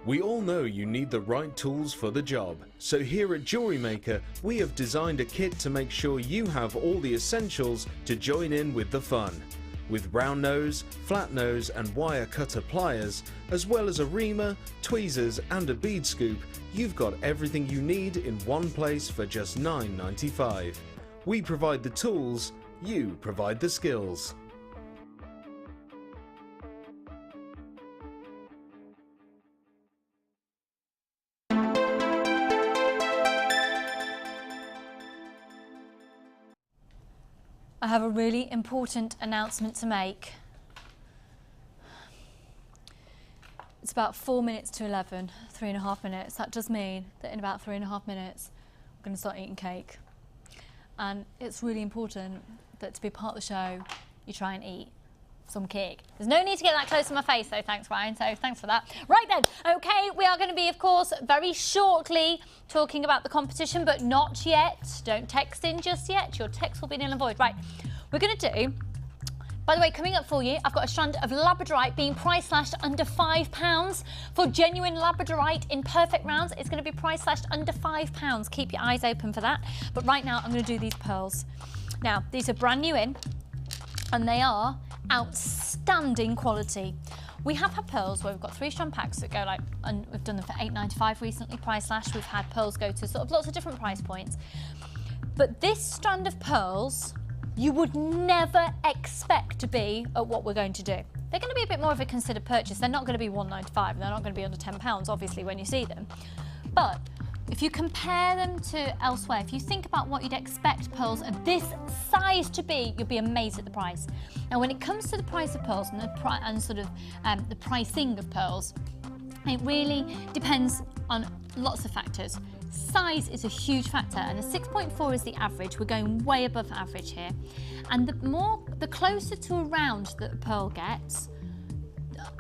We all know you need the right tools for the job, so here at Jewellery Maker we have designed a kit to make sure you have all the essentials to join in with the fun. With round nose, flat nose and wire cutter pliers, as well as a reamer, tweezers and a bead scoop, you've got everything you need in one place for just £9.95. We provide the tools, you provide the skills. I have a really important announcement to make. It's about 4 minutes to 11, 3.5 minutes. That does mean that in about 3.5 minutes, we're going to start eating cake. And it's really important that to be part of the show, you try and eat some cake. There's no need to get that close to my face though, thanks Ryan, so thanks for that. Right then, okay, we are going to be, of course, very shortly talking about the competition, but not yet. Don't text in just yet, your text will be null and void. Right, we're going to do, by the way, coming up for you, I've got a strand of labradorite being price slashed under £5. For genuine labradorite in perfect rounds, it's going to be price slashed under £5. Keep your eyes open for that. But right now, I'm going to do these pearls. Now, these are brand new in, and they are outstanding quality. We have had pearls where we've got 3-strand packs that go like, and we've done them for £8.95 recently, price slash. We've had pearls go to sort of lots of different price points. But this strand of pearls, you would never expect to be at what we're going to do. They're going to be a bit more of a considered purchase. They're not going to be £1.95. They're not going to be under £10, obviously, when you see them. But if you compare them to elsewhere, if you think about what you'd expect pearls of this size to be, you'll be amazed at the price. Now, when it comes to the price of pearls and the pricing of pearls, it really depends on lots of factors. Size is a huge factor, and a 6.4 is the average. We're going way above average here. And the closer to a round that the pearl gets,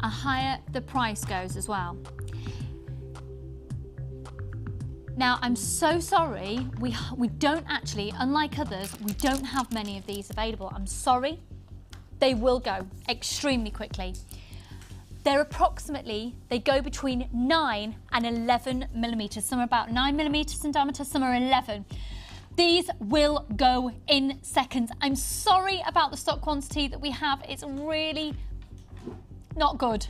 a higher the price goes as well. Now, I'm so sorry, we don't actually, unlike others, we don't have many of these available. I'm sorry, they will go extremely quickly. They're approximately, they go between 9 and 11 millimeters. Some are about 9 millimeters in diameter, some are 11. These will go in seconds. I'm sorry about the stock quantity that we have. It's really not good.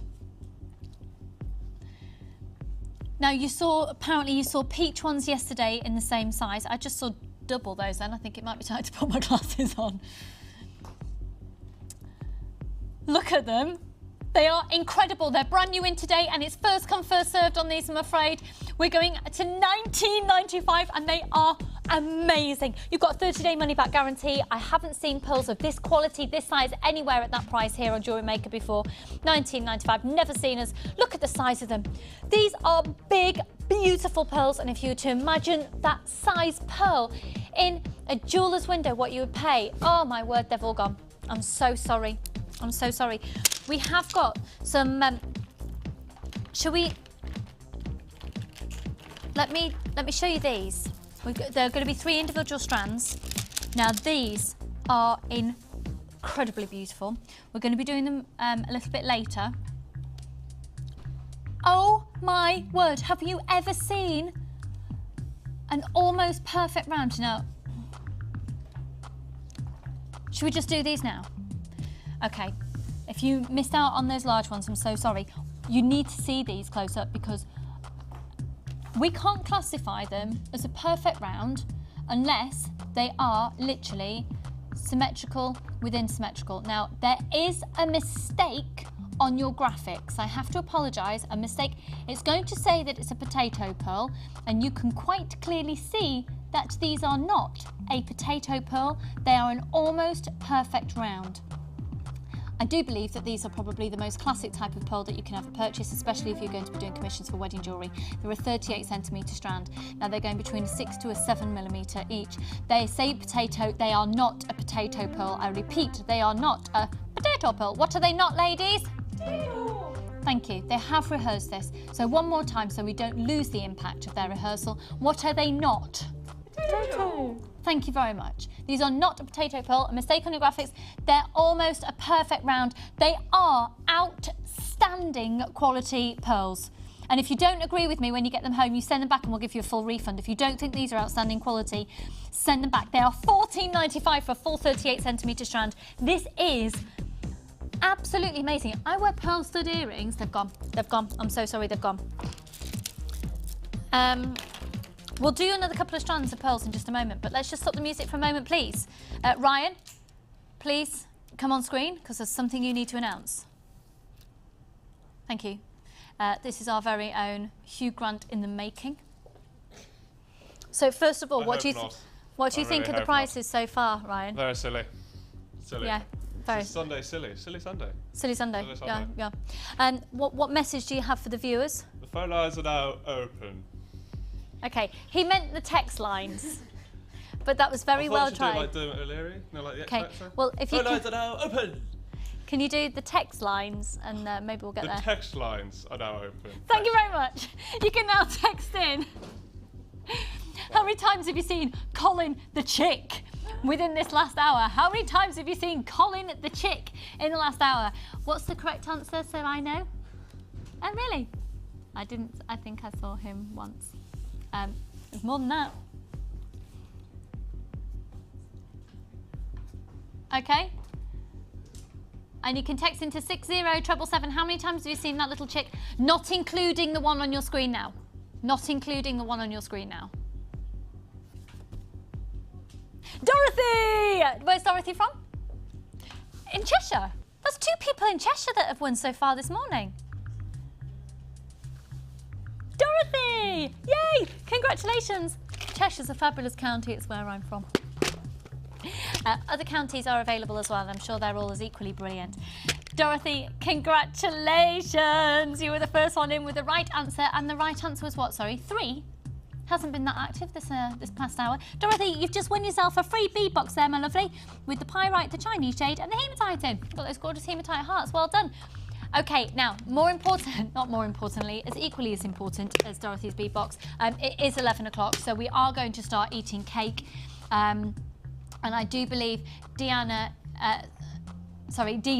Now apparently you saw peach ones yesterday in the same size. I just saw double those then. I think it might be time to put my glasses on. Look at them. They are incredible. They're brand new in today and it's first come, first served on these, I'm afraid. We're going to $19.95 and they are amazing. You've got a 30-day money-back guarantee. I haven't seen pearls of this quality, this size anywhere at that price here on Jewellery Maker before. $19.95, never seen us. Look at the size of them. These are big, beautiful pearls, and if you were to imagine that size pearl in a jeweller's window, what you would pay, oh my word, they've all gone. I'm so sorry. I'm so sorry. We have got some, shall we, let me show you these. They're going to be 3 individual strands. Now these are incredibly beautiful. We're going to be doing them a little bit later. Oh my word, have you ever seen an almost perfect round? Now, should we just do these now? Okay, if you missed out on those large ones, I'm so sorry. You need to see these close up because we can't classify them as a perfect round unless they are literally symmetrical within symmetrical. Now, there is a mistake on your graphics. I have to apologise, a mistake. It's going to say that it's a potato pearl, and you can quite clearly see that these are not a potato pearl. They are an almost perfect round. I do believe that these are probably the most classic type of pearl that you can ever purchase, especially if you're going to be doing commissions for wedding jewellery. They're a 38cm strand. Now they're going between a 6 to a 7mm each. They say potato, they are not a potato pearl. I repeat, they are not a potato pearl. What are they not, ladies? Potato. Thank you. They have rehearsed this. So one more time so we don't lose the impact of their rehearsal. What are they not? Potato. Thank you very much. These are not a potato pearl, a mistake on your graphics. They're almost a perfect round. They are outstanding quality pearls. And if you don't agree with me when you get them home, you send them back and we'll give you a full refund. If you don't think these are outstanding quality, send them back. They are $14.95 for a full 38cm strand. This is absolutely amazing. I wear pearl stud earrings. They've gone. They've gone. I'm so sorry, they've gone. We'll do another couple of strands of pearls in just a moment, but let's just stop the music for a moment, please. Ryan, please come on screen, because there's something you need to announce. Thank you. This is our very own Hugh Grant in the making. So first of all, what do you think of the prices so far, Ryan? Very silly. Silly. Yeah. Very. Sunday, silly. Silly Sunday. Silly Sunday. Silly Sunday. Yeah, yeah. And what message do you have for the viewers? The phone lines are now open. Okay, he meant the text lines, but that was very well tried. Like Dermot O'Leary, like the okay, X-Factor. well, if you phone lines are now open. Can you do the text lines and maybe we'll get there. The text lines are now open. Thank you very much. You can now text in. How many times have you seen Colin the chick within this last hour? How many times have you seen Colin the chick in the last hour? What's the correct answer so I know? Oh, really? I think I saw him once. It's more than that. Okay. And you can text into 60777. How many times have you seen that little chick? Not including the one on your screen now. Not including the one on your screen now. Dorothy! Where's Dorothy from? In Cheshire. There's 2 people in Cheshire that have won so far this morning. Dorothy! Yay! Congratulations! Cheshire's a fabulous county, it's where I'm from. Other counties are available as well, and I'm sure they're all as equally brilliant. Dorothy, congratulations! You were the first one in with the right answer, and the right answer was what, sorry? 3? Hasn't been that active this past hour. Dorothy, you've just won yourself a free bead box there, my lovely, with the pyrite, the Chinese jade, and the hematite in. Got those gorgeous hematite hearts. Well done. Okay, now, not more importantly, as equally as important as Dorothy's bead box, it is 11 o'clock, so we are going to start eating cake. And I do believe Dee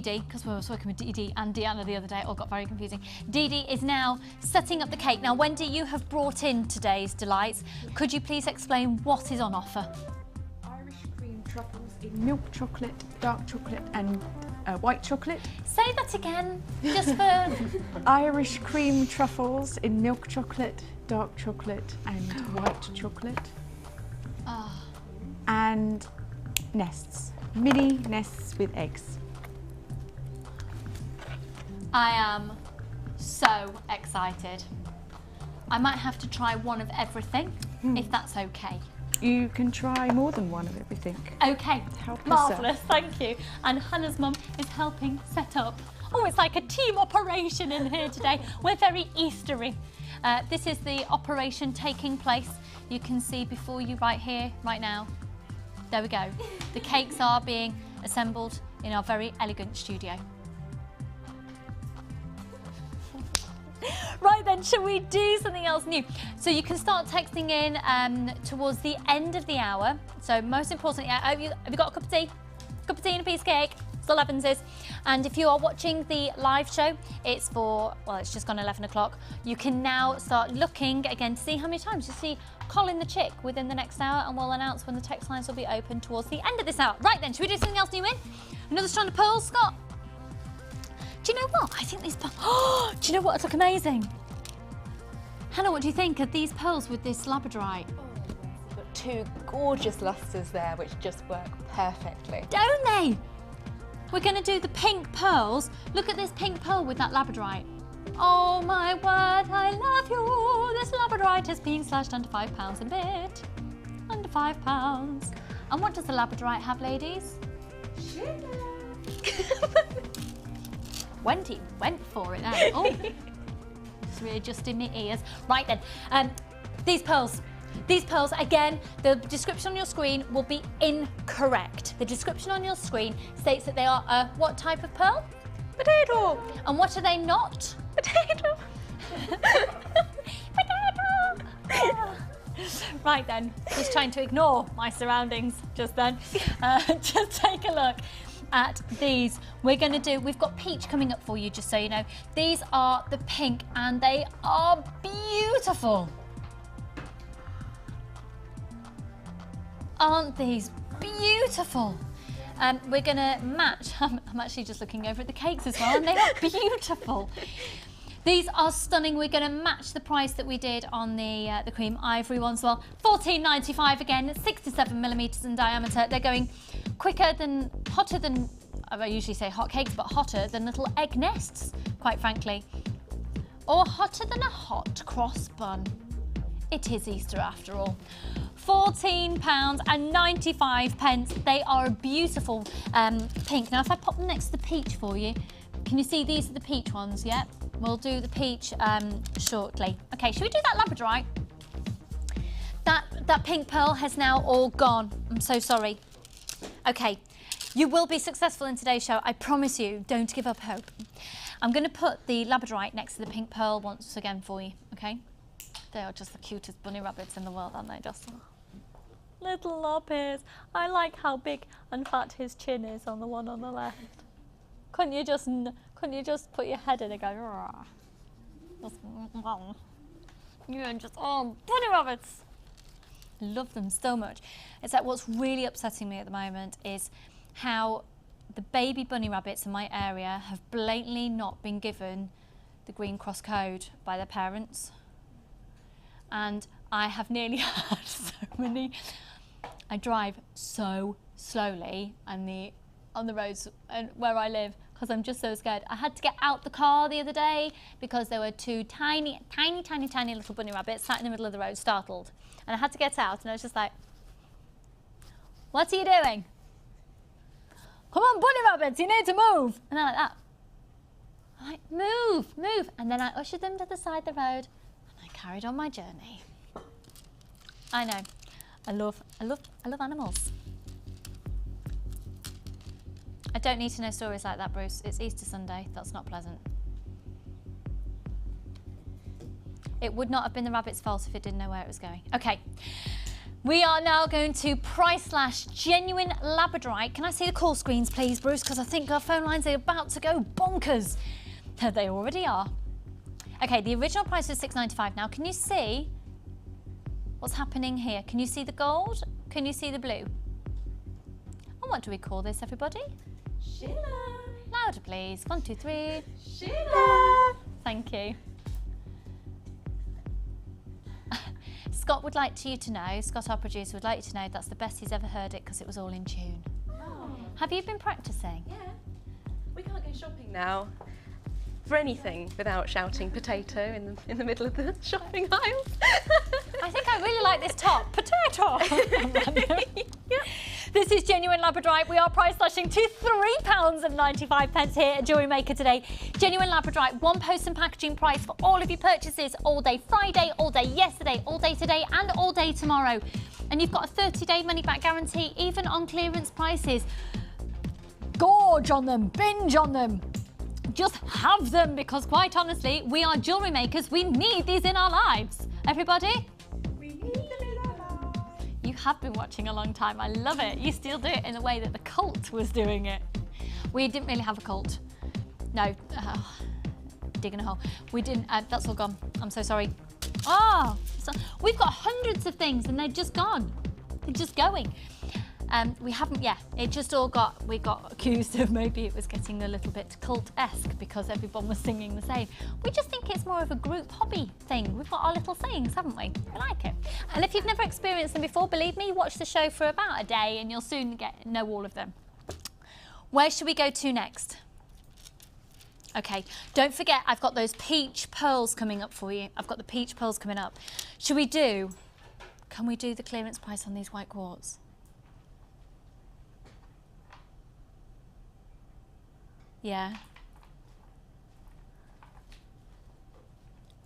Dee, because we were working with Dee Dee and Deanna the other day, it all got very confusing. Dee Dee is now setting up the cake. Now, Wendy, you have brought in today's delights. Could you please explain what is on offer? Irish cream truffles in milk chocolate, dark chocolate and white chocolate. Say that again, just for... Irish cream truffles in milk chocolate, dark chocolate and white chocolate. Oh. And nests, mini nests with eggs. I am so excited. I might have to try one of everything, if that's okay. You can try more than one of everything. Okay, Help marvellous, thank you. And Hannah's mum is helping set up. Oh, it's like a team operation in here today. We're very Eastery. This is the operation taking place. You can see before you right here, right now. There we go. The cakes are being assembled in our very elegant studio. Right then, shall we do something else new? So you can start texting in towards the end of the hour. So most importantly, have you got a cup of tea? Cup of tea and a piece of cake? It's 11's. And if you are watching the live show, it's for, well, it's just gone 11 o'clock. You can now start looking again to see how many times you see Colin the Chick within the next hour, and we'll announce when the text lines will be open towards the end of this hour. Right then, should we do something else new in? Another strand of pearls, Scott? Do you know what? I think these pearls... Oh, do you know what? It's look amazing. Hannah, what do you think of these pearls with this labradorite? You've got two gorgeous lustres there which just work perfectly. Don't they? We're going to do the pink pearls. Look at this pink pearl with that labradorite. Oh my word, I love you. This labradorite is being slashed under £5 a bit. Under £5. And what does the labradorite have, ladies? Wendy went for it now. Oh, just readjusting my ears. Right then, these pearls, again, the description on your screen will be incorrect. The description on your screen states that they are a what type of pearl? Potato. And what are they not? Potato. Potato. Right then, just trying to ignore my surroundings just then. Just take a look at these. We've got peach coming up for you, just so you know. These are the pink and they are beautiful. Aren't these beautiful? We're gonna match, I'm actually just looking over at the cakes as well, and they are beautiful. These are stunning. We're gonna match the price that we did on the cream ivory ones as well. $14.95 again, 67mm in diameter. They're going hotter than, I usually say hot cakes, but hotter than little egg nests, quite frankly. Or hotter than a hot cross bun. It is Easter after all. £14.95. They are a beautiful pink. Now, if I pop them next to the peach for you, can you see these are the peach ones, yeah? We'll do the peach shortly. Okay, should we do that labradorite? That pink pearl has now all gone. I'm so sorry. Okay, you will be successful in today's show. I promise you, don't give up hope. I'm going to put the labradorite next to the pink pearl once again for you, okay? They are just the cutest bunny rabbits in the world, aren't they, Justin? Little lob ears. I like how big and fat his chin is on the one on the left. Couldn't you just put your head in and go, rah? Oh, bunny rabbits. Love them so much. It's like what's really upsetting me at the moment is how the baby bunny rabbits in my area have blatantly not been given the Green Cross code by their parents. And I have nearly had so many. I drive so slowly on the roads where I live because I'm just so scared. I had to get out the car the other day because there were two tiny little bunny rabbits sat in the middle of the road, startled. And I had to get out and I was just like, what are you doing? Come on, bunny rabbits, you need to move. And they're like that. I'm like, move. And then I ushered them to the side of the road and I carried on my journey. I know. I love animals. I don't need to know stories like that, Bruce. It's Easter Sunday. That's not pleasant. It would not have been the rabbit's fault if it didn't know where it was going. Okay. We are now going to price slash genuine labradorite. Can I see the call screens, please, Bruce? Because I think our phone lines are about to go bonkers. They already are. Okay, the original price was $6.95. Now, can you see what's happening here? Can you see the gold? Can you see the blue? And what do we call this, everybody? Sheila. Louder, please. 1, 2, 3. Sheila. Thank you. Scott would like you to know, Scott, our producer, would like you to know that's the best he's ever heard it because it was all in tune. Oh. Have you been practicing? Yeah. We can't go shopping now for anything without shouting potato in the middle of the shopping aisle. I think I really like this top. Potato! Yeah. This is genuine labradorite. We are price slashing to £3.95 here at Jewellery Maker today. Genuine labradorite, one post and packaging price for all of your purchases all day Friday, all day yesterday, all day today and all day tomorrow. And you've got a 30-day money-back guarantee, even on clearance prices. Gorge on them, binge on them. Just have them, because quite honestly, we are jewellery makers. We need these in our lives. Everybody? We need them in our lives. You have been watching a long time. I love it. You still do it in the way that the cult was doing it. We didn't really have a cult. No. Digging a hole. We didn't. That's all gone. I'm so sorry. Oh, we've got hundreds of things and they're just gone. They're just going. We haven't, it just all we got accused of maybe it was getting a little bit cult-esque because everyone was singing the same. We just think it's more of a group hobby thing. We've got our little sayings, haven't we? I like it. And if you've never experienced them before, believe me, watch the show for about a day and you'll soon know all of them. Where should we go to next? Okay, don't forget I've got those peach pearls coming up for you. I've got the peach pearls coming up. Can we do the clearance price on these white quartz? Yeah.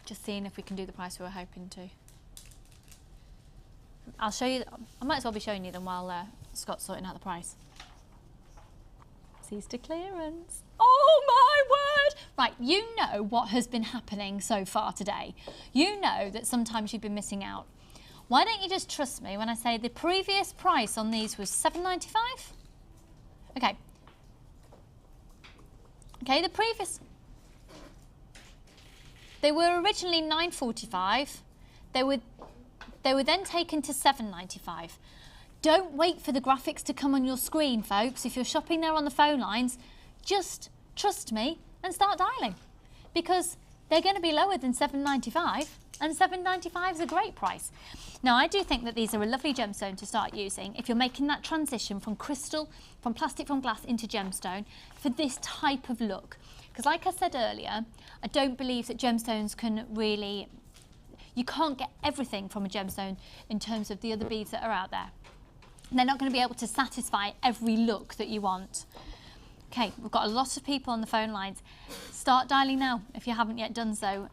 Just seeing if we can do the price we were hoping to. I'll show you, I might as well be showing you them while Scott's sorting out the price. Easter clearance. Oh my word! Right, you know what has been happening so far today. You know that sometimes you've been missing out. Why don't you just trust me when I say the previous price on these was $7.95? Okay. Okay, the previous, they were originally $9.45. They were then taken to $7.95. Don't wait for the graphics to come on your screen, folks. If you're shopping there on the phone lines, just trust me and start dialing, because they're going to be lower than $7.95, and $7.95 is a great price. Now, I do think that these are a lovely gemstone to start using if you're making that transition from crystal, from plastic, from glass into gemstone for this type of look. Because like I said earlier, I don't believe that gemstones can really, you can't get everything from a gemstone in terms of the other beads that are out there. They're not going to be able to satisfy every look that you want. Okay, we've got a lot of people on the phone lines. Start dialing now if you haven't yet done so.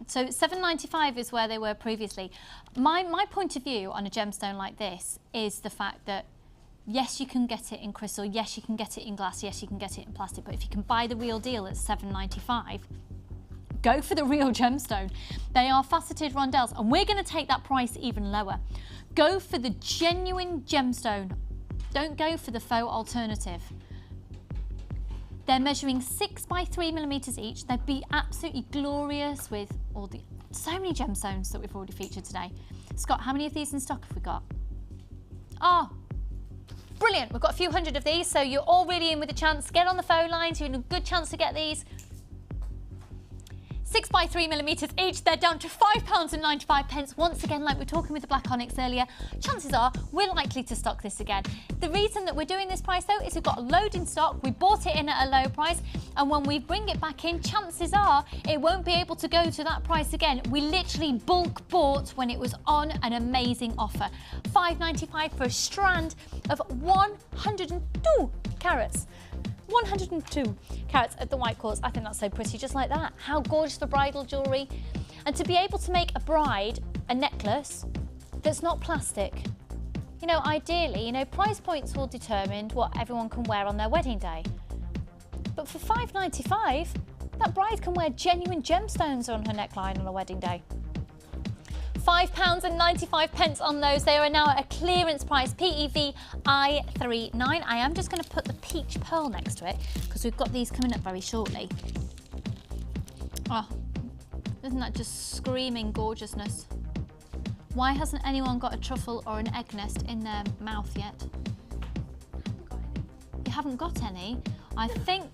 So $7.95 is where they were previously. My point of view on a gemstone like this is the fact that yes, you can get it in crystal, yes, you can get it in glass, yes, you can get it in plastic, but if you can buy the real deal at $7.95, go for the real gemstone. They are faceted rondelles, and we're going to take that price even lower. Go for the genuine gemstone. Don't go for the faux alternative. They're measuring 6 by 3 millimeters each. They'd be absolutely glorious with all the, so many gemstones that we've already featured today. Scott, how many of these in stock have we got? Oh, brilliant. We've got a few hundred of these, so you're all really in with a chance. Get on the phone lines, you're in a good chance to get these. 6 by 3 millimeters each, they're down to £5.95. Once again, like we were talking with the Black Onyx earlier, chances are we're likely to stock this again. The reason that we're doing this price though is we've got a load in stock, we bought it in at a low price, and when we bring it back in, chances are it won't be able to go to that price again. We literally bulk bought when it was on an amazing offer. $5.95 for a strand of 102 carats. 102 carats of the white quartz. I think that's so pretty, just like that. How gorgeous for bridal jewellery. And to be able to make a bride a necklace that's not plastic. You know, ideally, you know, price points will determine what everyone can wear on their wedding day. But for £5.95, that bride can wear genuine gemstones on her neckline on a wedding day. £5.95 on those. They are now at a clearance price, PEV I39. I am just going to put the peach pearl next to it because we've got these coming up very shortly. Oh, isn't that just screaming gorgeousness? Why hasn't anyone got a truffle or an egg nest in their mouth yet? You haven't got any? I think...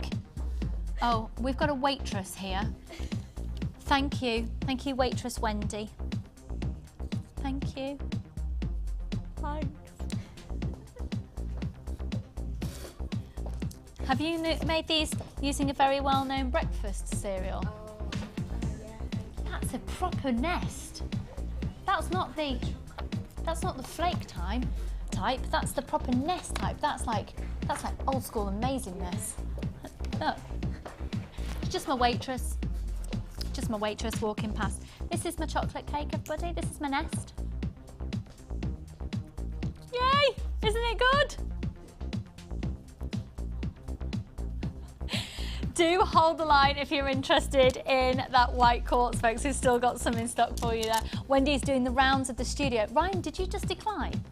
Oh, we've got a waitress here. Thank you, waitress Wendy. Thank you. Thanks. Have you made these using a very well-known breakfast cereal? Oh, yeah. That's a proper nest. That's not the flake type. That's the proper nest type. That's like old school amazingness. Look. It's just my waitress. Just my waitress walking past. This is my chocolate cake, everybody. This is my nest. Yay! Isn't it good? Do hold the line if you're interested in that white quartz, folks. We've still got some in stock for you there. Wendy's doing the rounds of the studio. Ryan, did you just decline?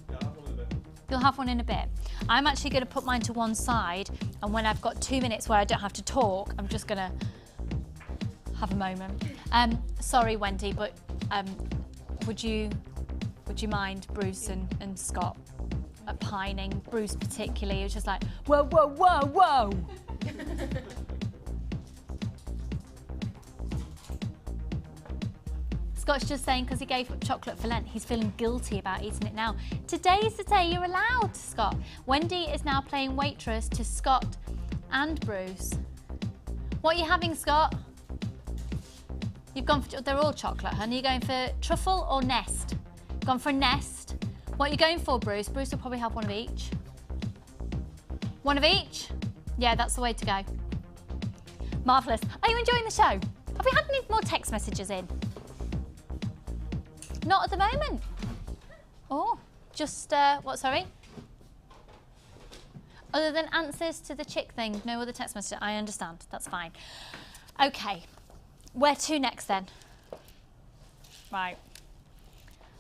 Yeah, I'll have one in a bit. You'll have one in a bit. I'm actually going to put mine to one side, and when I've got 2 minutes where I don't have to talk, I'm just going to have a moment. Sorry, Wendy, but would you mind Bruce and Scott pining? Bruce particularly, he was just like, whoa, whoa, whoa, whoa. Scott's just saying because he gave up chocolate for Lent, he's feeling guilty about eating it now. Today is the day you're allowed, Scott. Wendy is now playing waitress to Scott and Bruce. What are you having, Scott? You've gone for, they're all chocolate, honey. You're going for truffle or nest? Gone for a nest. What are you going for, Bruce? Bruce will probably have one of each. One of each? Yeah, that's the way to go. Marvellous. Are you enjoying the show? Have we had any more text messages in? Not at the moment. Oh, just, what, sorry? Other than answers to the chick thing, no other text message. I understand, that's fine. Okay, where to next then? Right.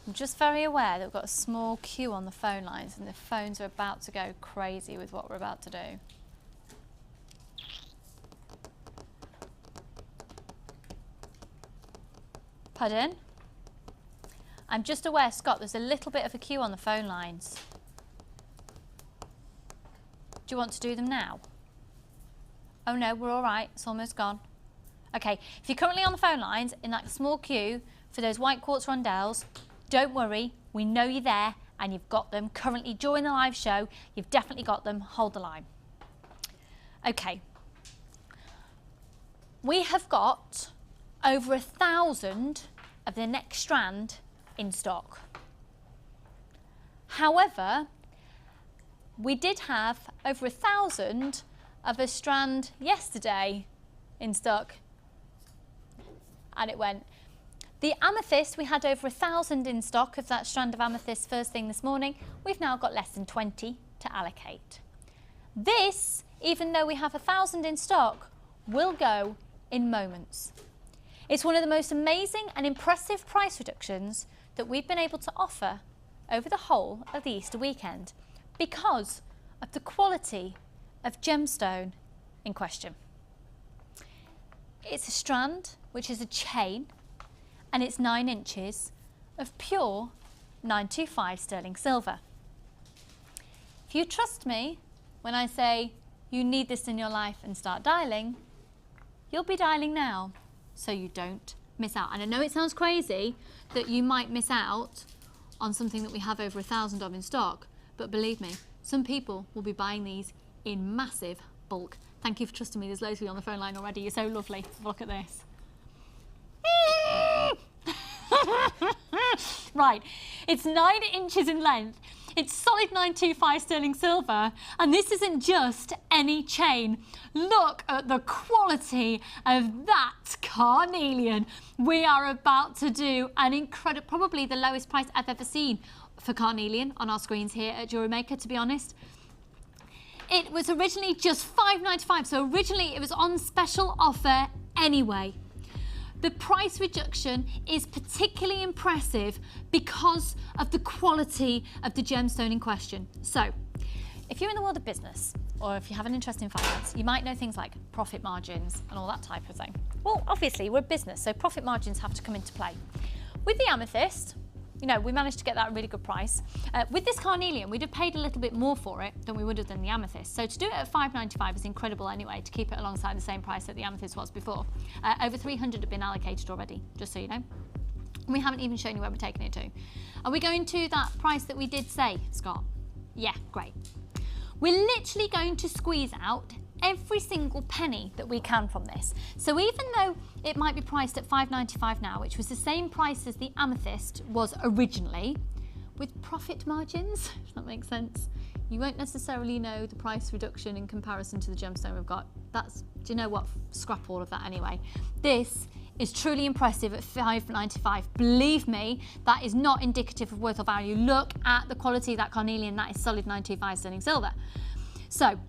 I'm just very aware that we've got a small queue on the phone lines and the phones are about to go crazy with what we're about to do. Pardon? I'm just aware, Scott, there's a little bit of a queue on the phone lines. Do you want to do them now? Oh no, we're all right, it's almost gone. Okay, if you're currently on the phone lines in that small queue for those white quartz rondelles, don't worry, we know you're there and you've got them. Currently during the live show, you've definitely got them. Hold the line. Okay. We have got over 1,000 of the next strand in stock. However, we did have over 1,000 of a strand yesterday in stock. And it went. The amethyst, we had over 1,000 in stock of that strand of amethyst first thing this morning. We've now got less than 20 to allocate. This, even though we have 1,000 in stock, will go in moments. It's one of the most amazing and impressive price reductions that we've been able to offer over the whole of the Easter weekend because of the quality of gemstone in question. It's a strand, which is a chain, and it's 9 inches of pure 925 sterling silver. If you trust me when I say you need this in your life and start dialing, you'll be dialing now so you don't miss out. And I know it sounds crazy that you might miss out on something that we have over 1,000 of in stock, but believe me, some people will be buying these in massive bulk. Thank you for trusting me. There's loads of you on the phone line already. You're so lovely. Look at this. Right, it's 9 inches in length. It's solid 925 sterling silver, and this isn't just any chain. Look at the quality of that carnelian. We are about to do an incredible, probably the lowest price I've ever seen for carnelian on our screens here at Jewellery Maker, to be honest. It was originally just £5.95, so originally it was on special offer anyway. The price reduction is particularly impressive because of the quality of the gemstone in question. So, if you're in the world of business, or if you have an interest in finance, you might know things like profit margins and all that type of thing. Well, obviously, we're a business, so profit margins have to come into play. With the amethyst, you know, we managed to get that at a really good price. With this carnelian, we'd have paid a little bit more for it than we would have done the amethyst. So to do it at £5.95 is incredible anyway, to keep it alongside the same price that the amethyst was before. Over 300 have been allocated already, just so you know. We haven't even shown you where we're taking it to. Are we going to that price that we did say, Scott? Yeah, great. We're literally going to squeeze out every single penny that we can from this. So even though it might be priced at £5.95 now, which was the same price as the amethyst was originally, with profit margins, if that makes sense, you won't necessarily know the price reduction in comparison to the gemstone we've got. That's, do you know what, scrap all of that anyway. This is truly impressive at £5.95. Believe me, that is not indicative of worth or value. Look at the quality of that carnelian, that is solid 925 sterling silver. So,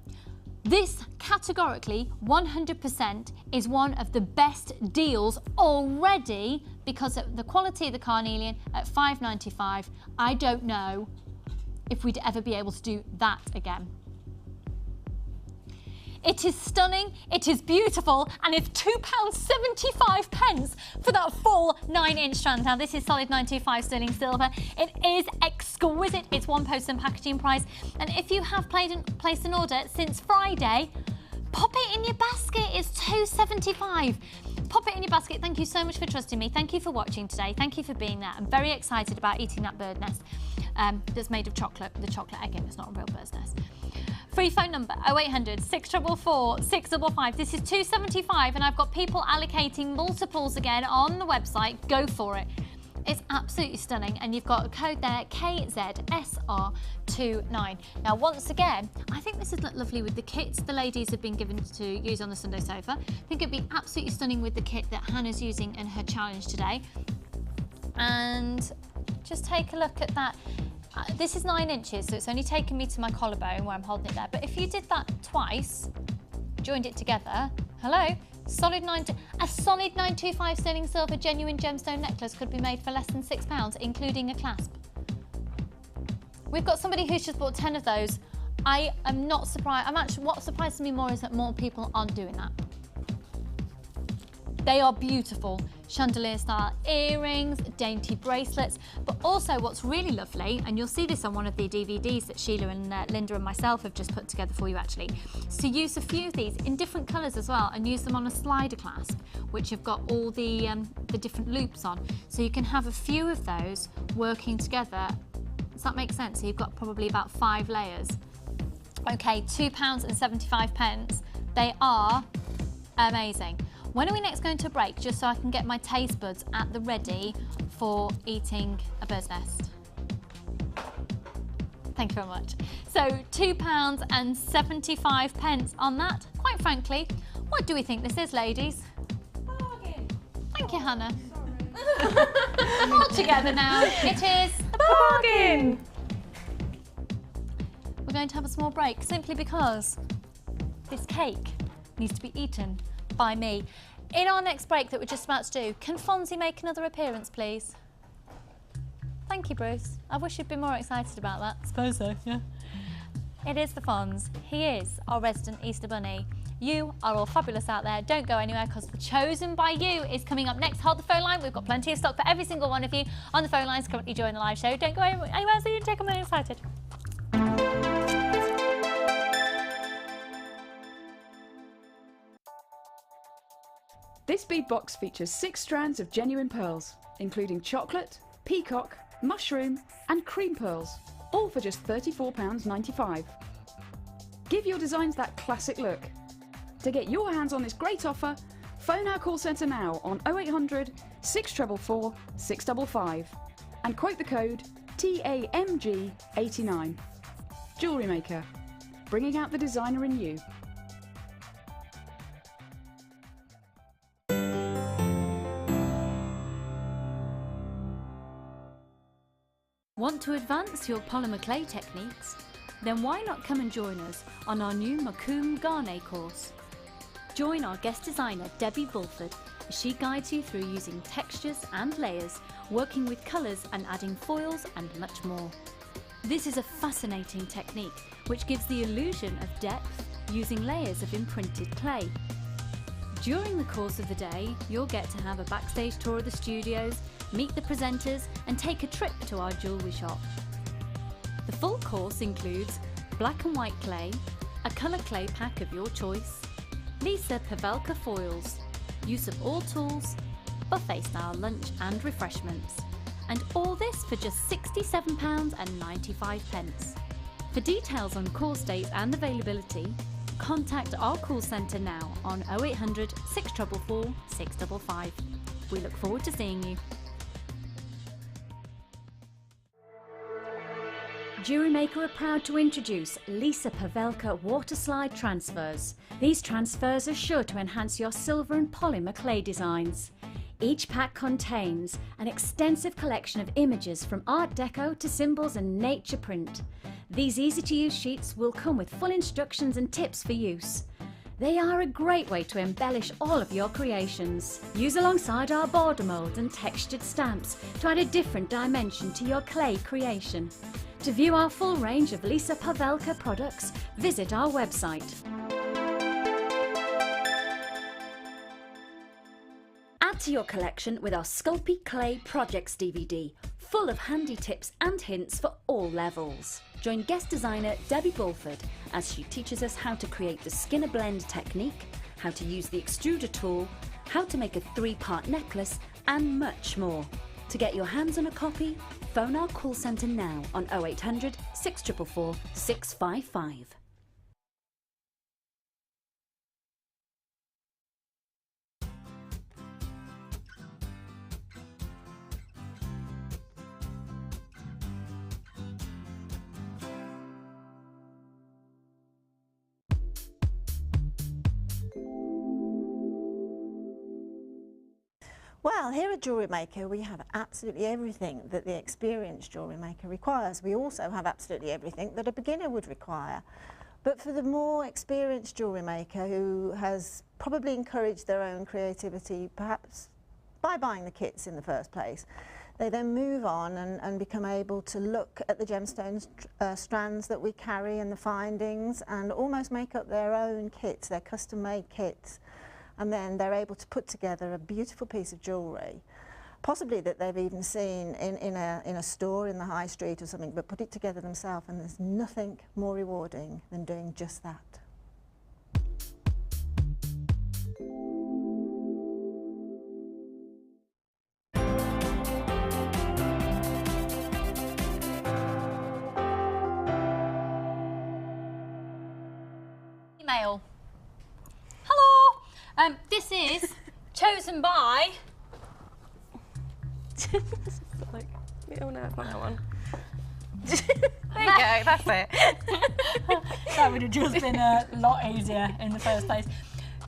this categorically 100% is one of the best deals already because of the quality of the carnelian at £5.95. I don't know if we'd ever be able to do that again. It is stunning, it is beautiful, and it's £2.75 for that full 9-inch strand. Now this is solid 925 sterling silver. It is exquisite. It's one post and packaging price. And if you have placed an order since Friday, pop it in your basket. It's £2.75. Pop it in your basket. Thank you so much for trusting me. Thank you for watching today. Thank you for being there. I'm very excited about eating that bird nest that's made of chocolate, the chocolate egg. It's not a real bird's nest. Free phone number 0800 644 655. This is £2.75 and I've got people allocating multiples again on the website. Go for it. It's absolutely stunning, and you've got a code there, KZSR29. Now once again, I think this is lovely with the kits the ladies have been given to use on the Sunday sofa. I think it'd be absolutely stunning with the kit that Hannah's using in her challenge today. And just take a look at that. This is 9 inches, so it's only taken me to my collarbone where I'm holding it there. But if you did that twice, joined it together, hello, a solid 925 sterling silver genuine gemstone necklace could be made for less than £6, including a clasp. We've got somebody who's just bought 10 of those. I am not surprised. What surprises me more is that more people aren't doing that. They are beautiful chandelier style earrings, dainty bracelets, but also what's really lovely, and you'll see this on one of the DVDs that Sheila and Linda and myself have just put together for you actually, is to use a few of these in different colours as well and use them on a slider clasp, which have got all the different loops on. So you can have a few of those working together. Does that make sense? So you've got probably about 5 layers. Okay, £2.75. They are amazing. When are we next going to break, just so I can get my taste buds at the ready for eating a bird's nest? Thank you very much. So £2.75 on that. Quite frankly, what do we think this is, ladies? Bargain. Thank you, Hannah. All together now. It is a bargain. We're going to have a small break simply because this cake needs to be eaten by me. In our next break that we're just about to do, can Fonzie make another appearance, please? Thank you, Bruce. I wish you'd been more excited about that. I suppose so, yeah. It is the Fonz. He is our resident Easter Bunny. You are all fabulous out there. Don't go anywhere because the Chosen by You is coming up next. Hold the phone line. We've got plenty of stock for every single one of you on the phone lines currently during the live show. Don't go anywhere so you can check. I'm really excited. This bead box features 6 strands of genuine pearls, including chocolate, peacock, mushroom and cream pearls, all for just £34.95. Give your designs that classic look. To get your hands on this great offer, phone our call centre now on 0800 644 655 and quote the code TAMG89. Jewellery Maker, bringing out the designer in you. Want to advance your polymer clay techniques? Then why not come and join us on our new Macomb Garnet course? Join our guest designer Debbie Bulford as she guides you through using textures and layers, working with colours and adding foils and much more. This is a fascinating technique which gives the illusion of depth using layers of imprinted clay. During the course of the day, you'll get to have a backstage tour of the studios, meet the presenters and take a trip to our jewellery shop. The full course includes black and white clay, a colour clay pack of your choice, Lisa Pavelka foils, use of all tools, buffet style lunch and refreshments, and all this for just £67.95. For details on course dates and availability, contact our call centre now on 0800 644 655. We look forward to seeing you. Jewellery Maker are proud to introduce Lisa Pavelka water slide transfers. These transfers are sure to enhance your silver and polymer clay designs. Each pack contains an extensive collection of images from Art Deco to symbols and nature print. These easy-to-use sheets will come with full instructions and tips for use. They are a great way to embellish all of your creations. Use alongside our border moulds and textured stamps to add a different dimension to your clay creation. To view our full range of Lisa Pavelka products, visit our website. Add to your collection with our Sculpey Clay Projects DVD, full of handy tips and hints for all levels. Join guest designer Debbie Bulford as she teaches us how to create the Skinner blend technique, how to use the extruder tool, how to make a 3-part necklace, and much more. To get your hands on a copy, phone our call centre now on 0800 644 655. Well, here at Jewellery Maker we have absolutely everything that the experienced jewellery maker requires. We also have absolutely everything that a beginner would require. But for the more experienced jewellery maker who has probably encouraged their own creativity perhaps by buying the kits in the first place, they then move on and become able to look at the gemstones strands that we carry and the findings and almost make up their own kits, their custom-made kits. And then they're able to put together a beautiful piece of jewellery, possibly that they've even seen in a store in the high street or something, but put it together themselves, and there's nothing more rewarding than doing just that. Email. Hello. This is chosen by. Like, oh no, it's not that one. There you go, that's it. That would have just been a lot easier in the first place.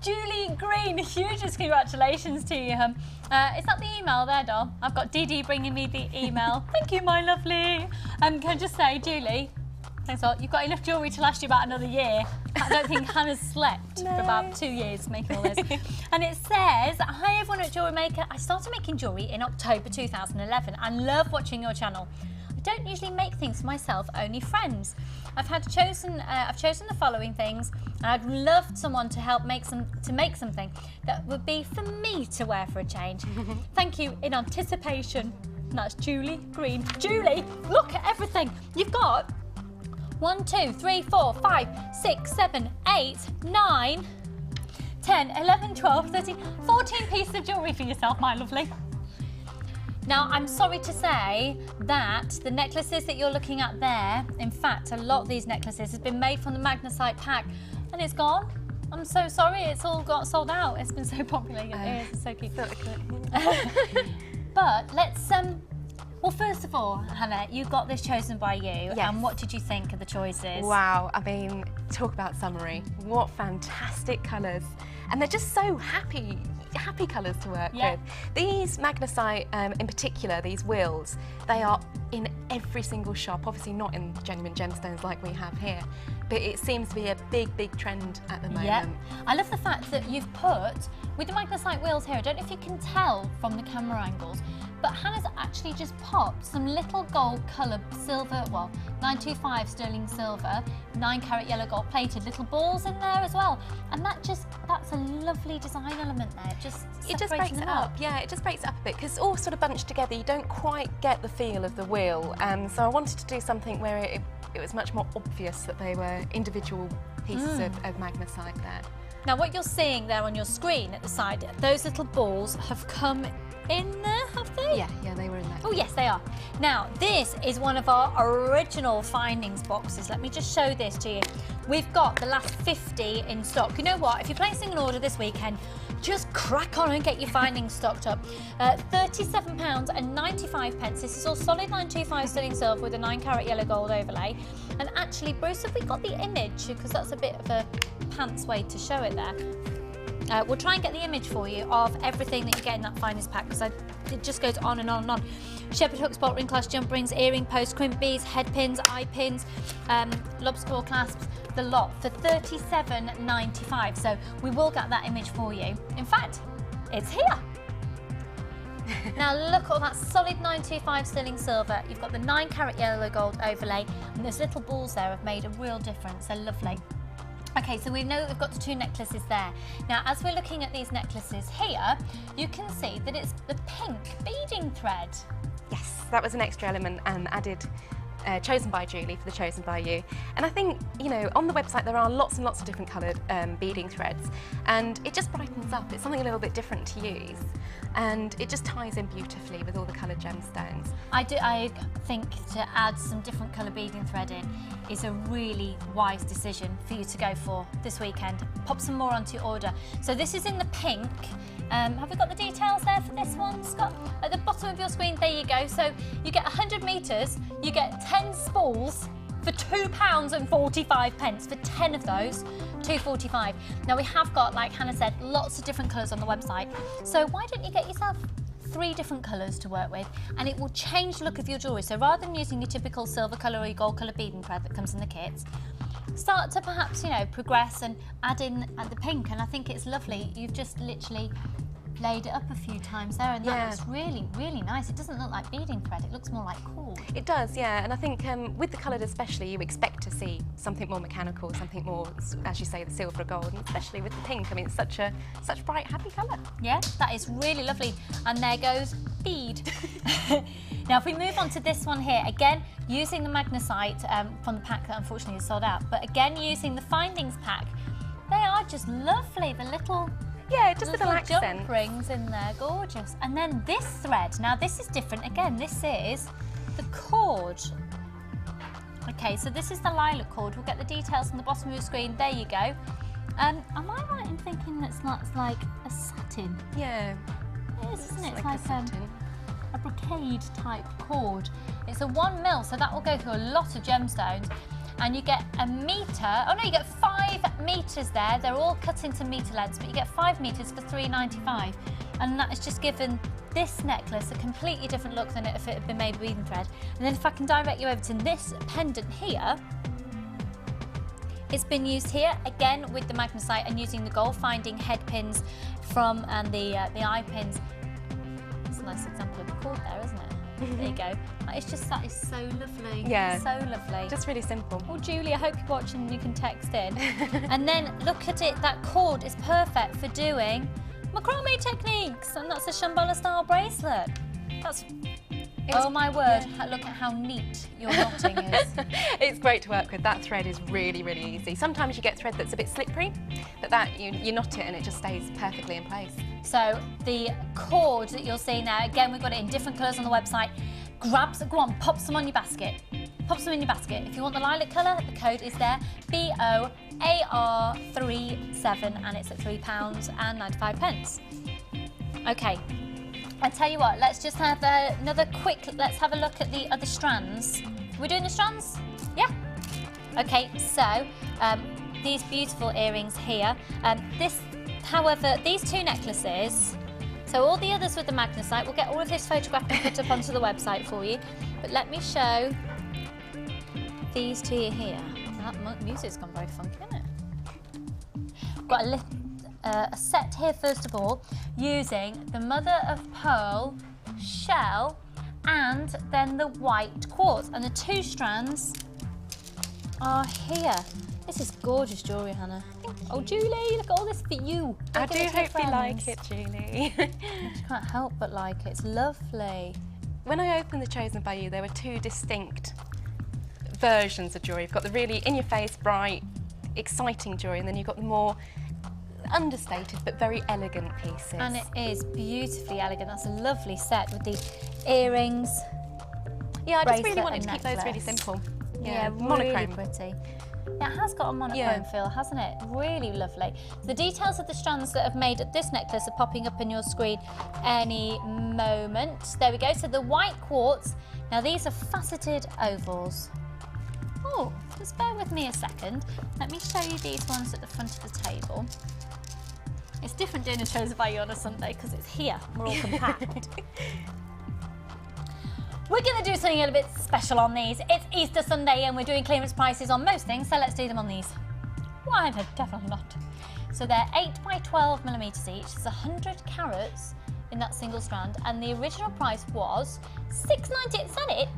Julie Green, hugest congratulations to you. Is that the email there, doll? I've got Dee Dee bringing me the email. Thank you, my lovely. Can I just say, Julie, thanks a lot. You've got enough jewellery to last you about another year. I don't think Hannah's slept for about 2 years making all this. And it says, hi everyone at Jewellery Maker. I started making jewellery in October 2011 and love watching your channel. I don't usually make things for myself, only friends. I've chosen the following things, and I'd love someone to help make something that would be for me to wear for a change. Thank you in anticipation. And that's Julie Green. Julie, look at everything. You've got 1, 2, 3, 4, 5, 6, 7, 8, 9, 10, 11, 12, 13, 14 pieces of jewellery for yourself, my lovely. Now, I'm sorry to say that the necklaces that you're looking at there, in fact, a lot of these necklaces have been made from the magnesite pack, and it's gone. I'm so sorry, it's all got sold out. It's been so popular. It is, it's so cute. But let's, Well, first of all, Hannah, you got this chosen by you, Yes. and what did you think of the choices? Wow, I mean, talk about summery. What fantastic colours. And they're just so happy colours to work with. These magnesite, in particular, these wheels, they are in every single shop, obviously not in genuine gemstones like we have here, but it seems to be a big trend at the moment. Yeah. I love the fact that you've put, with the magnesite wheels here, I don't know if you can tell from the camera angles, but Hannah's actually just popped some little gold coloured silver, well, 925 sterling silver, 9 carat yellow gold plated little balls in there as well. And that's a lovely design element there. It just breaks it up. Yeah, it just breaks it up a bit because all sort of bunched together, you don't quite get the feel of the wheel. So I wanted to do something where it was much more obvious that they were individual pieces of magnesite there. Now what you're seeing there on your screen at the side, those little balls have come in there, have they? Yeah, they were in there. Oh yes, they are. Now this is one of our original findings boxes. Let me just show this to you. We've got the last 50 in stock. You know what, if you're placing an order this weekend, just crack on and get your findings stocked up. £37.95. This is all solid 925 sterling silver with a 9 carat yellow gold overlay. And actually, Bruce, have we got the image? Because that's a bit of a pants way to show it there. We'll try and get the image for you of everything that you get in that finest pack, because it just goes on and on and on. Shepherd hooks, bolt ring clasp, jump rings, earring posts, crimp beads, head pins, eye pins, lobster claw clasps, the lot for £37.95. So we will get that image for you. In fact, it's here. Now look at all that solid 925 sterling silver. You've got the 9 carat yellow gold overlay, and those little balls there have made a real difference. They're lovely. Okay, so we know that we've got the 2 necklaces there. Now, as we're looking at these necklaces here, you can see that it's the pink beading thread. Yes, that was an extra element added, chosen by Julie for the Chosen by You. And I think, you know, on the website there are lots and lots of different coloured beading threads, and it just brightens up. It's something a little bit different to use, and it just ties in beautifully with all the coloured gemstones. I think to add some different colour beading thread in is a really wise decision for you to go for this weekend. Pop some more onto your order. So this is in the pink. Have we got the details there for this one, Scott? At the bottom of your screen, there you go. So you get 100 metres, you get 10 spools for £2.45 for 10 of those, £2.45. Now we have got, like Hannah said, lots of different colours on the website. So why don't you get yourself 3 different colours to work with, and it will change the look of your jewellery. So rather than using your typical silver colour or your gold colour beading thread that comes in the kits, start to perhaps, you know, progress and add in the pink, and I think it's lovely. You've just literally laid it up a few times there, and that looks really, really nice. It doesn't look like beading thread, it looks more like cord. It does, yeah, and I think with the coloured especially, you expect to see something more mechanical, something more, as you say, the silver or gold, and especially with the pink. I mean, it's such bright, happy colour. Yeah, that is really lovely. And there goes bead. Now, if we move on to this one here, again, using the magnesite from the pack that unfortunately is sold out, but again, using the findings pack, they are just lovely. The little little accent. Jump rings in there, gorgeous. And then this thread, now this is different. Again, this is the cord. Okay, so this is the lilac cord. We'll get the details on the bottom of your screen. There you go. Am I right in thinking that's like a satin? Yeah. It is, isn't it? It's like a brocade type cord. It's a 1 mil, so that will go through a lot of gemstones. And you get a metre, oh no, you get 5 metres there. They're all cut into metre lengths, but you get 5 metres for £3.95. And that has just given this necklace a completely different look than if it had been made with beading thread. And then if I can direct you over to this pendant here, it's been used here, again, with the magnesite and using the gold finding head pins from, and the eye pins. It's a nice example of the cord there, isn't it? There you go. That is so lovely. Yeah. So lovely. Just really simple. Oh, Julie, I hope you're watching and you can text in. And then look at it, that cord is perfect for doing macrame techniques, and that's a Shambhala style bracelet. Oh my word, look at how neat your knotting is. It's great to work with. That thread is really, really easy. Sometimes you get thread that's a bit slippery, but that you knot it and it just stays perfectly in place. So the cord that you're seeing there, again, we've got it in different colours on the website. Go on, pop some on your basket. Pop some in your basket. If you want the lilac colour, the code is there, BOAR37, and it's at £3.95. Okay, I tell you what, let's just have another quick, let's have a look at the other strands. Are we doing the strands? Yeah. Okay, so these beautiful earrings here. However, these two necklaces, so all the others with the magnesite, we'll get all of this photographed and put up onto the website for you. But let me show these two here. That music's gone very funky, isn't it? Got a set here first of all, using the mother of pearl shell and then the white quartz. And the two strands are here. This is gorgeous jewellery, Hannah. Oh, Julie, look at all this for you. I do hope you like it, Julie. I can't help but like it. It's lovely. When I opened the Chosen by You, there were two distinct versions of jewellery. You've got the really in-your-face, bright, exciting jewellery, and then you've got the more understated but very elegant pieces. And it is beautifully elegant. That's a lovely set with the earrings. Yeah, I just really wanted to keep those really simple. Yeah, monochrome. Really pretty. Yeah, it has got a monochrome feel, hasn't it? Really lovely. The details of the strands that have made this necklace are popping up on your screen any moment. There we go. So the white quartz. Now these are faceted ovals. Oh, just bear with me a second. Let me show you these ones at the front of the table. It's different doing a Chosen by You on a Sunday because it's here. We're all compact. We're going to do something a little bit special on these. It's Easter Sunday and we're doing clearance prices on most things, so let's do them on these. Why the devil not? So they're 8 by 12 millimetres each. There's 100 carats in that single strand, and the original price was $6.90. Is that it?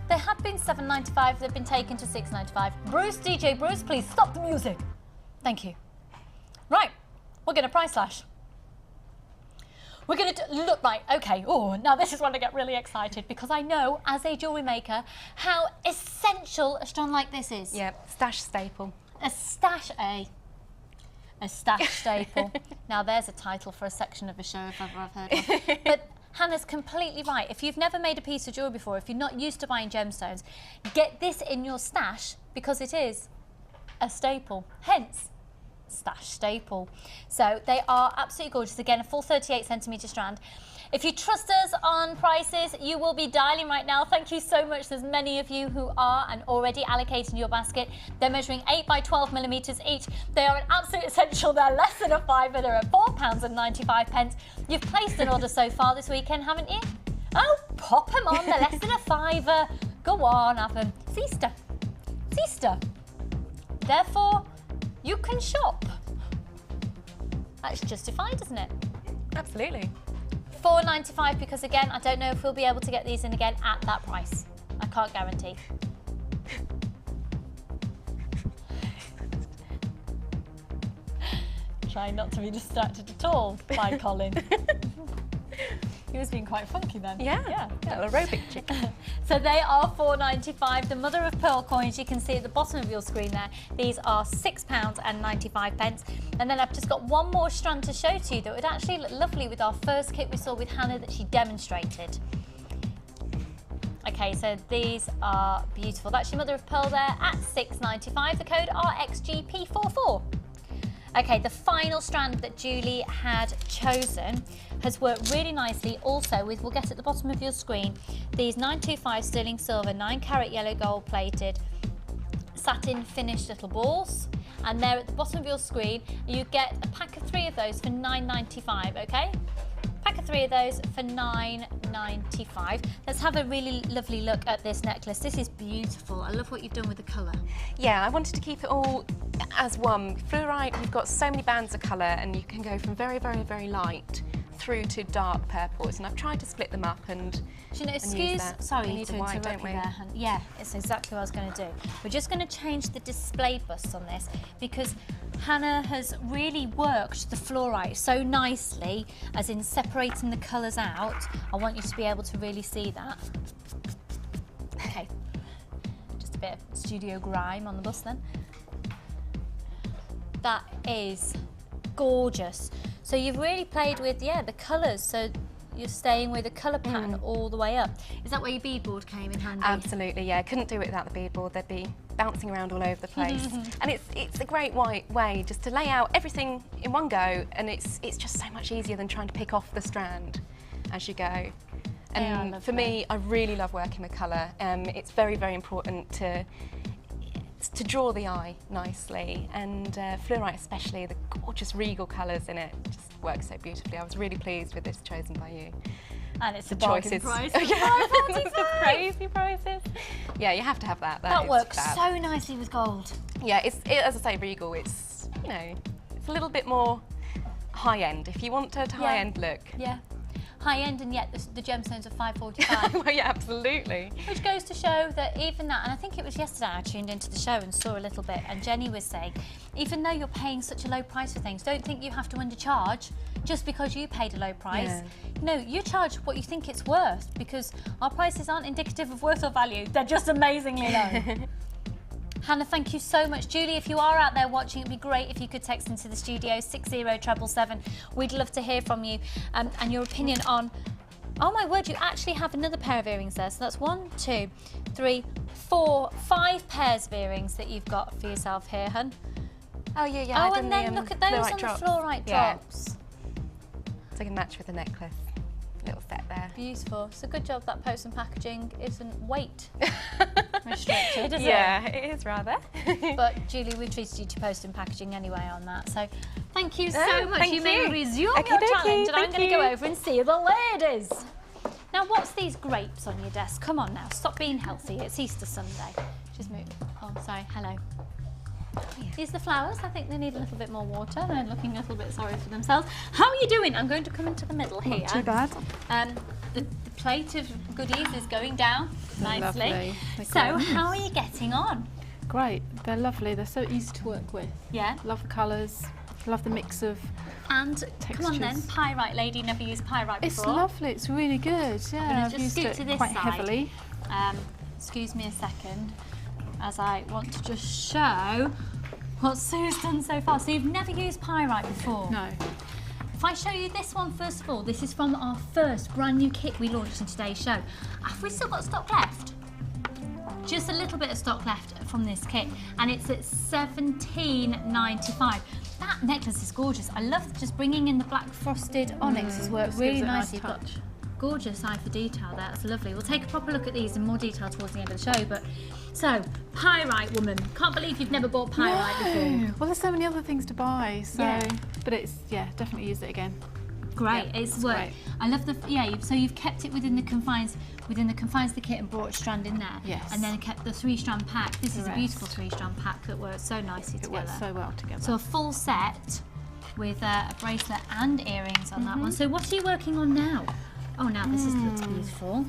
They had been $7.95. They've been taken to $6.95. Bruce, DJ Bruce, please stop the music. Thank you. Right, we're going to price slash. We're going to look right, okay. Oh, now this is when I get really excited because I know, as a jewellery maker, how essential a strand like this is. Yeah, stash staple. A stash staple. Now there's a title for a section of a show if ever I've heard one. But Hannah's completely right. If you've never made a piece of jewellery before, if you're not used to buying gemstones, get this in your stash because it is a staple. Hence, stash staple. So they are absolutely gorgeous. Again, a full 38 centimetre strand. If you trust us on prices, you will be dialing right now. Thank you so much. There's many of you who are and already allocating your basket. They're measuring 8 by 12 millimetres each. They are an absolute essential. They're less than a fiver. They're at £4.95. You've placed an order so far this weekend, haven't you? Oh, pop them on. They're less than a fiver. Go on, have them. It's Easter. It's Easter. Therefore, you can shop. That's justified, isn't it? Absolutely. $4.95 because again, I don't know if we'll be able to get these in again at that price. I can't guarantee. Try not to be distracted at all by Colin. He was being quite funky then. Yeah. Aerobic chick. So they are $4.95. The mother of pearl coins, you can see at the bottom of your screen there, these are £6.95. And then I've just got one more strand to show to you that would actually look lovely with our first kit we saw with Hannah that she demonstrated. Okay, so these are beautiful. That's your mother of pearl there at $6.95. The code RXGP44. Okay, the final strand that Julie had chosen has worked really nicely also with, we'll get at the bottom of your screen, these 925 sterling silver, 9 carat yellow gold plated, satin finished little balls. And there at the bottom of your screen, you get a pack of 3 of those for $9.95, okay? Pack of 3 of those for $9.95. Let's have a really lovely look at this necklace. This is beautiful. I love what you've done with the colour. Yeah, I wanted to keep it all as one. Fluorite, we've got so many bands of colour and you can go from very, very, very light through to dark purples, and I've tried to split them up and Do you know, sorry to interrupt you there, Hannah. Yeah, it's exactly what I was going to do. We're just going to change the display bus on this because Hannah has really worked the fluorite so nicely, as in separating the colours out. I want you to be able to really see that. Okay, just a bit of studio grime on the bus then. That is gorgeous. So you've really played with, the colours. So you're staying with a colour pattern all the way up. Is that where your beadboard came in handy? Absolutely, yeah. Couldn't do it without the beadboard. They'd be bouncing around all over the place. And it's a great way just to lay out everything in one go, and it's just so much easier than trying to pick off the strand as you go. And for me, I really love working with colour. It's very, very important to draw the eye nicely, and fluorite especially, the gorgeous regal colours in it just works so beautifully. I was really pleased with this chosen by you. And it's the a bargain choices. price. The crazy prices. Yeah, you have to have that. That works so nicely with gold. Yeah, as I say, regal. It's it's a little bit more high end. If you want a high end look. Yeah. High end, and yet the gemstones are $5.45. Well, yeah, absolutely. Which goes to show that even that, and I think it was yesterday I tuned into the show and saw a little bit, and Jenny was saying, even though you're paying such a low price for things, don't think you have to undercharge just because you paid a low price. Yeah. No, you charge what you think it's worth, because our prices aren't indicative of worth or value, they're just amazingly low. Hannah, thank you so much. Julie, if you are out there watching, it'd be great if you could text into the studio 60777. We'd love to hear from you and your opinion on, oh my word, you actually have another pair of earrings there. So that's 1, 2, 3, 4, 5 pairs of earrings that you've got for yourself here, hun. Oh, yeah. Oh, and then look at those on the fluorite drops. So I can match with the necklace. Little set there. Beautiful. It's a good job that post and packaging isn't weight restricted, is it? Yeah, it is rather. But Julie, we've treated you to post and packaging anyway on that. So thank you so much. Thank you may you. resume your Okey-dokey, challenge, and I'm thank going to go you. over and see the ladies. Now, what's these grapes on your desk? Come on now, stop being healthy. It's Easter Sunday. Just move. Oh, sorry. Hello. These are the flowers. I think they need a little bit more water. They're looking a little bit sorry for themselves. How are you doing? I'm going to come into the middle here. Not too bad. The plate of goodies is going down nicely. Lovely. So, how are you getting on? Great, they're lovely. They're so easy to work with. Yeah. Love the colours. Love the mix of And come on then, textures. pyrite lady, never used pyrite It's before. lovely. It's really good. Yeah, I've just used scoot it to this quite side. heavily. Excuse me a second, as I want to just show what Sue's done so far. So you've never used pyrite before? No. If I show you this one first of all, this is from our first brand new kit we launched in today's show. Have we still got stock left? Just a little bit of stock left from this kit, and it's at $17.95. That necklace is gorgeous. I love just bringing in the black frosted onyx. Has worked just really gives it a nice nicely. You've got touch. gorgeous eye for detail there. That's lovely. We'll take a proper look at these in more detail towards the end of the show. But so, pyrite woman. Can't believe you've never bought pyrite before. Well, there's so many other things to buy. So, Yeah. but it's definitely use it again. Great, Yeah, it's it's worked. great. I love the so you've kept it within the confines of the kit and brought a strand in there. Yes. And then kept the 3-strand pack. This is a Correct. beautiful 3-strand pack that works so nicely It together. works so well together. So a full set with a bracelet and earrings on that one. So what are you working on now? Oh, now this looks beautiful.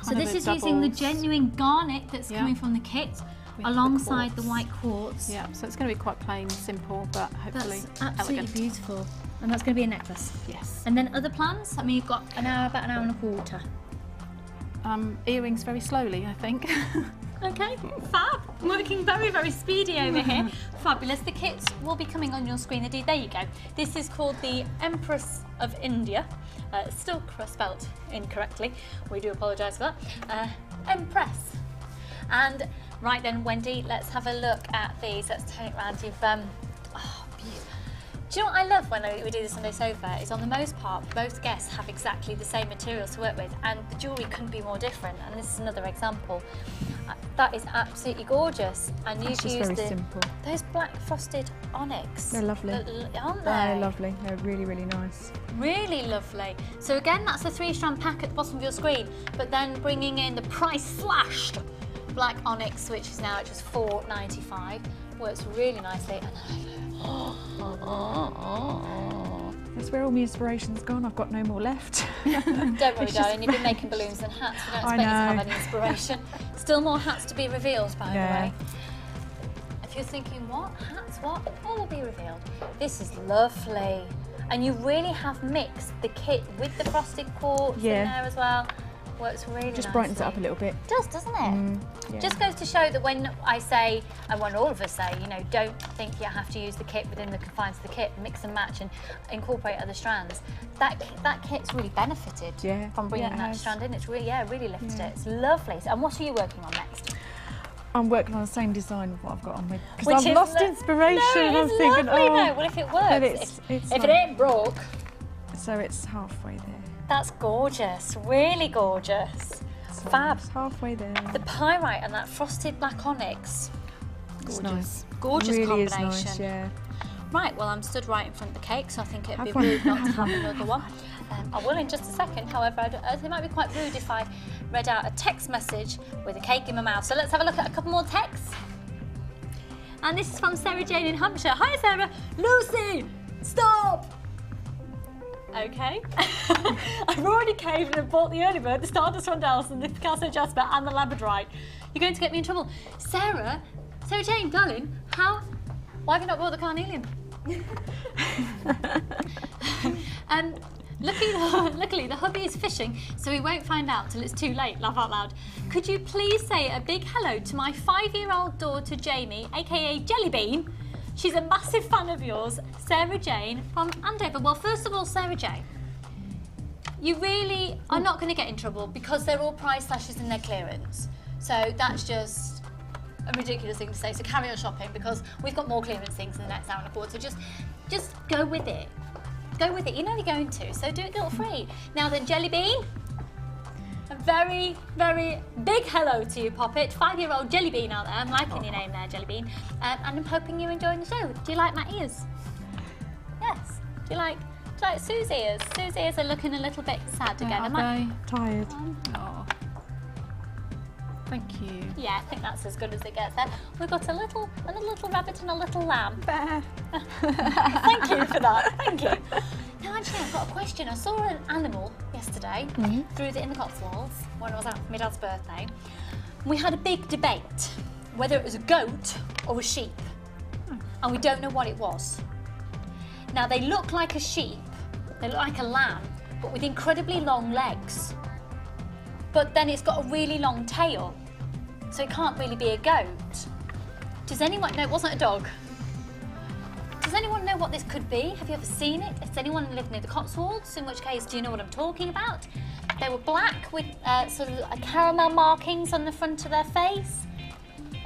So Kind of this a is using the doubles. genuine garnet that's Yeah. coming from the kit With alongside the quartz. white quartz. Yeah, so it's going to be quite plain, simple, but hopefully That's absolutely elegant. beautiful. And that's going to be a necklace. Yes. And then other plans? I mean, you've got about an hour and a quarter. Earrings very slowly, I think. Okay, fab. Working very, very speedy over here. Fabulous. The kits will be coming on your screen. There you go. This is called the Empress of India. Still spelt incorrectly. We do apologise for that. Empress. And right then, Wendy, let's have a look at these. Let's turn it around. You've do you know what I love when we do the Sunday sofa is on the most part, both guests have exactly the same materials to work with, and the jewellery couldn't be more different. And this is another example. That is absolutely gorgeous. And you've just used very simple. those black frosted onyx. They're lovely. Aren't they? They're lovely. They're really, really nice. Really lovely. So again, that's a 3-strand pack at the bottom of your screen, but then bringing in the price slashed black onyx, which is now at just $4.95. Works really nicely. That's where all my inspiration's gone. I've got no more left. Don't worry, darling, you've been making balloons and hats. We don't expect you to have any inspiration. Still more hats to be revealed, by the way. If you're thinking, what? Hats, what? All will be revealed. This is lovely. And you really have mixed the kit with the frosted quartz in there as well. Works really Just nicely. brightens it up a little bit. It does, doesn't it? Yeah. Just goes to show that when I say, and when all of us say, you know, don't think you have to use the kit within the confines of the kit, mix and match and incorporate other strands. That kit's really benefited from bringing that strand in. It's really, really lifted it. It's lovely. And what are you working on next? I'm working on the same design of what I've got on with, because I've lost inspiration. No, I'm thinking, lovely, oh, well, if it works, if it ain't broke. So it's halfway there. That's gorgeous, really gorgeous. So Fab. It's halfway there. The pyrite and that frosted black onyx. It's nice. Gorgeous really combination. Is nice, yeah. Right, well, I'm stood right in front of the cake, so I think it'd be Have one. rude not to have another one. I will in just a second. However, it might be quite rude if I read out a text message with a cake in my mouth. So let's have a look at a couple more texts. And this is from Sarah Jane in Hampshire. Hi, Sarah. Lucy, stop. Okay. I've already caved and bought the early bird, the Stardust Rondelles, the Picasso Jasper, and the Labradorite. You're going to get me in trouble. Sarah Jane, darling, why have you not bought the carnelian? Luckily, the hubby is fishing, so he won't find out till it's too late, laugh out loud. Could you please say a big hello to my 5-year-old daughter, Jamie, aka Jellybean? She's a massive fan of yours, Sarah Jane from Andover. Well, first of all, Sarah Jane, you really are not going to get in trouble because they're all price slashes in their clearance. So that's just a ridiculous thing to say. So carry on shopping because we've got more clearance things in the next hour and a quarter. So just go with it. Go with it. You know you're going to, so do it guilt-free. Now then, Jellybean, a very, very big hello to you, Poppet. 5-year-old Jellybean out there. I'm liking your name there, Jellybean. And I'm hoping you're enjoying the show. Do you like my ears? Yes. Do you like Sue's ears? Sue's ears are looking a little bit sad again. Are they tired? Oh. Thank you. Yeah, I think that's as good as it gets there. We've got a little rabbit and a little lamb. Bear. Thank you for that. Thank you. Now, actually, I've got a question. I saw an animal yesterday in the Cotswolds when I was out for my dad's birthday. We had a big debate whether it was a goat or a sheep, and we don't know what it was. Now, they look like a sheep, they look like a lamb, but with incredibly long legs. But then it's got a really long tail, so it can't really be a goat. Does anyone know? It wasn't a dog. Does anyone know what this could be? Have you ever seen it? Has anyone lived near the Cotswolds? In which case, do you know what I'm talking about? They were black with sort of caramel markings on the front of their face.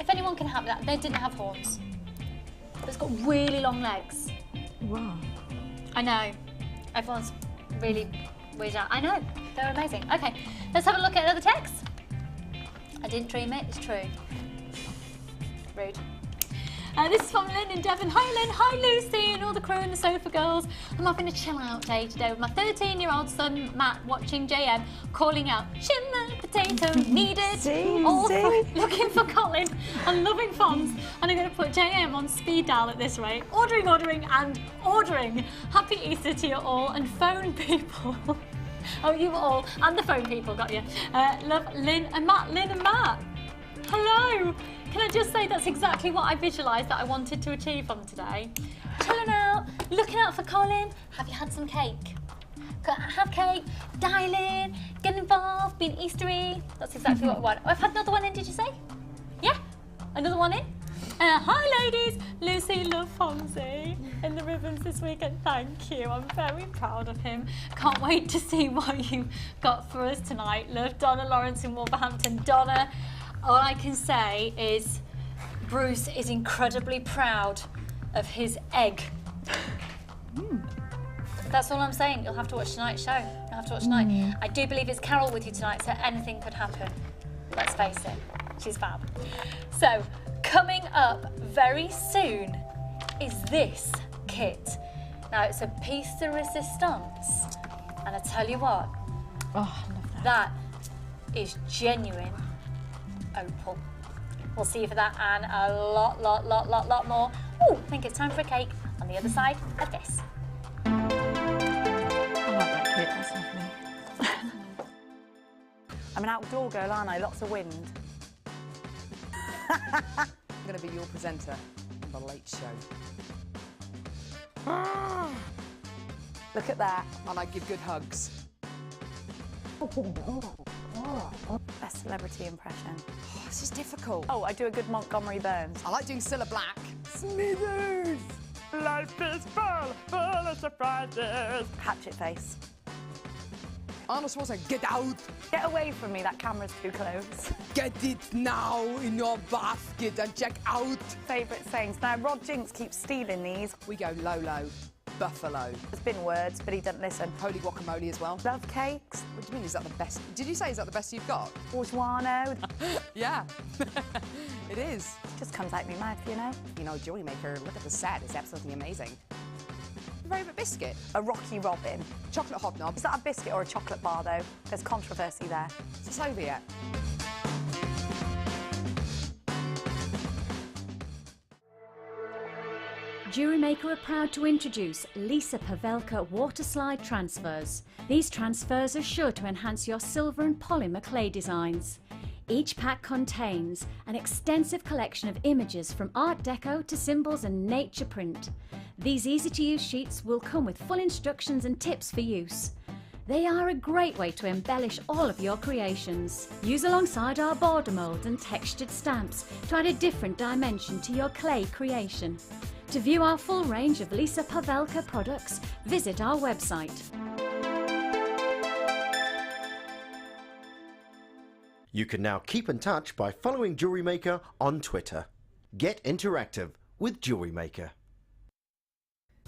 If anyone can help me, they didn't have horns. But it's got really long legs. Wow. I know. Everyone's really weird out. I know. They're amazing. Okay, let's have a look at another text. I didn't dream it. It's true. Rude. This is from Lynn in Devon. Hi Lynn, hi Lucy and all the crew and the sofa girls. I'm having a chill out day today with my 13-year-old son Matt watching JM calling out, shimmer potato needed, all looking for Colin and loving Fonz. And I'm going to put JM on speed dial at this rate. Ordering and ordering. Happy Easter to you all and phone people. Oh, you all and the phone people, got you. Love Lynn and Matt, Lynn and Matt. Hello. Can I just say that's exactly what I visualised that I wanted to achieve from today. Chilling out, looking out for Colin. Have you had some cake? Have cake, dial in, get involved, being Eastery. That's exactly what I want. Oh, I've had another one in, did you say? Yeah? Another one in? Hi ladies, Lucy love Fonzie in the ribbons this weekend. Thank you, I'm very proud of him. Can't wait to see what you got for us tonight. Love Donna Lawrence in Wolverhampton. Donna, all I can say is Bruce is incredibly proud of his egg. That's all I'm saying. You'll have to watch tonight's show. You'll have to watch tonight. I do believe it's Carol with you tonight, so anything could happen. Let's face it, she's fab. So, coming up very soon is this kit. Now, it's a piece de resistance, and I tell you what, Oh, I love that. that is genuine opal. We'll see you for that and a lot more. Oh, I think it's time for a cake on the other side of this. I like that kit, that's lovely. I'm an outdoor girl, aren't I? Lots of wind. I'm going to be your presenter on The Late Show. Look at that. And I give good hugs. Best celebrity impression. Oh, this is difficult. Oh, I do a good Montgomery Burns. I like doing Cilla Black. Smithers! Life is full of surprises. Hatchet face. Arnold Schwarzenegger, get out! Get away from me, that camera's too close. Get it now in your basket and check out! Favourite sayings. Now, Rod Jinks keeps stealing these. We go Lolo, Buffalo. There's been words, but he doesn't listen. Holy guacamole as well. Love cakes. What do you mean, is that the best? Did you say is that the best you've got? Bourgeois. Yeah, it is. Just comes out my mouth, you know. You know, Jewellery Maker, look at the set, it's absolutely amazing. Favourite biscuit? A Rocky Robin. Chocolate hobnob. Is that a biscuit or a chocolate bar, though? There's controversy there. Is it Soviet? Jewellery Maker are proud to introduce Lisa Pavelka water slide transfers. These transfers are sure to enhance your silver and polymer clay designs. Each pack contains an extensive collection of images from Art Deco to symbols and nature print. These easy-to-use sheets will come with full instructions and tips for use. They are a great way to embellish all of your creations. Use alongside our border moulds and textured stamps to add a different dimension to your clay creation. To view our full range of Lisa Pavelka products, visit our website. You can now keep in touch by following Jewellery Maker on Twitter. Get interactive with Jewellery Maker.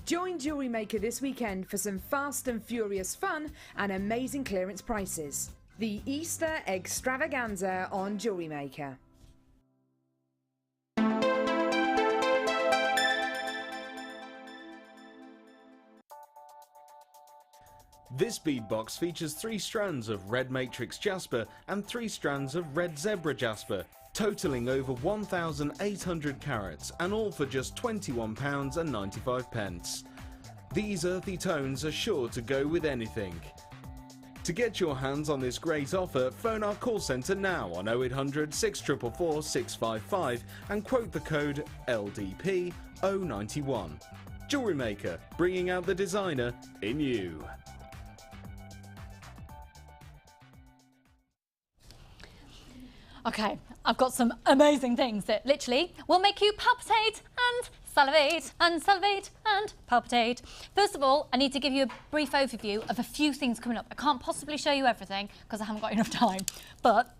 Join Jewellery Maker this weekend for some fast and furious fun and amazing clearance prices. The Easter Extravaganza on Jewellery Maker. This bead box features 3 strands of red matrix jasper and 3 strands of red zebra jasper, totaling over 1,800 carats, and all for just £21.95. These earthy tones are sure to go with anything. To get your hands on this great offer, phone our call centre now on 0800 644 655 and quote the code LDP091. Jewellery Maker, bringing out the designer in you. Okay, I've got some amazing things that literally will make you palpitate and salivate and salivate and palpitate. First of all, I need to give you a brief overview of a few things coming up. I can't possibly show you everything because I haven't got enough time, but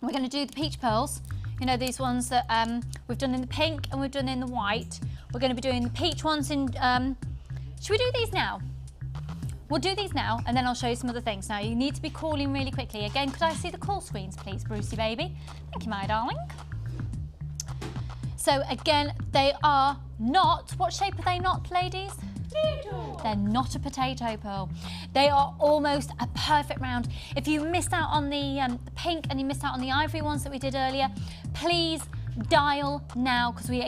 we're going to do the peach pearls. You know, these ones that we've done in the pink and we've done in the white. We're going to be doing the peach ones in... should we do these now? We'll do these now and then I'll show you some other things. Now you need to be calling really quickly. Again, could I see the call screens please, Brucey baby? Thank you, my darling. So again, they are not, what shape are they not, ladies? Potato. They're not a potato pearl. They are almost a perfect round. If you missed out on the pink and you missed out on the ivory ones that we did earlier, please dial now, because we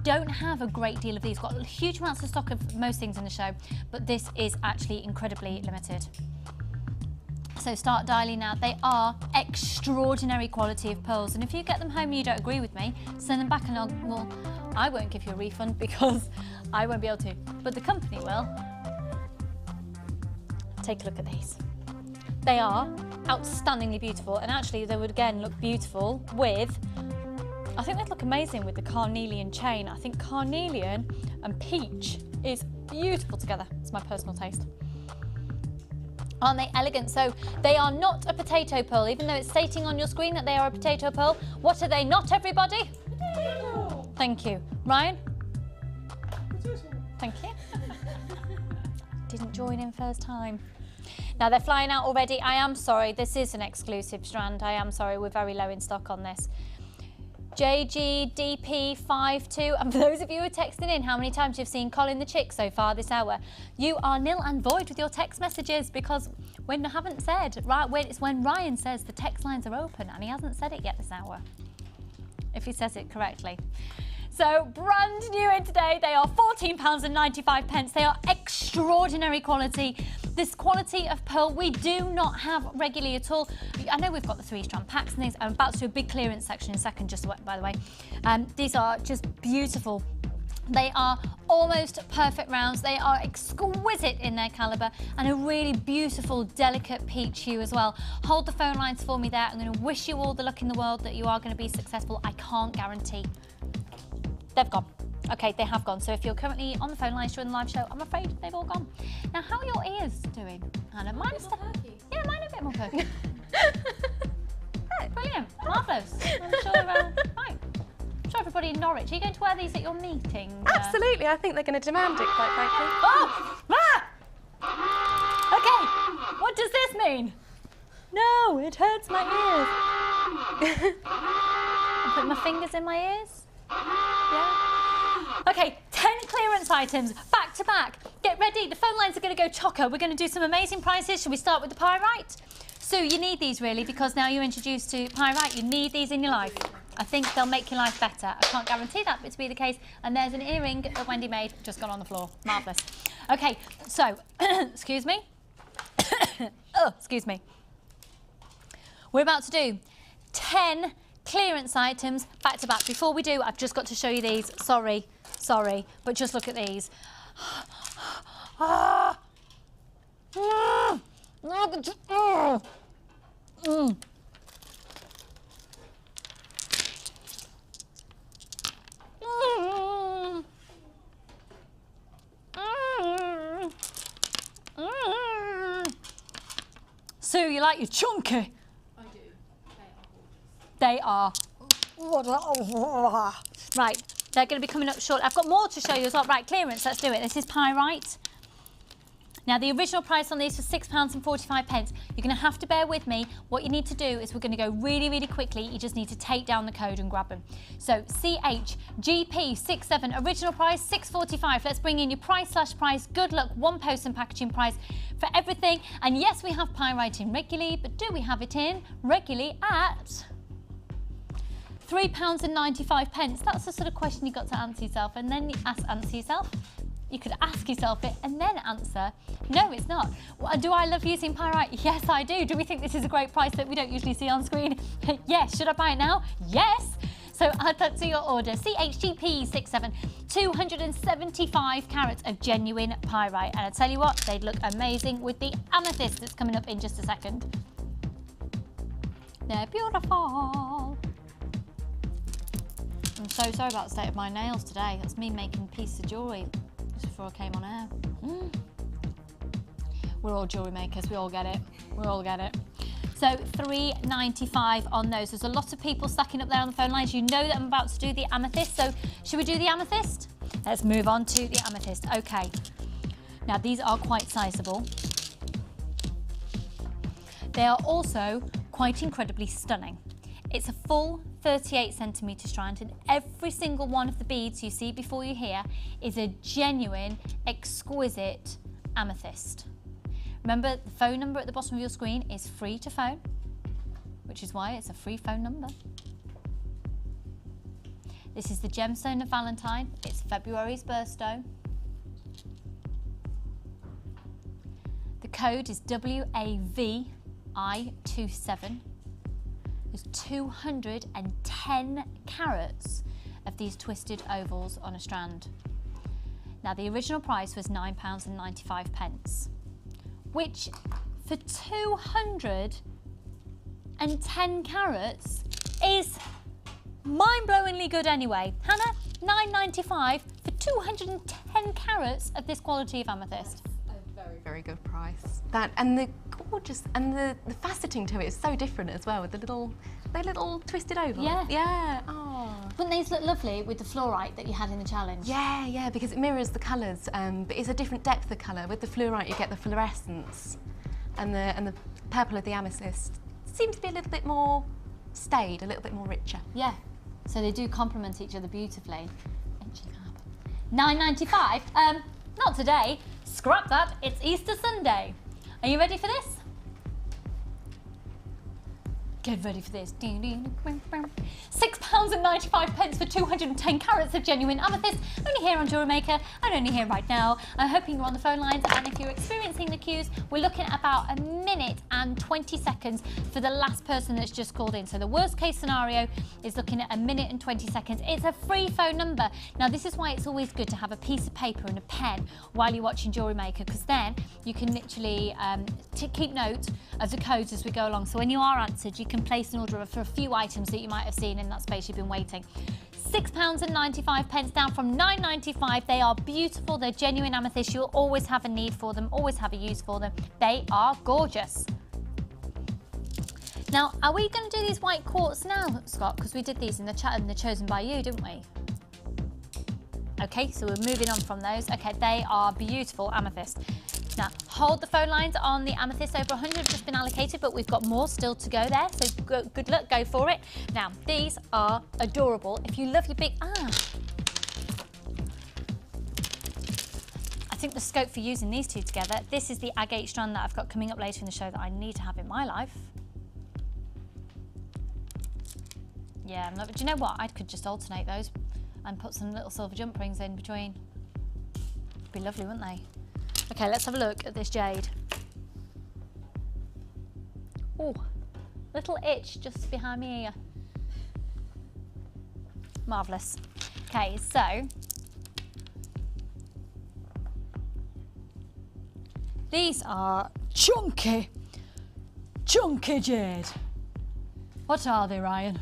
don't have a great deal of these. We've got huge amounts of stock of most things in the show, but this is actually incredibly limited. So start dialing now. They are extraordinary quality of pearls, and if you get them home and you don't agree with me, send them back and I won't give you a refund because I won't be able to, but the company will. Take a look at these. They are outstandingly beautiful, and actually they would again look beautiful with, I think they'd look amazing with the carnelian chain. I think carnelian and peach is beautiful together. It's my personal taste. Aren't they elegant? So they are not a potato pearl, even though it's stating on your screen that they are a potato pearl. What are they not, everybody? Potato. Thank you. Ryan? Potato. Thank you. Didn't join in first time. Now they're flying out already. I am sorry, this is an exclusive strand. I am sorry, we're very low in stock on this. JGDP52, and for those of you who are texting in, how many times you've seen Colin the Chick so far this hour, you are nil and void with your text messages, because when I haven't said, it's when Ryan says the text lines are open, and he hasn't said it yet this hour, if he says it correctly. So brand new in today, they are £14.95. They are extraordinary quality. This quality of pearl we do not have regularly at all. I know we've got the 3-strand packs and things. I'm about to do a big clearance section in a second, just by the way. These are just beautiful. They are almost perfect rounds. They are exquisite in their calibre and a really beautiful, delicate peach hue as well. Hold the phone lines for me there. I'm going to wish you all the luck in the world that you are going to be successful. I can't guarantee. They've gone. Okay, they have gone. So if you're currently on the phone lines during the live show, I'm afraid they've all gone. Now, how are your ears doing, Hannah? Mine are yeah, mine are a bit more perky. Brilliant, marvellous. I'm sure right. I'm sure everybody in Norwich, are you going to wear these at your meeting? Absolutely, I think they're going to demand it, quite frankly. Oh! Ah! Okay, what does this mean? No, it hurts my ears. I put my fingers in my ears. Yeah. Okay, 10 clearance items, back to back. Get ready, the phone lines are going to go chocker. We're going to do some amazing prices. Shall we start with the pyrite? Sue, you need these really because now you're introduced to pyrite. You need these in your life. I think they'll make your life better. I can't guarantee that to be the case. And there's an earring that Wendy made, just gone on the floor. Marvellous. Okay, so, excuse me. Oh, excuse me. We're about to do 10 clearance items back to back. Before we do, I've just got to show you these. Sorry, but just look at these. Sue, you like your chunky? I do. They are gorgeous. Right, they're going to be coming up short. I've got more to show you as well. Right, clearance, let's do it. This is pyrite. Now, the original price on these was £6.45. You're going to have to bear with me. What you need to do is we're going to go really, really quickly. You just need to take down the code and grab them. So, CHGP67, original price £6.45. Let's bring in your price/price. Good luck, one post and packaging price for everything. And yes, we have pyrite in regularly, but do we have it in regularly at £3.95? That's the sort of question you've got to answer yourself, and then you answer yourself. You could ask yourself it and then answer, no, it's not. Do I love using pyrite? Yes, I do. Do we think this is a great price that we don't usually see on screen? Yes. Should I buy it now? Yes. So add that to your order. CHGP67, 275 carats of genuine pyrite. And I tell you what, they'd look amazing with the amethyst that's coming up in just a second. They're beautiful. I'm so sorry about the state of my nails today. That's me making pieces of jewellery just before I came on air. We're all jewellery makers, we all get it. We all get it. So £3.95 on those. There's a lot of people stacking up there on the phone lines. You know that I'm about to do the amethyst, so should we do the amethyst? Let's move on to the amethyst. Okay. Now these are quite sizable. They are also quite incredibly stunning. It's a full 38 centimetre strand, and every single one of the beads you see before you here is a genuine, exquisite amethyst. Remember, the phone number at the bottom of your screen is free to phone, which is why it's a free phone number. This is the gemstone of Valentine. It's February's birthstone. The code is WAVI27. There's 210 carats of these twisted ovals on a strand. Now, the original price was £9.95, which for 210 carats is mind-blowingly good anyway. Hannah, £9.95 for 210 carats of this quality of amethyst. Very, very good price. That and the gorgeous and the faceting to it is so different as well with the little twisted oval. Yeah. Yeah. Oh. Wouldn't these look lovely with the fluorite that you had in the challenge? Yeah, yeah, because it mirrors the colours, but it's a different depth of colour. With the fluorite, you get the fluorescence, and the purple of the amethyst seems to be a little bit more staid, a little bit more richer. Yeah. So they do complement each other beautifully. £9.95. Not today. Scrap that, it's Easter Sunday. Are you ready for this? Get ready for this. £6.95 for 210 carats of genuine amethyst, only here on Jewellery Maker and only here right now. I'm hoping you're on the phone lines, and if you're experiencing the queues, we're looking at about a minute and 20 seconds for the last person that's just called in. So the worst case scenario is looking at a minute and 20 seconds. It's a free phone number. Now this is why it's always good to have a piece of paper and a pen while you're watching Jewellery Maker, because then you can literally keep note of the codes as we go along. So when you are answered, you can place an order for a few items that you might have seen in that space you've been waiting. £6.95 down from £9.95. They are beautiful, they're genuine amethyst. You'll always have a need for them, always have a use for them. They are gorgeous. Now, are we going to do these white quartz now, Scott? Because we did these in the chat and they're chosen by you, didn't we? Okay, so we're moving on from those. Okay, they are beautiful amethyst. Now, hold the phone lines on the amethyst. Over 100 have just been allocated, but we've got more still to go there. So good luck, go for it. Now, these are adorable. If you love your big, I think the scope for using these two together, this is the agate strand that I've got coming up later in the show that I need to have in my life. Yeah, do you know what? I could just alternate those and put some little silver jump rings in between. It'd be lovely, wouldn't they? Okay, let's have a look at this jade. Oh, little itch just behind my ear. Marvellous. Okay, so these are chunky jade. What are they, Ryan?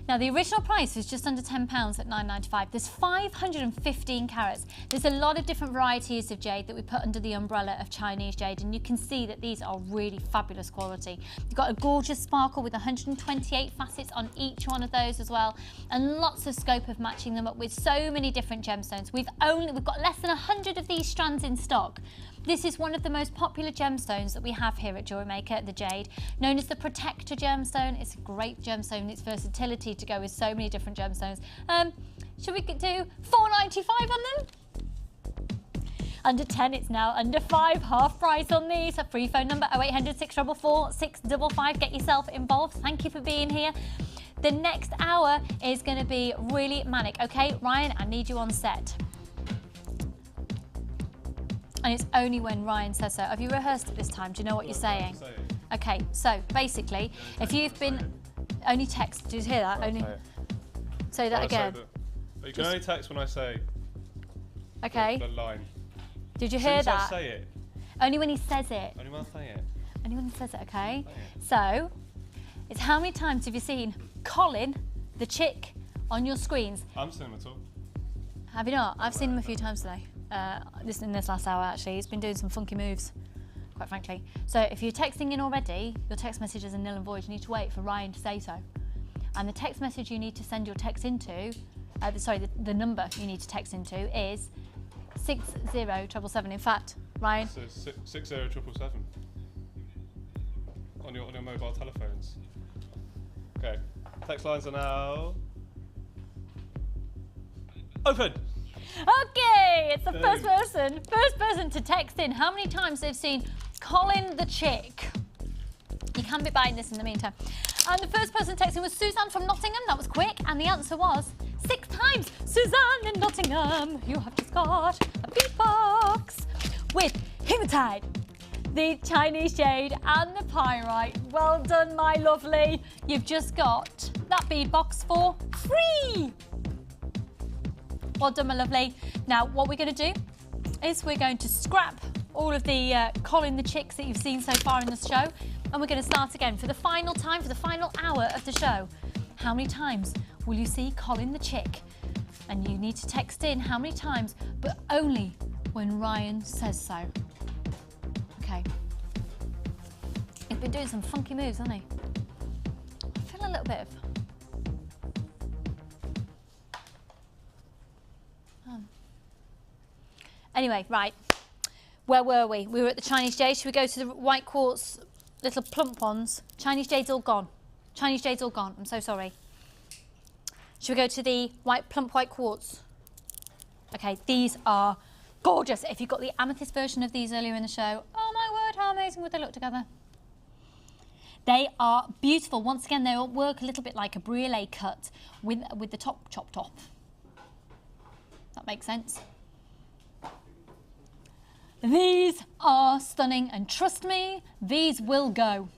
Now the original price was just under £10 at £9.95. There's 515 carats. There's a lot of different varieties of jade that we put under the umbrella of Chinese jade, and you can see that these are really fabulous quality. You've got a gorgeous sparkle with 128 facets on each one of those as well, and lots of scope of matching them up with so many different gemstones. We've got less than 100 of these strands in stock. This is one of the most popular gemstones that we have here at Jewellery Maker, the jade, known as the protector gemstone. It's a great gemstone, its versatility to go with so many different gemstones. Should we do £4.95 on them? Under 10, it's now under 5, half price on these. A free phone number 0800 644 655. Get yourself involved. Thank you for being here. The next hour is going to be really manic. Okay, Ryan, I need you on set. And it's only when Ryan says so. Have you rehearsed it this time? Do you know what you're saying? Okay, so basically, if you've been only text, did you hear that? Only say that again. You can only text when I say. Okay. The line. Did you hear that? I say it. Only when he says it. Only when I say it. Only when he says it. Okay. So, it's how many times have you seen Colin, the chick, on your screens? I haven't seen him at all. Have you not? I've seen him a few times today. In this last hour, actually. He's been doing some funky moves, quite frankly. So if you're texting in already, your text messages are nil and void. You need to wait for Ryan to say so. And the text message you need to send your text into, the number you need to text into is 60777. In fact, Ryan. So 60777 on your mobile telephones. Okay, text lines are now open. Okay, it's the first person to text in how many times they've seen Colin the chick. You can be buying this in the meantime. And the first person texting was Suzanne from Nottingham. That was quick, and the answer was 6 times. Suzanne in Nottingham, you have just got a beatbox with hematite, the Chinese jade, and the pyrite. Well done, my lovely. You've just got that beadbox for free. Well done, my lovely. Now, what we're going to do is we're going to scrap all of the Colin the chicks that you've seen so far in the show, and we're going to start again for the final time, for the final hour of the show. How many times will you see Colin the chick? And you need to text in how many times, but only when Ryan says so. Okay. He's been doing some funky moves, hasn't he? I feel a little bit of... Anyway, right, where were we? We were at the Chinese jade. Should we go to the white quartz, little plump ones? Chinese jade's all gone. Chinese jade's all gone. I'm so sorry. Should we go to the plump white quartz? Okay, these are gorgeous. If you got the amethyst version of these earlier in the show, oh my word, how amazing would they look together? They are beautiful. Once again, they work a little bit like a brioche cut with the top chopped off. That makes sense. These are stunning, and trust me, these will go.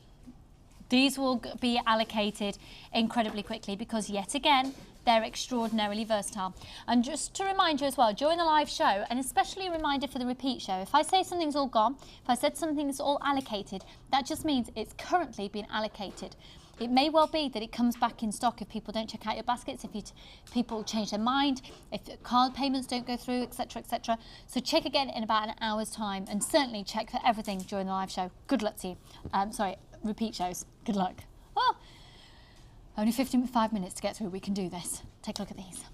These will be allocated incredibly quickly because, yet again, they're extraordinarily versatile. And just to remind you as well, during the live show, and especially a reminder for the repeat show, if I say something's all gone, if I said something's all allocated, that just means it's currently being allocated. It may well be that it comes back in stock if people don't check out your baskets, if people change their mind, if card payments don't go through, etc., etc. So check again in about an hour's time, and certainly check for everything during the live show. Good luck to you. Sorry, repeat shows. Good luck. Oh, only 55 minutes to get through. We can do this. Take a look at these.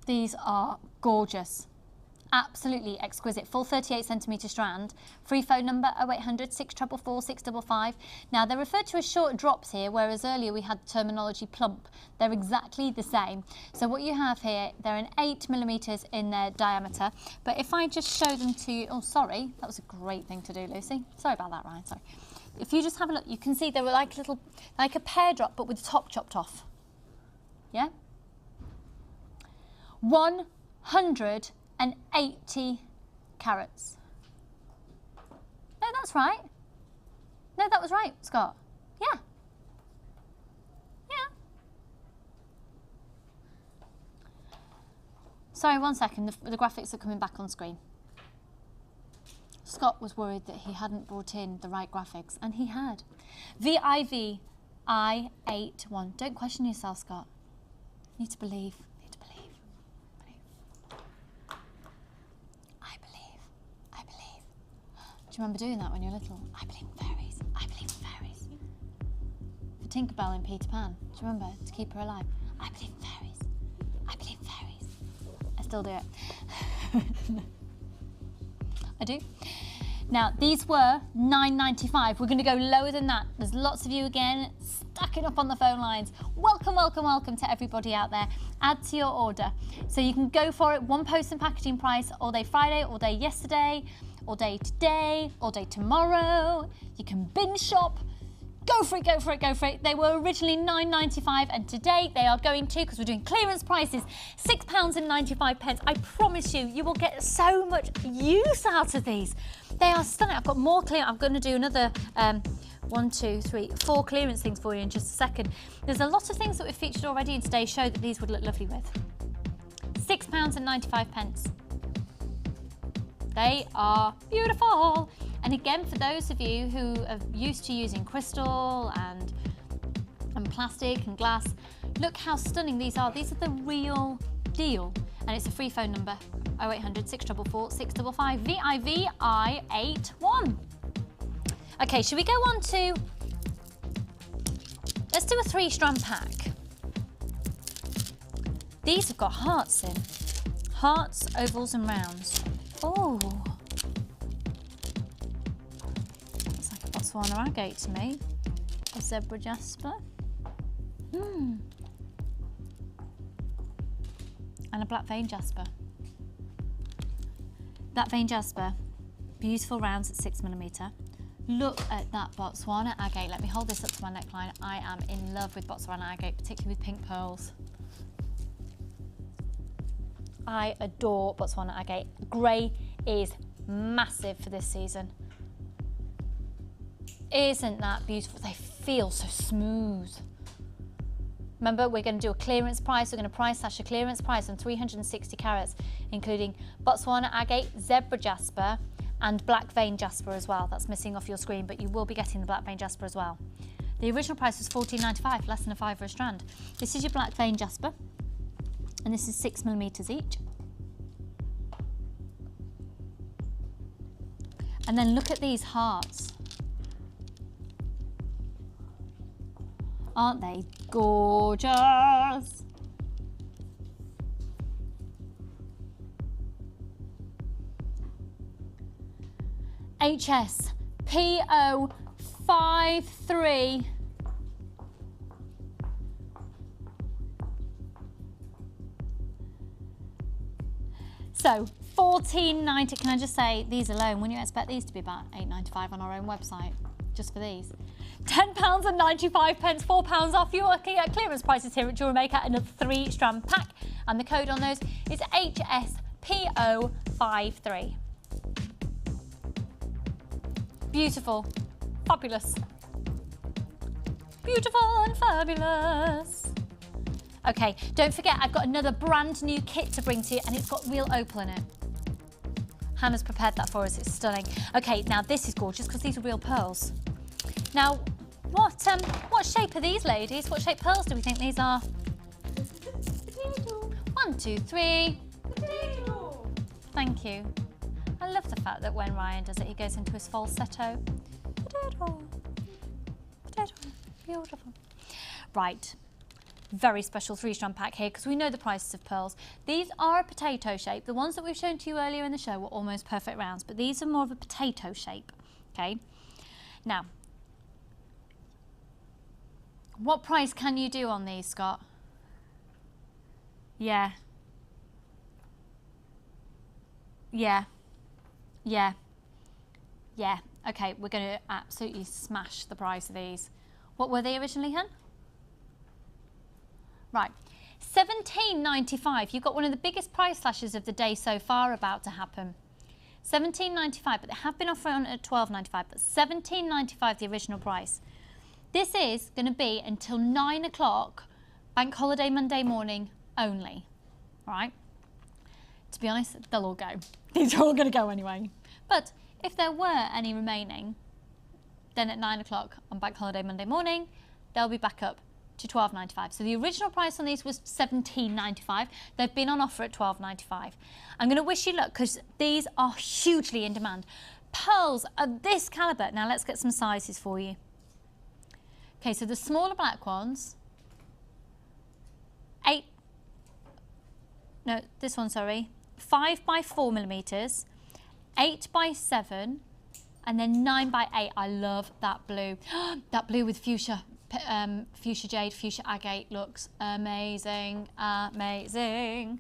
These are gorgeous. Absolutely exquisite. Full 38 centimetre strand. Free phone number 0800 644 655. Now they're referred to as short drops here, whereas earlier we had the terminology plump. They're exactly the same. So what you have here, they're an 8 millimetres in their diameter. But if I just show them to you, oh sorry, that was a great thing to do, Lucy. Sorry about that, Ryan, sorry. If you just have a look, you can see they were like a pear drop, but with the top chopped off. Yeah? 180 carats. No, that's right. No, that was right, Scott. Yeah. Yeah. Sorry, one second. The graphics are coming back on screen. Scott was worried that he hadn't brought in the right graphics, and he had. VIV I81. Don't question yourself, Scott. You need to believe. Do you remember doing that when you were little? I believe in fairies. I believe in fairies. For Tinkerbell in Peter Pan. Do you remember? To keep her alive. I believe in fairies. I believe in fairies. I still do it. I do. Now, these were $9.95. We're going to go lower than that. There's lots of you again stacking up on the phone lines. Welcome, welcome, welcome to everybody out there. Add to your order. So you can go for it. One post and packaging price all day Friday, all day yesterday, all day today, all day tomorrow. You can binge shop. Go for it, go for it, go for it. They were originally $9.95 and today they are going to, because we're doing clearance prices, £6.95. I promise you, you will get so much use out of these. They are stunning. I've got more clear. I'm going to do another 1, 2, 3, 4 clearance things for you in just a second. There's a lot of things that we've featured already in today's show that these would look lovely with. £6.95. They are beautiful. And again, for those of you who are used to using crystal and plastic and glass, look how stunning these are. These are the real deal. And it's a free phone number, 0800 644 655, VIV I81. Okay, should we go on to, let's do a 3-strand pack. These have got hearts in. Hearts, ovals and rounds. Oh, looks like a Botswana agate to me. A zebra jasper. And a black vein jasper. That vein jasper, beautiful rounds at 6mm. Look at that Botswana agate. Let me hold this up to my neckline. I am in love with Botswana agate, particularly with pink pearls. I adore Botswana agate. Grey is massive for this season. Isn't that beautiful? They feel so smooth. Remember, we're going to do a clearance price. We're going to price slash a clearance price on 360 carats, including Botswana agate, zebra jasper, and black vein jasper as well. That's missing off your screen, but you will be getting the black vein jasper as well. The original price was $14.95, less than a £5 a strand. This is your black vein jasper. And this is 6mm each. And then look at these hearts. Aren't they gorgeous? HS PO 53. So 14.90. Can I just say, these alone, wouldn't you expect these to be about £8.95 on our own website, just for these? £10.95, £4 off. You're looking at clearance prices here at Jewellery Maker, another 3-strand pack, and the code on those is HSPO53. Beautiful, fabulous. Beautiful and fabulous. Okay, don't forget, I've got another brand new kit to bring to you, and it's got real opal in it. Hannah's prepared that for us, it's stunning. Okay, now this is gorgeous because these are real pearls. Now, what shape are these, ladies? What shape pearls do we think these are? Potato. 1, 2, 3. Potato. Thank you. I love the fact that when Ryan does it, he goes into his falsetto. Potato. Potato. Beautiful. Right. Very special 3-strand pack here because we know the prices of pearls. These are a potato shape. The ones that we've shown to you earlier in the show were almost perfect rounds, but these are more of a potato shape. Okay. Now, what price can you do on these, Scott? Yeah. Yeah. Yeah. Yeah. Okay, we're going to absolutely smash the price of these. What were they originally, hun? Right, £17.95. You've got one of the biggest price slashes of the day so far about to happen. £17.95, but they have been offering at £12.95, but £17.95 the original price. This is going to be until 9 o'clock, bank holiday Monday morning only, right? To be honest, they'll all go. These are all going to go anyway. But if there were any remaining, then at 9 o'clock on bank holiday Monday morning, they'll be back up to £12.95. So the original price on these was £17.95. They've been on offer at £12.95. I'm going to wish you luck because these are hugely in demand. Pearls of this calibre. Now let's get some sizes for you. Okay, so the smaller black ones, 5 by 4 millimetres, 8 by 7, and then 9 by 8. I love that blue. That blue with fuchsia jade, fuchsia agate looks amazing, amazing.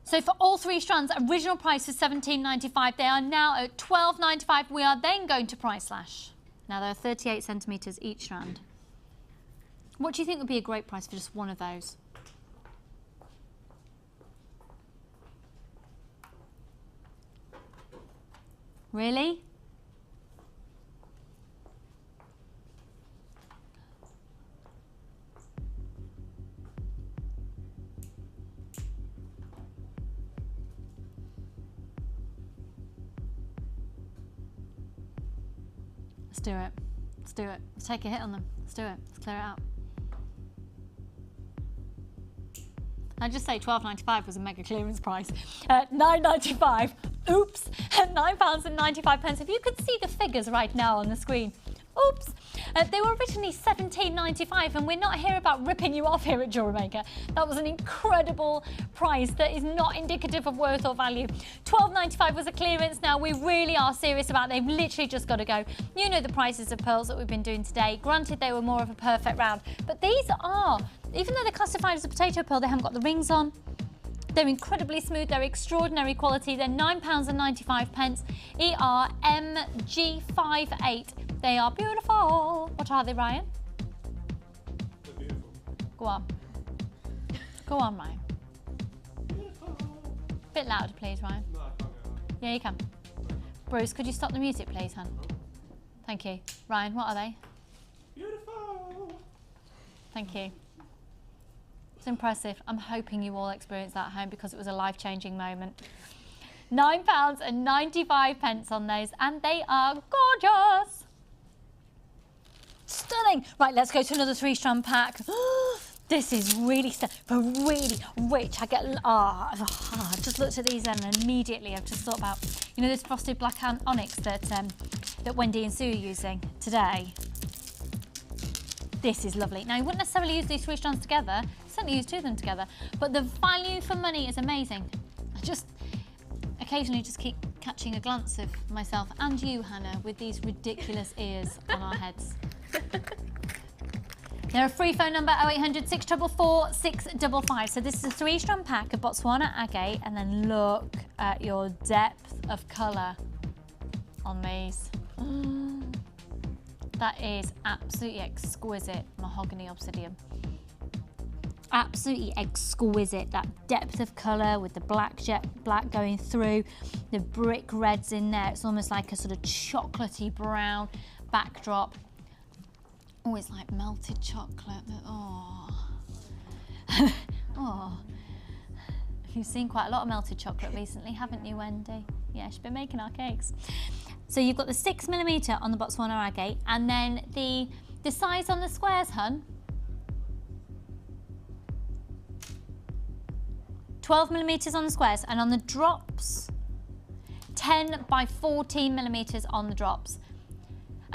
So for all 3 strands, original price is £17.95. They are now at £12.95. We are then going to price slash. Now they're 38 centimetres each strand. What do you think would be a great price for just one of those? Really? Let's do it. Let's do it. Let's take a hit on them. Let's do it. Let's clear it out. I just say £12.95 was a mega clearance price. £9.95. Oops. £9.95. If you could see the figures right now on the screen. Oops. They were originally £17.95, and we're not here about ripping you off here at Jewellery Maker. That was an incredible price that is not indicative of worth or value. £12.95 was a clearance. Now we really are serious about it. They've literally just got to go. You know the prices of pearls that we've been doing today. Granted, they were more of a perfect round, but these are, even though they're classified as a potato pearl, they haven't got the rings on. They're incredibly smooth, they're extraordinary quality. They're £9.95, ERMG58. They are beautiful. What are they, Ryan? They're beautiful. Go on. Go on, Ryan. Beautiful. Bit louder, please, Ryan. No, I can't go on. Yeah, you can. Bruce, could you stop the music, please, hon? Thank you. Ryan, what are they? Beautiful. Thank you. It's impressive. I'm hoping you all experienced that at home because it was a life-changing moment. £9.95 on those, and they are gorgeous. Stunning. Right, let's go to another 3-strand pack. This is really really rich. I get, I just looked at these and immediately I've just thought about, you know, this frosted black onyx that that Wendy and Sue are using today. This is lovely. Now, you wouldn't necessarily use these 3 strands together, certainly use 2 of them together, but the value for money is amazing. I just occasionally just keep catching a glance of myself and you, Hannah, with these ridiculous ears on our heads. They're a free phone number, 0800 644 655. So this is a 3-strand pack of Botswana agate, and then look at your depth of colour on these. That is absolutely exquisite mahogany obsidian. Absolutely exquisite, that depth of colour with the black going through, the brick reds in there. It's almost like a sort of chocolatey brown backdrop. Oh, it's like melted chocolate. Oh. Oh. You've seen quite a lot of melted chocolate recently, haven't you, Wendy? Yeah, she's been making our cakes. So you've got the 6mm on the Botswana agate, and then the size on the squares, hun. 12mm on the squares, and on the drops, 10 by 14mm on the drops.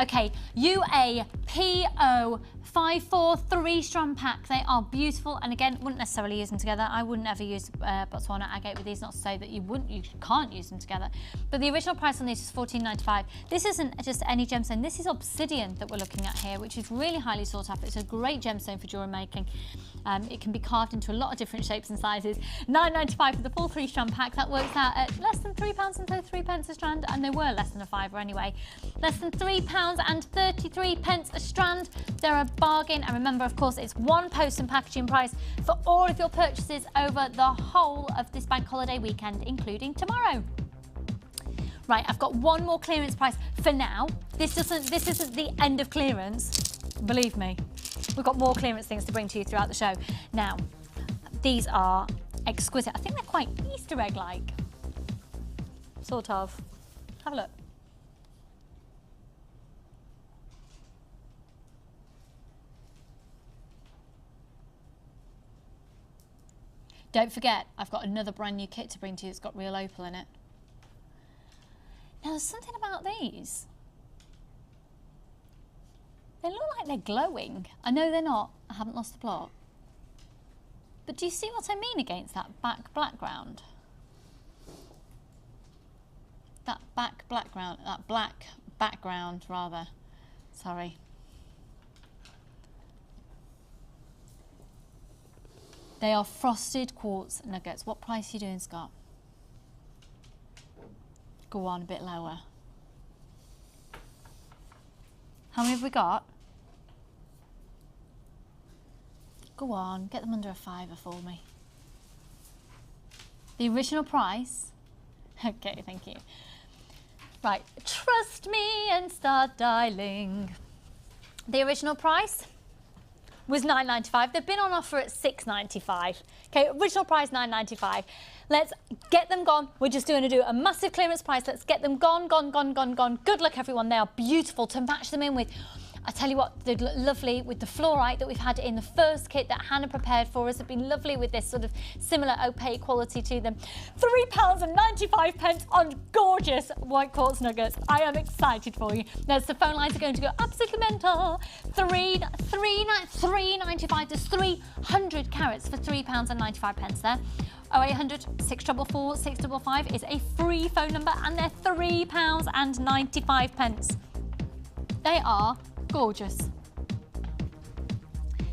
Okay, UAPO 543 strand pack. They are beautiful, and again, wouldn't necessarily use them together. I wouldn't ever use Botswana agate with these, not to say that you can't use them together. But the original price on these is $14.95. This isn't just any gemstone. This is obsidian that we're looking at here, which is really highly sought after. It's a great gemstone for jewellery making. It can be carved into a lot of different shapes and sizes. $9.95 for the full 3-strand pack. That works out at less than £3 and 33 pence a strand, and they were less than a fiver anyway. Less than £3 and 33 pence a strand. They're a bargain, and remember, of course, it's one post and packaging price for all of your purchases over the whole of this bank holiday weekend, including tomorrow. Right, I've got one more clearance price for now. This isn't the end of clearance, believe me. We've got more clearance things to bring to you throughout the show. Now, these are exquisite. I think they're quite Easter egg-like, sort of. Have a look. Don't forget, I've got another brand new kit to bring to you. It's got real opal in it. Now, there's something about these. They look like they're glowing. I know they're not. I haven't lost the plot. But do you see what I mean against that back background? That black background, rather. Sorry. They are frosted quartz nuggets. What price are you doing, Scott? Go on, a bit lower. How many have we got? Go on, get them under a fiver for me. The original price? Okay, thank you. Right, trust me and start dialing. The original price was $9.95. They've been on offer at $6.95. Okay, original price $9.95. Let's get them gone. We're just going to do a massive clearance price. Let's get them gone, gone, gone, gone, gone. Good luck, everyone. They are beautiful. To match them in with, I tell you what, they look lovely with the fluorite that we've had in the first kit that Hannah prepared for us. They've been lovely with this sort of similar opaque quality to them. £3.95 on gorgeous white quartz nuggets. I am excited for you. There's the phone lines are going to go absolutely mental. $3.95. There's 300 carats for £3.95 there. 0800 644 655 is a free phone number, and they're £3.95. They are gorgeous.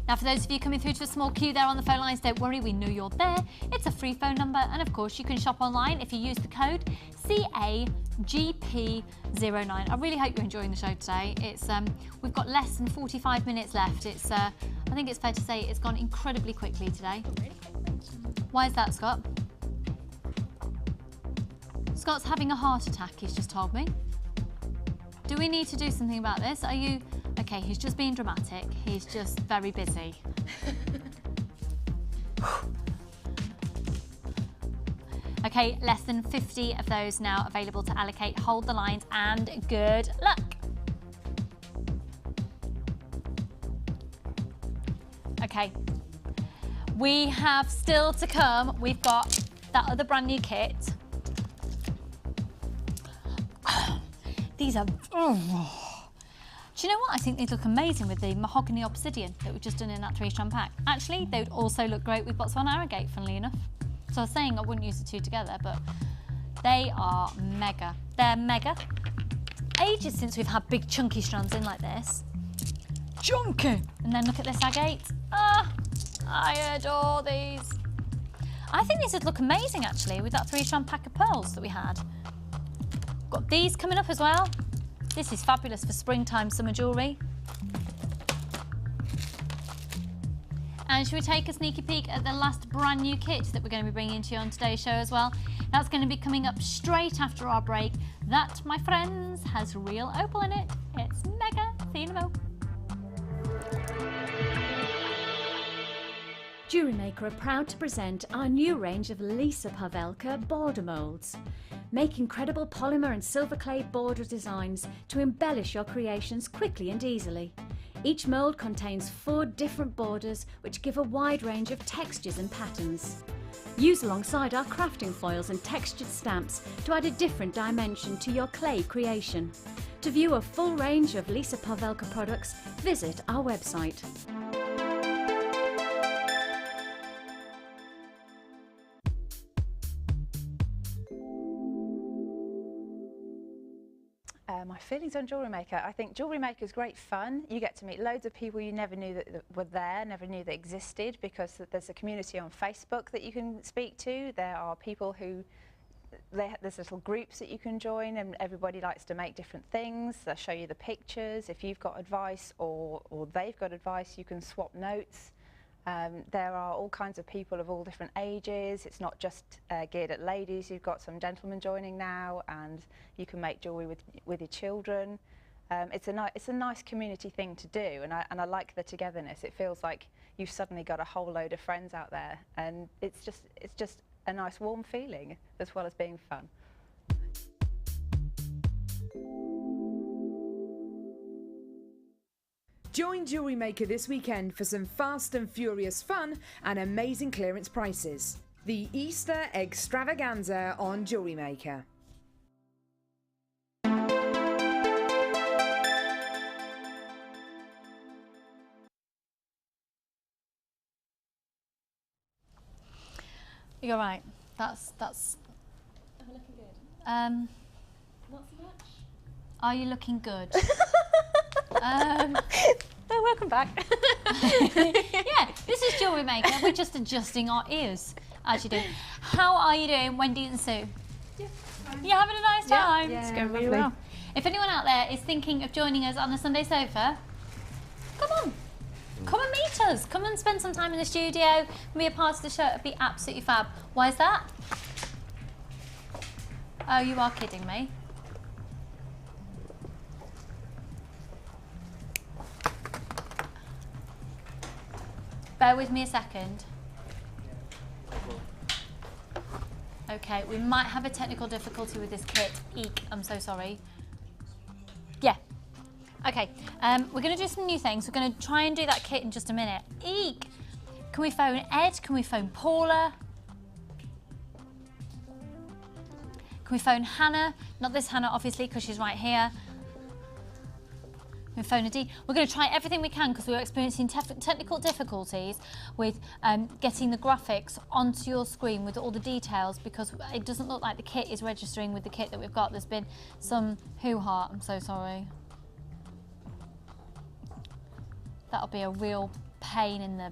Now, for those of you coming through to a small queue there on the phone lines, don't worry, we know you're there. It's a free phone number, and of course you can shop online if you use the code CAGP09. I really hope you're enjoying the show today. It's we've got less than 45 minutes left. It's I think it's fair to say it's gone incredibly quickly today. Why is that, Scott? Scott's having a heart attack, he's just told me. Do we need to do something about this? Are you... Okay, he's just being dramatic. He's just very busy. Okay, less than 50 of those now available to allocate. Hold the lines and good luck. Okay, we have still to come. We've got that other brand new kit. These are... Do you know what? I think they'd look amazing with the mahogany obsidian that we've just done in that 3-strand pack. Actually, they would also look great with Botswana agate, funnily enough. So I was saying I wouldn't use the two together, but they are mega. They're mega. Ages since we've had big chunky strands in like this. Junky. And then look at this agate. Ah, I adore these. I think these would look amazing actually with that 3-strand pack of pearls that we had. Got these coming up as well. This is fabulous for springtime summer jewellery. And should we take a sneaky peek at the last brand new kit that we're going to be bringing to you on today's show as well? That's going to be coming up straight after our break. That, my friends, has real opal in it. It's mega. See you in a mo. Jewellery Maker are proud to present our new range of Lisa Pavelka border moulds. Make incredible polymer and silver clay border designs to embellish your creations quickly and easily. Each mould contains 4 different borders which give a wide range of textures and patterns. Use alongside our crafting foils and textured stamps to add a different dimension to your clay creation. To view a full range of Lisa Pavelka products, visit our website. My feelings on Jewellery Maker. I think Jewellery Maker is great fun. You get to meet loads of people you never knew that were there, never knew they existed, because there's a community on Facebook that you can speak to. There are people who, there's little groups that you can join, and everybody likes to make different things. They'll show you the pictures. If you've got advice or they've got advice, you can swap notes. There are all kinds of people of all different ages. It's not just geared at ladies. You've got some gentlemen joining now, and you can make jewellery with your children. It's a nice community thing to do, and I like the togetherness. It feels like you've suddenly got a whole load of friends out there, and it's just a nice warm feeling as well as being fun. Join Jewellery Maker this weekend for some fast and furious fun and amazing clearance prices. The Easter Extravaganza on Jewellery Maker. You're right. That's. Am I looking good? Not so much. Are you looking good? Oh, welcome back. Yeah, this is Jewellery Maker. We're just adjusting our ears as you do. How are you doing, Wendy and Sue? Yeah, you having a nice time? Yeah, it's yeah, going really well. If anyone out there is thinking of joining us on the Sunday sofa, come on. Come and meet us. Come and spend some time in the studio, be a part of the show. It'd be absolutely fab. Why is that? Oh, you are kidding me. Bear with me a second. Okay, we might have a technical difficulty with this kit. Eek, I'm so sorry. Yeah. Okay, we're going to do some new things. We're going to try and do that kit in just a minute. Eek! Can we phone Ed? Can we phone Paula? Can we phone Hannah? Not this Hannah, obviously, because she's right here. Can we phone Adi? We're going to try everything we can because we're experiencing technical difficulties with getting the graphics onto your screen with all the details, because it doesn't look like the kit is registering with the kit that we've got. There's been some hoo-ha. I'm so sorry. That'll be a real pain in the,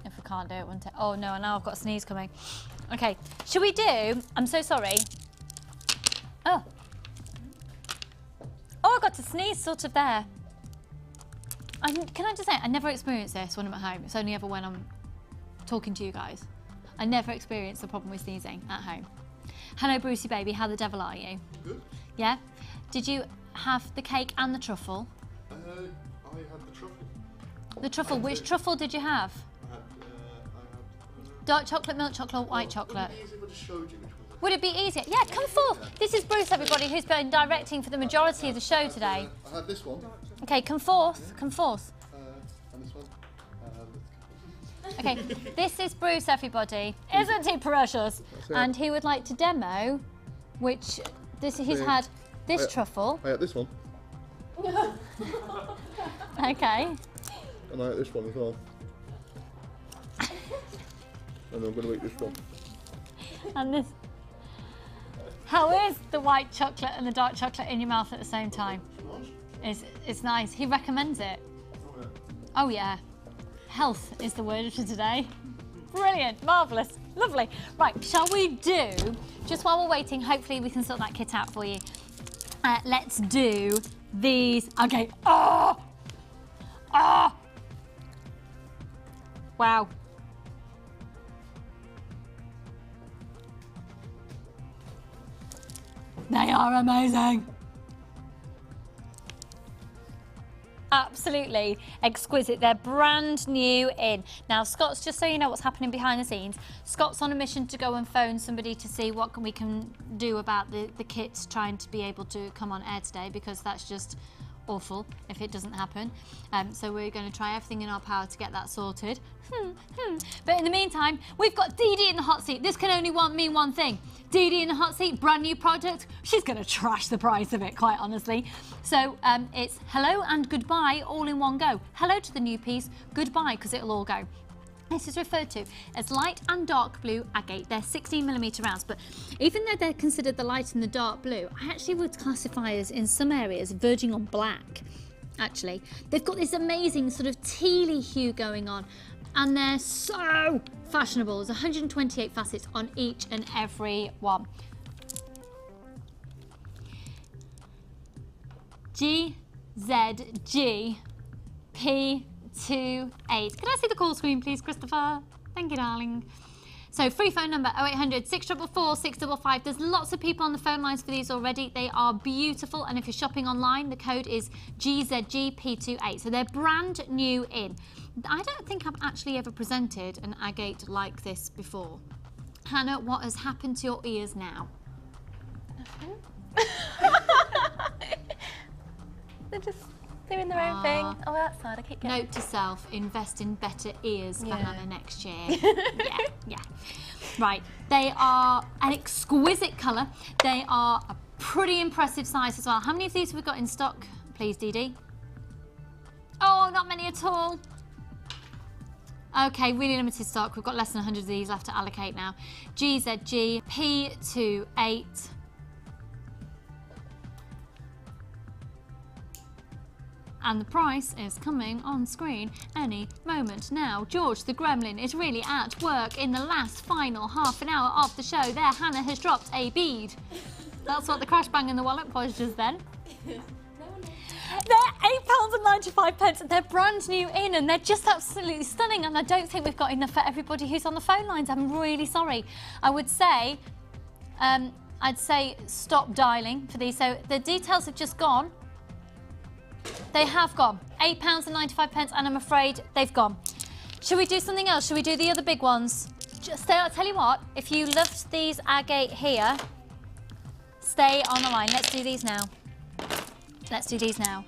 if we can't do it, won't it? Oh no, now I've got a sneeze coming. Okay, should we do, I'm so sorry. Oh, I got to sneeze sort of there. Can I just say, I never experienced this when I'm at home. It's only ever when I'm talking to you guys. I never experienced the problem with sneezing at home. Hello, Brucey baby, how the devil are you? Good. Yeah? Did you have the cake and the truffle? I had the truffle. The truffle, which truffle did you have? I had Dark chocolate, milk chocolate, white chocolate? Would it be easier if I just showed you which one? Would it be easier? Yeah, come forth. This is Bruce, everybody, who's been directing for the majority of the show today. I had this one. Okay, come forth, come forth. And this one. Okay, this is Bruce, everybody. Isn't he precious? And he would like to demo, which he's had this truffle. I had this one. Okay. And I had this one as well. And I'm going to eat this one. And this. How is the white chocolate and the dark chocolate in your mouth at the same time? It's nice. He recommends it. Oh yeah, health is the word for today. Brilliant, marvellous, lovely. Right, shall we do, just while we're waiting, hopefully we can sort that kit out for you. Let's do these. Okay. Oh! Oh! Wow. They are amazing. Absolutely exquisite. They're brand new in. Now, Scott's, just so you know what's happening behind the scenes, Scott's on a mission to go and phone somebody to see what we can do about the kits trying to be able to come on air today, because that's just awful if it doesn't happen. So we're going to try everything in our power to get that sorted. But in the meantime, we've got Dee Dee in the hot seat. This can only mean one thing. Dee Dee in the hot seat, brand new product. She's going to trash the price of it, quite honestly. So it's hello and goodbye all in one go. Hello to the new piece, goodbye, because it'll all go. This is referred to as light and dark blue agate. They're 16mm rounds, but even though they're considered the light and the dark blue, I actually would classify as, in some areas, verging on black, actually. They've got this amazing sort of tealy hue going on, and they're so fashionable. There's 128 facets on each and every one. GZGP28. Can I see the call screen, please, Christopher? Thank you, darling. So free phone number 0800 644 655. There's lots of people on the phone lines for these already. They are beautiful, and if you're shopping online, the code is GZGP28. So they're brand new in. I don't think I've actually ever presented an agate like this before. Hannah, what has happened to your ears now? They're just doing their own thing. Oh, that's sad. I keep getting... Note to self, invest in better ears for Hannah next year. yeah. Right, they are an exquisite colour. They are a pretty impressive size as well. How many of these have we got in stock, please, Dee Dee? Oh, not many at all. Okay, really limited stock. We've got less than 100 of these left to allocate now. GZG P28. And the price is coming on screen any moment now. George the Gremlin is really at work in the last final half an hour of the show. There, Hannah has dropped a bead. That's what the crash bang in the wallet was just then. They're £8.95 and they're brand new in, and they're just absolutely stunning, and I don't think we've got enough for everybody who's on the phone lines. I'm really sorry. I would say, I'd say stop dialing for these. So the details have just gone. They have gone. £8.95 and I'm afraid they've gone. Should we do something else? Should we do the other big ones? Just stay, I'll tell you what, if you loved these agate here, stay on the line. Let's do these now. Let's do these now.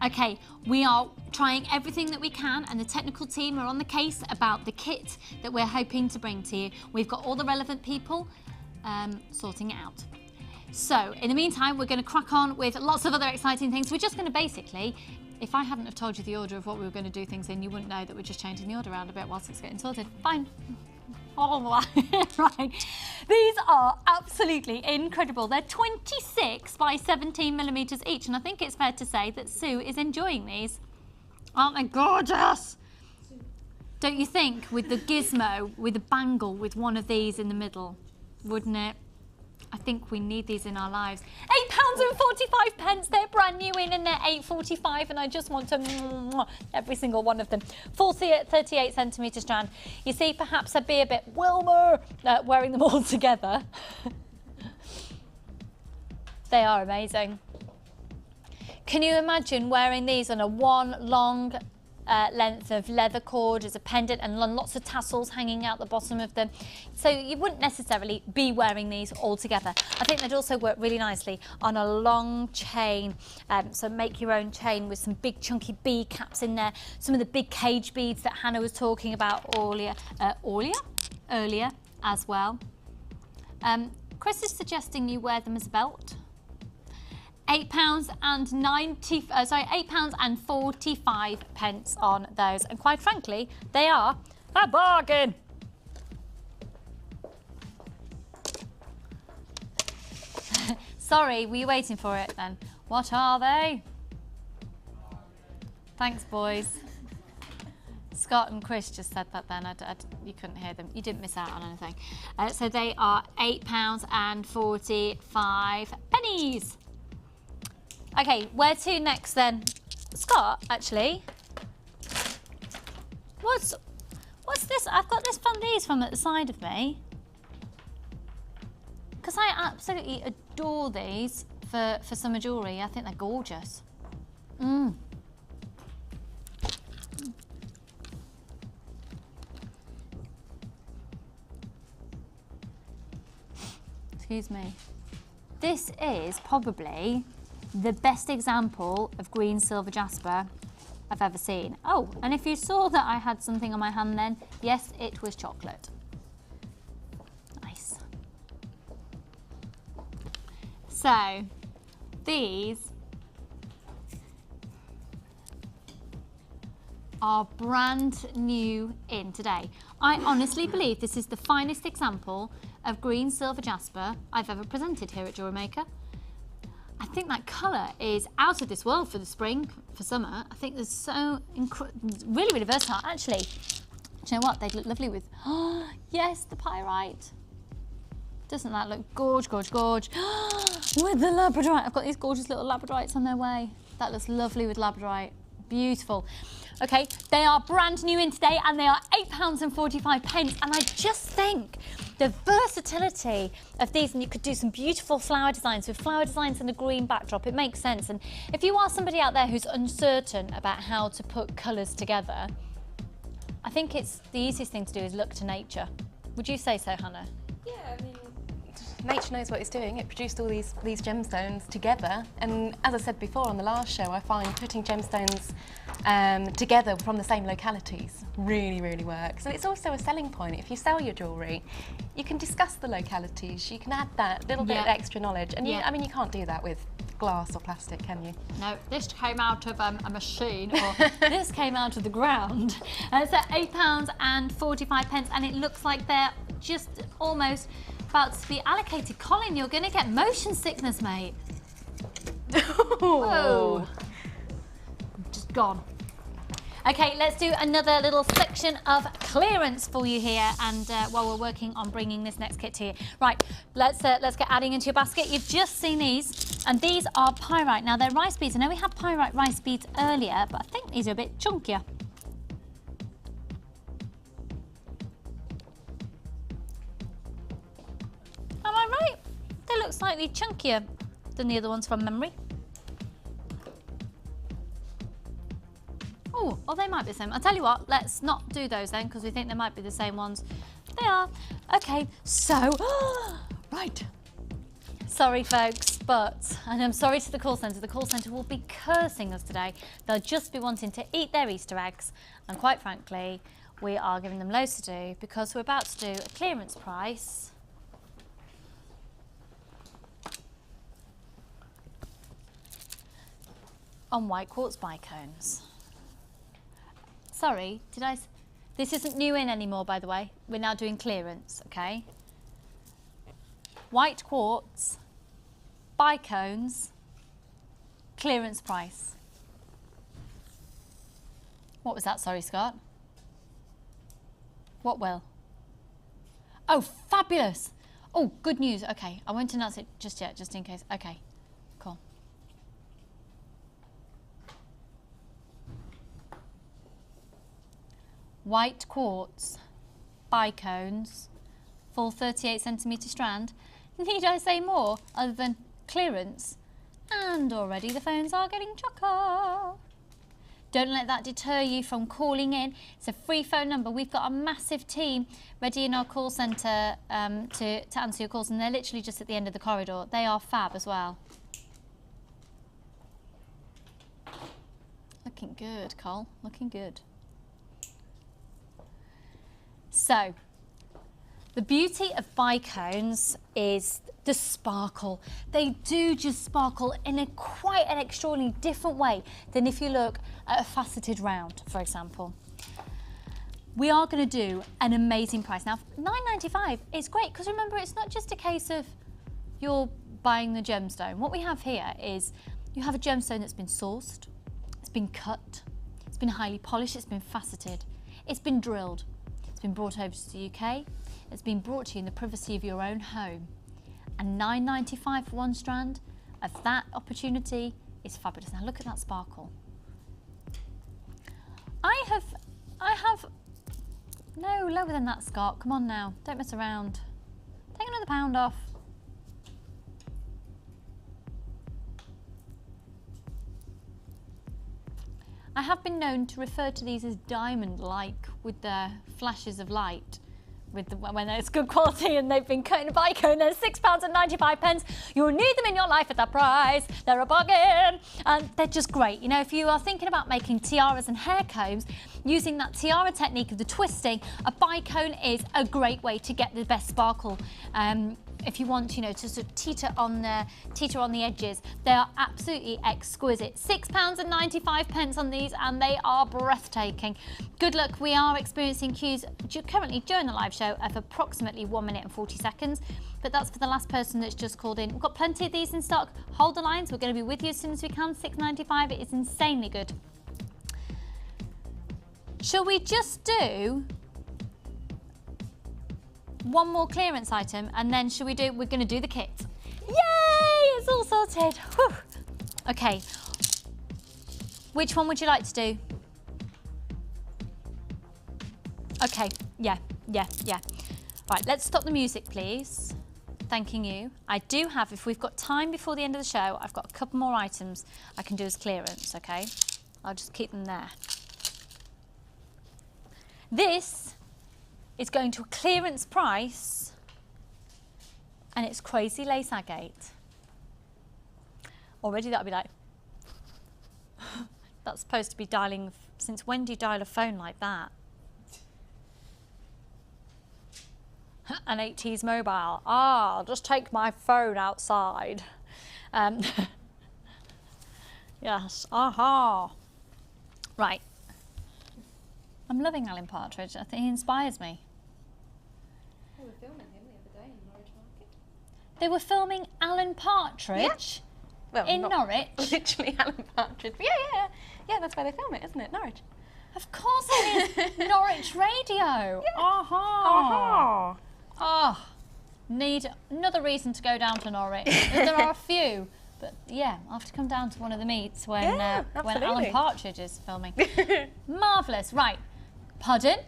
Okay, we are trying everything that we can, and the technical team are on the case about the kit that we're hoping to bring to you. We've got all the relevant people sorting it out. So, in the meantime, we're going to crack on with lots of other exciting things. We're just going to basically, if I hadn't have told you the order of what we were going to do things in, you wouldn't know that we're just changing the order around a bit whilst it's getting sorted. Fine. All right. These are absolutely incredible. They're 26 by 17mm each, and I think it's fair to say that Sue is enjoying these. Aren't they gorgeous? Don't you think, with the gizmo, with a bangle, with one of these in the middle, wouldn't it? I think we need these in our lives. £8.45. They're brand new in, and they're £8.45, and I just want to every single one of them. 38cm strand. You see, perhaps I'd be a bit Wilmer wearing them all together. They are amazing. Can you imagine wearing these on a one long length of leather cord as a pendant, and lots of tassels hanging out the bottom of them? So you wouldn't necessarily be wearing these all together. I think they'd also work really nicely on a long chain. So make your own chain with some big chunky bead caps in there. Some of the big cage beads that Hannah was talking about earlier as well. Chris is suggesting you wear them as a belt. £8.45 on those, and quite frankly, they are a bargain. Sorry, were you waiting for it then? What are they? Thanks, boys. Scott and Chris just said that then. You couldn't hear them. You didn't miss out on anything. So they are £8.45. Okay, where to next then? Scott, actually. What's this? I've got this these from at the side of me. Because I absolutely adore these for summer jewellery. I think they're gorgeous. Excuse me. This is probably the best example of green silver jasper I've ever seen. Oh, and if you saw that I had something on my hand then, yes, it was chocolate. Nice. So, these are brand new in today. I honestly believe this is the finest example of green silver jasper I've ever presented here at Jewellery Maker. I think that colour is out of this world for the spring, for summer. I think there's so really, really versatile. Actually, do you know what? They'd look lovely with, oh, yes, the pyrite. Doesn't that look gorge, gorge, gorge? With the labradorite. I've got these gorgeous little labradorites on their way. That looks lovely with labradorite. Beautiful. Okay, they are brand new in today and they are £8.45. And I just think the versatility of these, and you could do some beautiful flower designs with flower designs and a green backdrop. It makes sense. And if you are somebody out there who's uncertain about how to put colours together, I think it's the easiest thing to do is look to nature. Would you say so, Hannah? Yeah, I mean, nature knows what it's doing. It produced all these gemstones together, and as I said before on the last show, I find putting gemstones together from the same localities really, really works. And it's also a selling point. If you sell your jewellery, you can discuss the localities, you can add that little bit of extra knowledge, and I mean, you can't do that with glass or plastic, can you? No, this came out of a machine, or this came out of the ground. It's at £8.45, and it looks like they're just almost about to be allocated. Colin, you're going to get motion sickness, mate. Whoa. Just gone. Okay, let's do another little section of clearance for you here, and while we're working on bringing this next kit to you. Right, let's get adding into your basket. You've just seen these, and these are pyrite. Now, they're rice beads. I know we had pyrite rice beads earlier, but I think these are a bit chunkier. Am I right? They look slightly chunkier than the other ones from memory. Oh, well, they might be the same. I'll tell you what, let's not do those then, because we think they might be the same ones. They are. Okay, so, right. Sorry, folks, but, and I'm sorry to the call centre. The call centre will be cursing us today. They'll just be wanting to eat their Easter eggs, and quite frankly, we are giving them loads to do, because we're about to do a clearance price on white quartz bicones. Sorry, this isn't new in anymore, by the way. We're now doing clearance, okay? White quartz, bicones, clearance price. What was that, sorry, Scott? What will? Oh, fabulous. Oh, good news. Okay, I won't announce it just yet, just in case. Okay, cool. White quartz, bicones, full 38 centimetre strand. Need I say more other than clearance? And already the phones are getting chocker. Don't let that deter you from calling in. It's a free phone number. We've got a massive team ready in our call centre to answer your calls, and they're literally just at the end of the corridor. They are fab as well. Looking good, Cole, looking good. So, the beauty of bicones is the sparkle. They do just sparkle in a quite an extraordinarily different way than if you look at a faceted round, for example. We are going to do an amazing price. Now, £9.95 is great, because remember, it's not just a case of you're buying the gemstone. What we have here is you have a gemstone that's been sourced, it's been cut, it's been highly polished, it's been faceted, it's been drilled, it's been brought over to the UK, it's been brought to you in the privacy of your own home. And £9.95 for one strand of that opportunity is fabulous. Now look at that sparkle. I have, no, lower than that, Scott. Come on now, don't mess around. Take another £1 off. I have been known to refer to these as diamond-like with the flashes of light. When it's good quality and they've been cut in a bicone, they're £6.95. You'll need them in your life at that price. They're a bargain and they're just great. You know, if you are thinking about making tiaras and hair combs, using that tiara technique of the twisting, a bicone is a great way to get the best sparkle. If you want, you know, to sort of teeter on the edges, they are absolutely exquisite. £6.95 on these, and they are breathtaking. Good luck. We are experiencing queues currently during the live show of approximately 1 minute and 40 seconds, but that's for the last person that's just called in. We've got plenty of these in stock. Hold the lines. We're going to be with you as soon as we can. £6.95. It is insanely good. Shall we just do one more clearance item, and then we're going to do the kit. Yay, it's all sorted. Whew. Okay, which one would you like to do? Okay, yeah. Right, let's stop the music, please. Thanking you. I do have, if we've got time before the end of the show, I've got a couple more items I can do as clearance, okay? I'll just keep them there. This is going to a clearance price, and it's Crazy Lace Agate. Already that'll be like, that's supposed to be dialing, since when do you dial a phone like that? An 80s mobile. I'll just take my phone outside. Yes, aha. Right. I'm loving Alan Partridge. I think he inspires me. They were filming him the other day in Norwich Market. They were filming Alan Partridge Well, in not Norwich? Literally Alan Partridge. But yeah, that's where they film it, isn't it? Norwich. Of course it is. Norwich Radio. Yeah. Aha. Oh, need another reason to go down to Norwich. There are a few. But yeah, I'll have to come down to one of the meets when Alan Partridge is filming. Marvellous. Right. Pardon?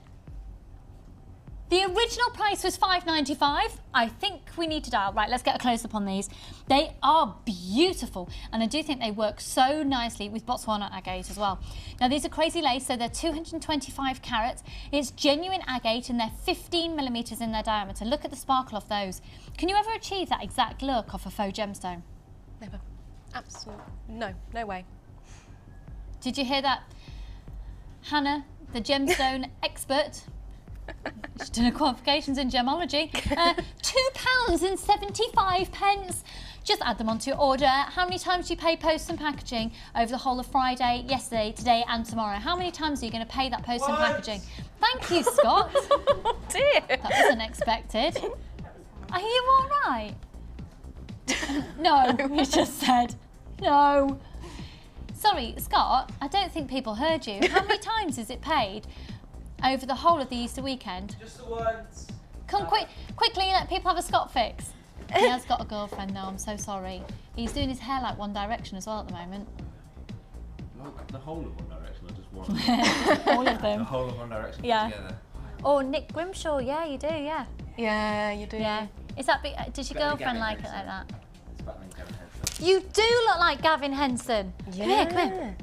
The original price was £5.95. I think we need to dial. Right, let's get a close-up on these. They are beautiful, and I do think they work so nicely with Botswana agate as well. Now, these are Crazy Lace, so they're 225 carats. It's genuine agate, and they're 15 millimetres in their diameter. Look at the sparkle of those. Can you ever achieve that exact look off a faux gemstone? Never. Absolutely. No way. Did you hear that? Hannah, the gemstone expert. She's done her qualifications in gemology. £2.75. Just add them onto your order. How many times do you pay post and packaging over the whole of Friday, yesterday, today and tomorrow? How many times are you going to pay that post and packaging? Thank you, Scott. Oh dear. That was unexpected. Are you all right? No, he just said no. Sorry, Scott, I don't think people heard you. How many times is it paid over the whole of the Easter weekend? Just the once. Come quickly, let people have a Scott fix. He has got a girlfriend though, I'm so sorry. He's doing his hair like One Direction as well at the moment. Like the whole of One Direction, or just one? All of them. The whole of One Direction together. Or Nick Grimshaw, yeah, you do, yeah. Yeah, you do. Yeah. Is that big, does your girlfriend like it like that? It's better than Gavin Henson. You do look like Gavin Henson. Yeah. Come here.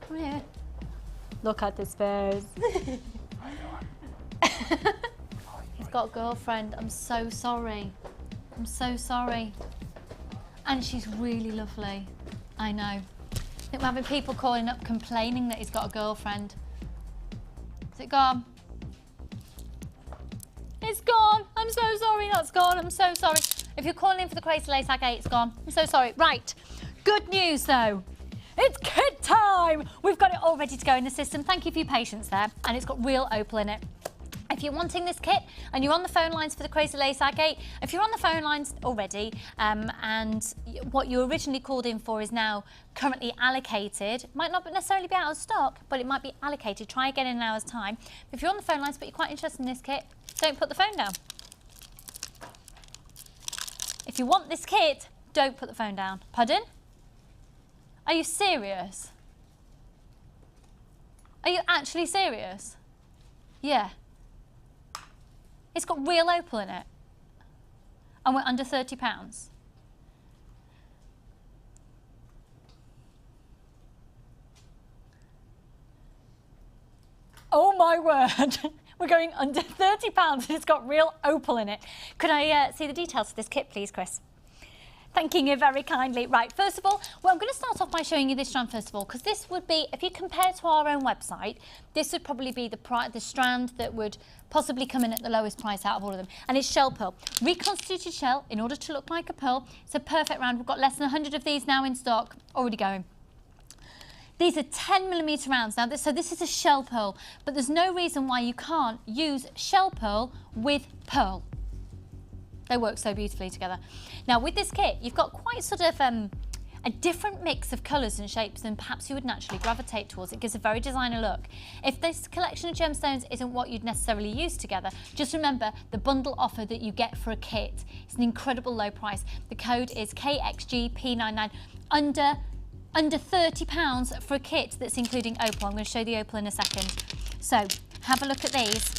Come here. Look at this face. He's got a girlfriend. I'm so sorry. I'm so sorry. And she's really lovely. I know. I think we're having people calling up complaining that he's got a girlfriend. Is it gone? It's gone. I'm so sorry that's gone. I'm so sorry. If you're calling in for the Crazy Lace Agate, it's gone. I'm so sorry. Right. Good news though. It's kit time! We've got it all ready to go in the system. Thank you for your patience there. And it's got real opal in it. If you're wanting this kit and you're on the phone lines for the Crazy Lace Agate, if you're on the phone lines already and what you originally called in for is now currently allocated, might not necessarily be out of stock, but it might be allocated. Try again in an hour's time. If you're on the phone lines but you're quite interested in this kit, don't put the phone down. If you want this kit, don't put the phone down. Pardon? Are you serious? Are you actually serious? Yeah. It's got real opal in it. And we're under £30. Oh my word. We're going under £30 and it's got real opal in it. Could I see the details of this kit, please, Chris? Thanking you very kindly. Right, first of all, well, I'm going to start off by showing you this strand first of all, because this would be, if you compare to our own website, this would probably be the strand that would possibly come in at the lowest price out of all of them. And it's shell pearl. Reconstituted shell in order to look like a pearl. It's a perfect round. We've got less than 100 of these now in stock, already going. These are 10mm rounds. Now, so this is a shell pearl, but there's no reason why you can't use shell pearl with pearl. They work so beautifully together. Now with this kit, you've got quite sort of a different mix of colours and shapes than perhaps you would naturally gravitate towards. It gives a very designer look. If this collection of gemstones isn't what you'd necessarily use together, just remember the bundle offer that you get for a kit. It's an incredible low price. The code is KXGP99, under £30 for a kit that's including opal. I'm going to show the opal in a second. So have a look at these.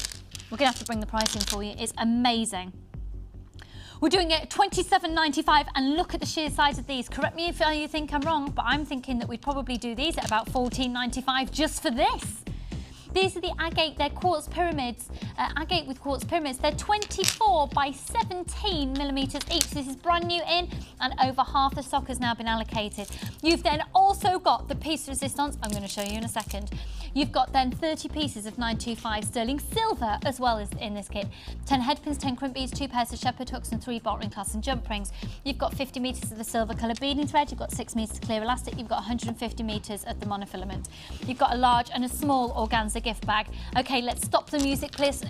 We're going to have to bring the price in for you. It's amazing. We're doing it £27.95 and look at the sheer size of these. Correct me if you think I'm wrong, but I'm thinking that we'd probably do these at about £14.95 just for this. These are the agate, they're quartz pyramids, agate with quartz pyramids. They're 24 by 17mm each. This is brand new in and over half the stock has now been allocated. You've then also got the piece resistance, I'm going to show you in a second. You've got then 30 pieces of 925 sterling silver as well as in this kit. 10 headpins, 10 crimp beads, 2 pairs of shepherd hooks and 3 bolt ring clasps and jump rings. You've got 50 metres of the silver colour beading thread, you've got 6 metres clear elastic, you've got 150 metres of the monofilament. You've got a large and a small organza gift bag. Okay, let's stop the music please.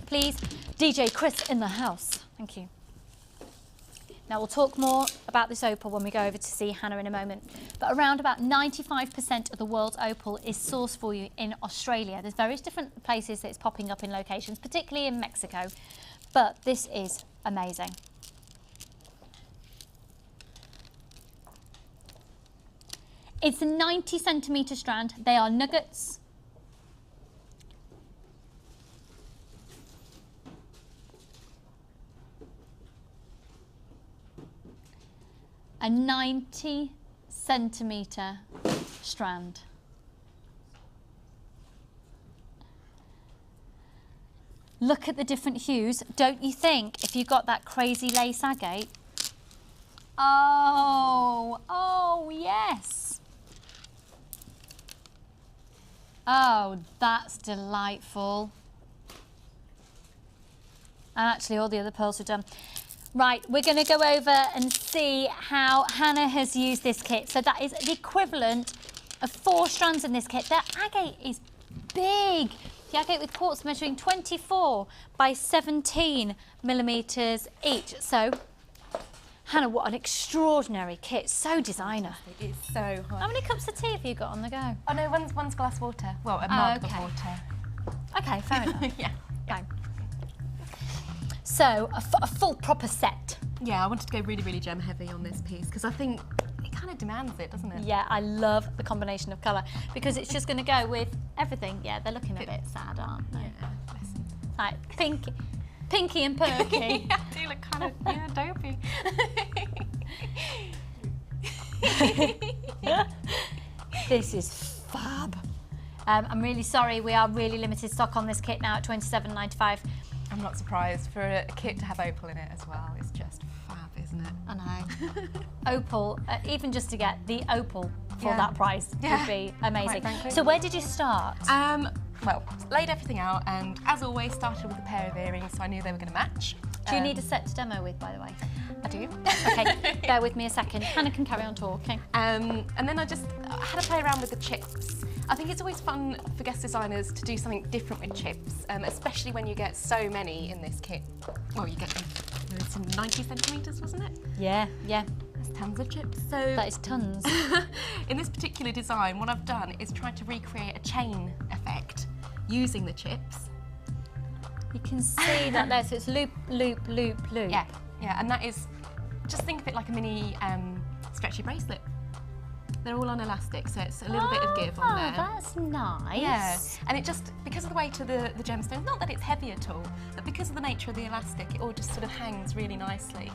DJ Chris in the house. Thank you. Now we'll talk more about this opal when we go over to see Hannah in a moment. But around about 95% of the world's opal is sourced for you in Australia. There's various different places that it's popping up in locations, particularly in Mexico. But this is amazing. It's a 90cm strand. They are nuggets. A 90cm strand. Look at the different hues. Don't you think if you got that crazy lace agate? Oh yes. Oh, that's delightful. And actually all the other pearls are done. Right, we're going to go over and see how Hannah has used this kit. So that is the equivalent of 4 strands in this kit. The agate is big. The agate with quartz measuring 24 by 17mm each. So, Hannah, what an extraordinary kit. So designer. It is so hot. How many cups of tea have you got on the go? Oh no, one's glass water. Well, a mug of water. Okay, fair enough. Yeah. Fine. So, a full proper set. Yeah, I wanted to go really, really gem heavy on this piece because I think it kind of demands it, doesn't it? Yeah, I love the combination of colour because it's just going to go with everything. Yeah, they're looking a bit sad, aren't they? Yeah, bless them. Like pinky and perky. Yeah, I do look kind of, dopey. This is fab. I'm really sorry, we are really limited stock on this kit now at £27.95. I'm not surprised for a kit to have opal in it as well. It's just fab, isn't it? I know. Opal, even just to get the opal for that price would be amazing. So where did you start? well, laid everything out, and as always started with a pair of earrings, so I knew they were going to match. Do you need a set to demo with, by the way? I do. Okay, bear with me a second. Hannah can carry on talking. And then I had to play around with the chips. I think it's always fun for guest designers to do something different with chips, especially when you get so many in this kit. Well, you get some 90 centimetres, wasn't it? Yeah, yeah. That's tons of chips. So that is tons. In this particular design, what I've done is tried to recreate a chain effect using the chips. You can see that there, so it's loop, loop, loop, loop. Yeah, yeah, and that is, just think of it like a mini stretchy bracelet. They're all on elastic, so it's a little bit of give on there. That's nice. Yeah, and it just, because of the weight of the gemstones, not that it's heavy at all, but because of the nature of the elastic, it all just sort of hangs really nicely.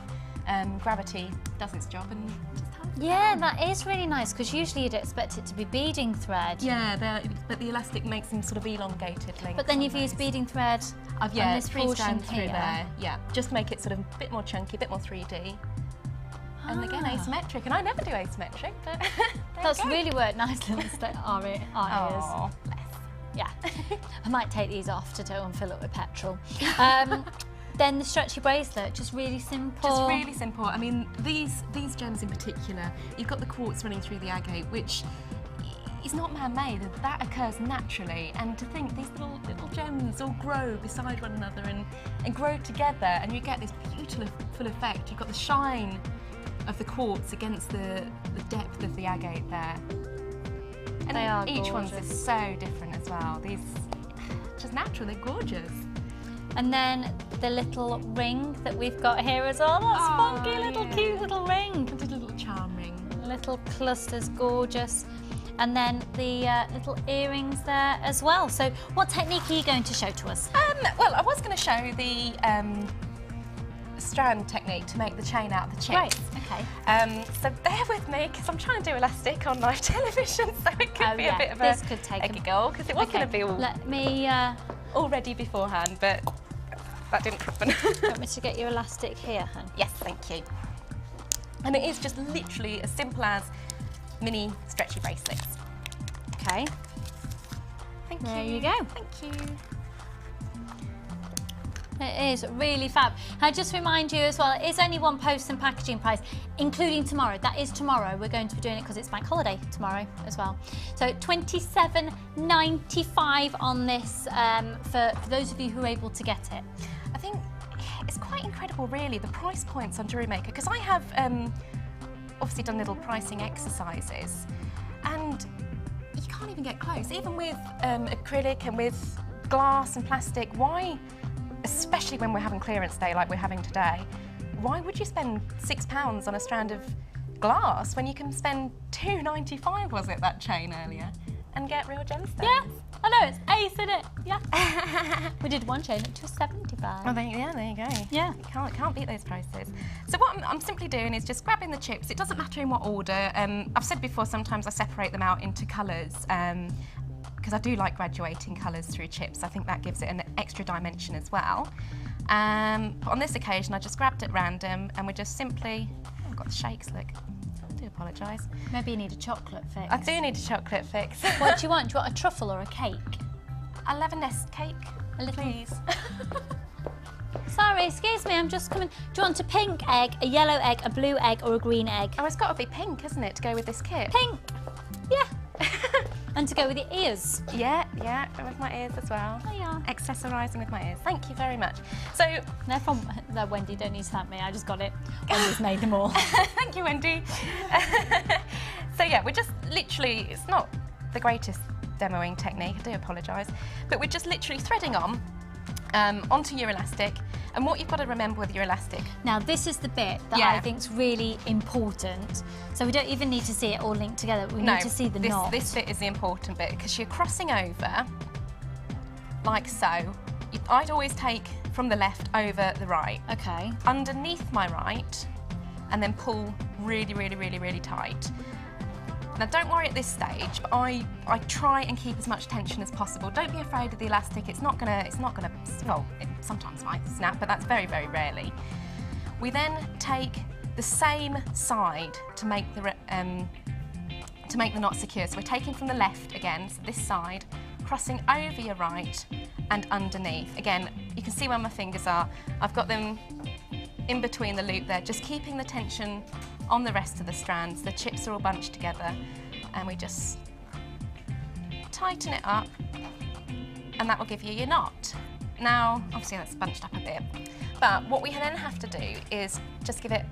Gravity does its job and just has Yeah, that is really nice, because usually you'd expect it to be beading thread. Yeah, but the elastic makes them sort of elongated links. But then you've used beading thread on this 3 portion strands through here. there. Yeah, just make it sort of a bit more chunky, a bit more 3D. And again, asymmetric, and I never do asymmetric, but That's really worked nicely on our ears. Oh, bless. Yeah, I might take these off to don't fill it with petrol. Then the stretchy bracelet, just really simple. Just really simple. I mean, these gems in particular, you've got the quartz running through the agate, which is not man-made. That occurs naturally. And to think these little gems all grow beside one another and grow together, and you get this beautiful effect. You've got the shine of the quartz against the depth of the agate there. And they are each gorgeous. one's is so different as well. These, just natural, they're gorgeous. And then the little ring that we've got here as well. That's funky, little cute little ring. It's a little charm ring. Little clusters, gorgeous. And then the little earrings there as well. So what technique are you going to show to us? Well, I was going to show the strand technique to make the chain out of the chips. Right, okay. So bear with me, because I'm trying to do elastic on live television, so it could be a bit of a giggle, because it was going to be all, Let me, all ready beforehand, but that didn't happen. you want me to get your elastic here, hun? Yes, thank you. And it is just literally as simple as mini stretchy bracelets. Okay. Thank you. There you go. Thank you. It is really fab. I just remind you as well, it is only one post and packaging price, including tomorrow. That is tomorrow. We're going to be doing it because it's bank holiday tomorrow as well. So $27.95 on this for those of you who are able to get it. I think it's quite incredible, really, the price points on Jewellery Maker, because I have obviously done little pricing exercises, and you can't even get close. Even with acrylic and with glass and plastic, why, especially when we're having clearance day like we're having today, why would you spend £6 on a strand of glass when you can spend £2.95, was it, that chain earlier, and get real gemstones? Yeah, I know, it's ace, isn't it? Yeah. We did one chain at £2.75. Oh, there you go. Yeah. You can't beat those prices. So what I'm simply doing is just grabbing the chips. It doesn't matter in what order. I've said before, sometimes I separate them out into colours, because I do like graduating colours through chips. I think that gives it an extra dimension as well. But on this occasion, I just grabbed at random, and we're just simply, I've got the shakes, look. I do apologise. Maybe you need a chocolate fix. I do need a chocolate fix. What do you want? Do you want a truffle or a cake? I'll have a nest cake, a little, please. Sorry, excuse me, I'm just coming. Do you want a pink egg, a yellow egg, a blue egg, or a green egg? Oh, it's got to be pink, hasn't it, to go with this kit? Pink, yeah. And to go with your ears. Yeah, with my ears as well. Oh, yeah. Accessorising with my ears. Thank you very much. So, they're from Wendy, don't need to thank me, I just got it. Wendy's made them all. Thank you, Wendy. So yeah, we're just literally, it's not the greatest demoing technique, I do apologise, but we're just literally threading on onto your elastic. And what you've got to remember with your elastic. Now this is the bit that I think is really important. So we don't even need to see it all linked together. We need to see the knot. This bit is the important bit, because you're crossing over like so. I'd always take from the left over the right. Okay. Underneath my right, and then pull really, really, really, really tight. Now don't worry at this stage, but I try and keep as much tension as possible. Don't be afraid of the elastic, it's not gonna, well, it sometimes might snap, but that's very, very rarely. We then take the same side to make the knot secure. So we're taking from the left again, so this side, crossing over your right and underneath. Again, you can see where my fingers are. I've got them in between the loop there, just keeping the tension on the rest of the strands. The chips are all bunched together, and we just tighten it up, and that will give you your knot. Now, obviously that's bunched up a bit, but what we then have to do is just give it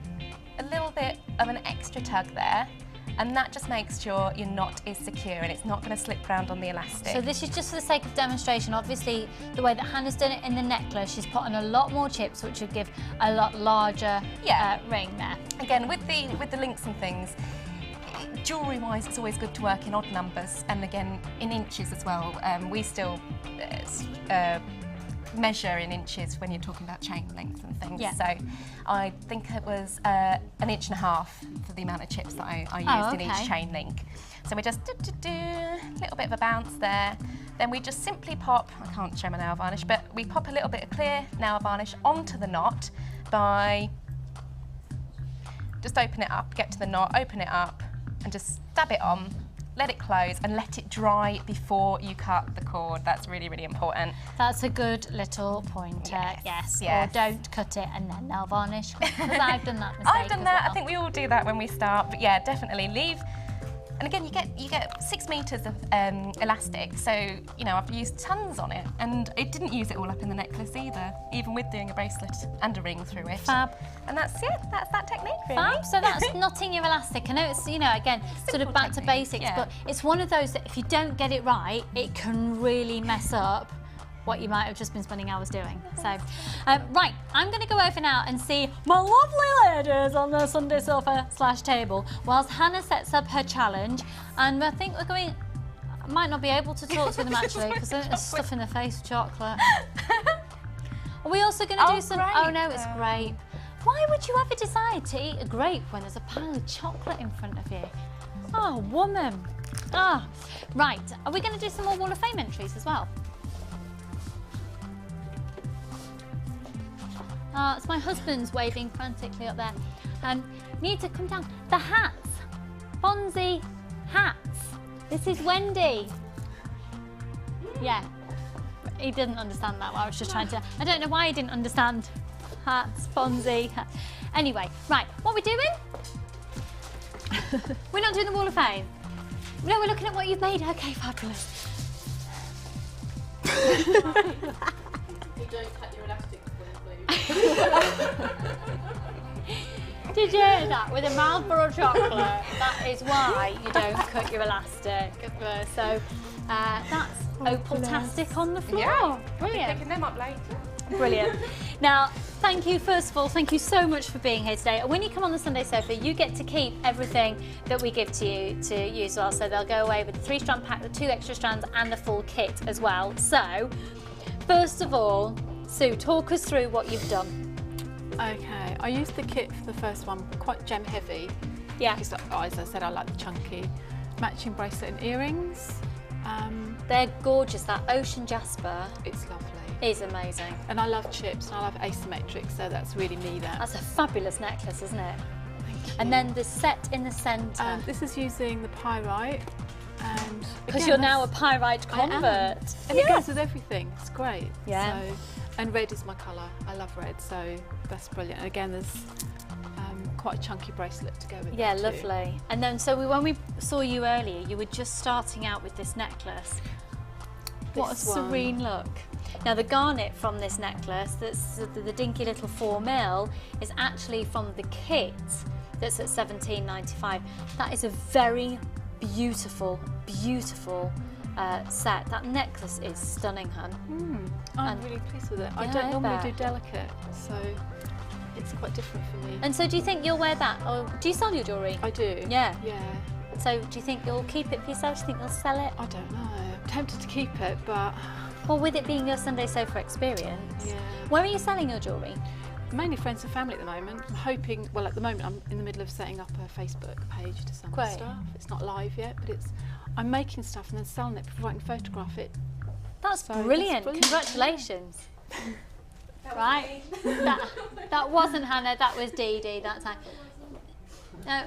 a little bit of an extra tug there, and that just makes sure your knot is secure and it's not going to slip round on the elastic. So this is just for the sake of demonstration. Obviously, the way that Hannah's done it in the necklace, she's put on a lot more chips, which would give a lot larger ring there. Again, with the links and things, jewellery-wise, it's always good to work in odd numbers, and again, in inches as well. We still measure in inches when you're talking about chain length and things. Yeah. So I think it was 1.5 inches for the amount of chips that I used in each chain link. So we just do a little bit of a bounce there. Then we just simply pop, I can't show my nail varnish, but we pop a little bit of clear nail varnish onto the knot by just open it up, get to the knot, open it up, and just dab it on, let it close, and let it dry before you cut the cord. That's really, really important. That's a good little pointer, yes. Or don't cut it and then nail varnish, because I've done that mistake. I've done that. I think we all do that when we start, but yeah, definitely leave. And again, you get 6 meters of elastic, so you know I've used tons on it, and it didn't use it all up in the necklace either, even with doing a bracelet and a ring through it. Fab. And that's that technique, really. Fab. So that's knotting your elastic. I know it's, you know, again, sort of back to basics, but it's one of those that if you don't get it right, it can really mess up what you might have just been spending hours doing. So, right, I'm going to go over now and see my lovely ladies on the Sunday sofa / table whilst Hannah sets up her challenge. And I think we're going, I might not be able to talk to them actually because there's stuff in the face of chocolate. Are we also going to do some, oh no, it's grape. Why would you ever decide to eat a grape when there's a pile of chocolate in front of you? Oh, woman. Ah, right, are we going to do some more Wall of Fame entries as well? It's my husband's waving frantically up there. Need to come down. The hats. Bonzi hats. This is Wendy. Yeah. He didn't understand that. I was just trying to... I don't know why he didn't understand. Hats, Bonzi. Hats. Anyway, right. What are we doing? We're not doing the Wall of Fame. No, we're looking at what you've made. Okay, fabulous. You don't cut your elastic. Did you hear that? With a mouthful of chocolate, that is why you don't cut your elastic. So that's opal-tastic on the floor. Yeah, brilliant. Picking them up later. Brilliant. Now, thank you, first of all, thank you so much for being here today. When you come on the Sunday sofa, you get to keep everything that we give to you to use well. So they'll go away with the 3-strand pack, the 2 extra strands, and the full kit as well. So, first of all, Sue, talk us through what you've done. Okay, I used the kit for the first one, quite gem heavy. Yeah. Because, as I said, I like the chunky matching bracelet and earrings. They're gorgeous. That ocean jasper. It's lovely. Is amazing. And I love chips and I love asymmetric, so that's really me that. That's a fabulous necklace, isn't it? And then the set in the centre. This is using the pyrite. And because you're now a pyrite convert. And it goes with everything. It's great. Yeah. So, and red is my colour. I love red, so that's brilliant. And again, there's quite a chunky bracelet to go with. Yeah, lovely. And then, so when we saw you earlier, you were just starting out with this necklace. What a serene look. Now the garnet from this necklace, that's the dinky little 4mm, is actually from the kit that's at £17.95. That is a very beautiful, beautiful set. That necklace is stunning, hun. I'm really pleased with it. I don't normally do delicate, so it's quite different for me. And so do you think you'll wear that? Or do you sell your jewellery? I do. Yeah. Yeah. So do you think you'll keep it for yourself? Do you think you'll sell it? I don't know. I'm tempted to keep it, but... Well, with it being your Sunday sofa experience, where are you selling your jewellery? Mainly friends and family at the moment. I'm hoping, well at the moment I'm in the middle of setting up a Facebook page to sell my stuff. It's not live yet, but I'm making stuff and then selling it before I can photograph it. That's brilliant. Congratulations. Right? that wasn't Hannah, that was Dee Dee that time. No.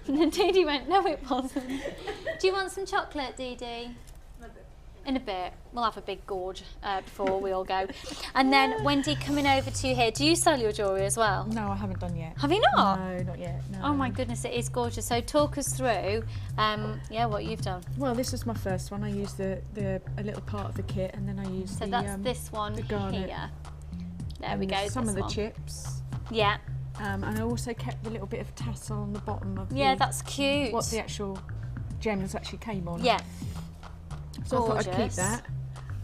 And then Dee Dee went, no it wasn't. Do you want some chocolate, Dee Dee? In a bit, we'll have a big gorge before we all go. And then Wendy, coming over to you here. Do you sell your jewellery as well? No, I haven't done yet. Have you not? No, not yet. No. Oh my goodness, it is gorgeous. So talk us through, yeah, what you've done. Well, this was my first one. I used a little part of the kit, and then I used So that's this one garnet. here. There we go. Some of the one. chips. Yeah. And I also kept the little bit of tassel on the bottom of that's cute. What the actual gems actually came on. Yeah. So I thought I'd keep that.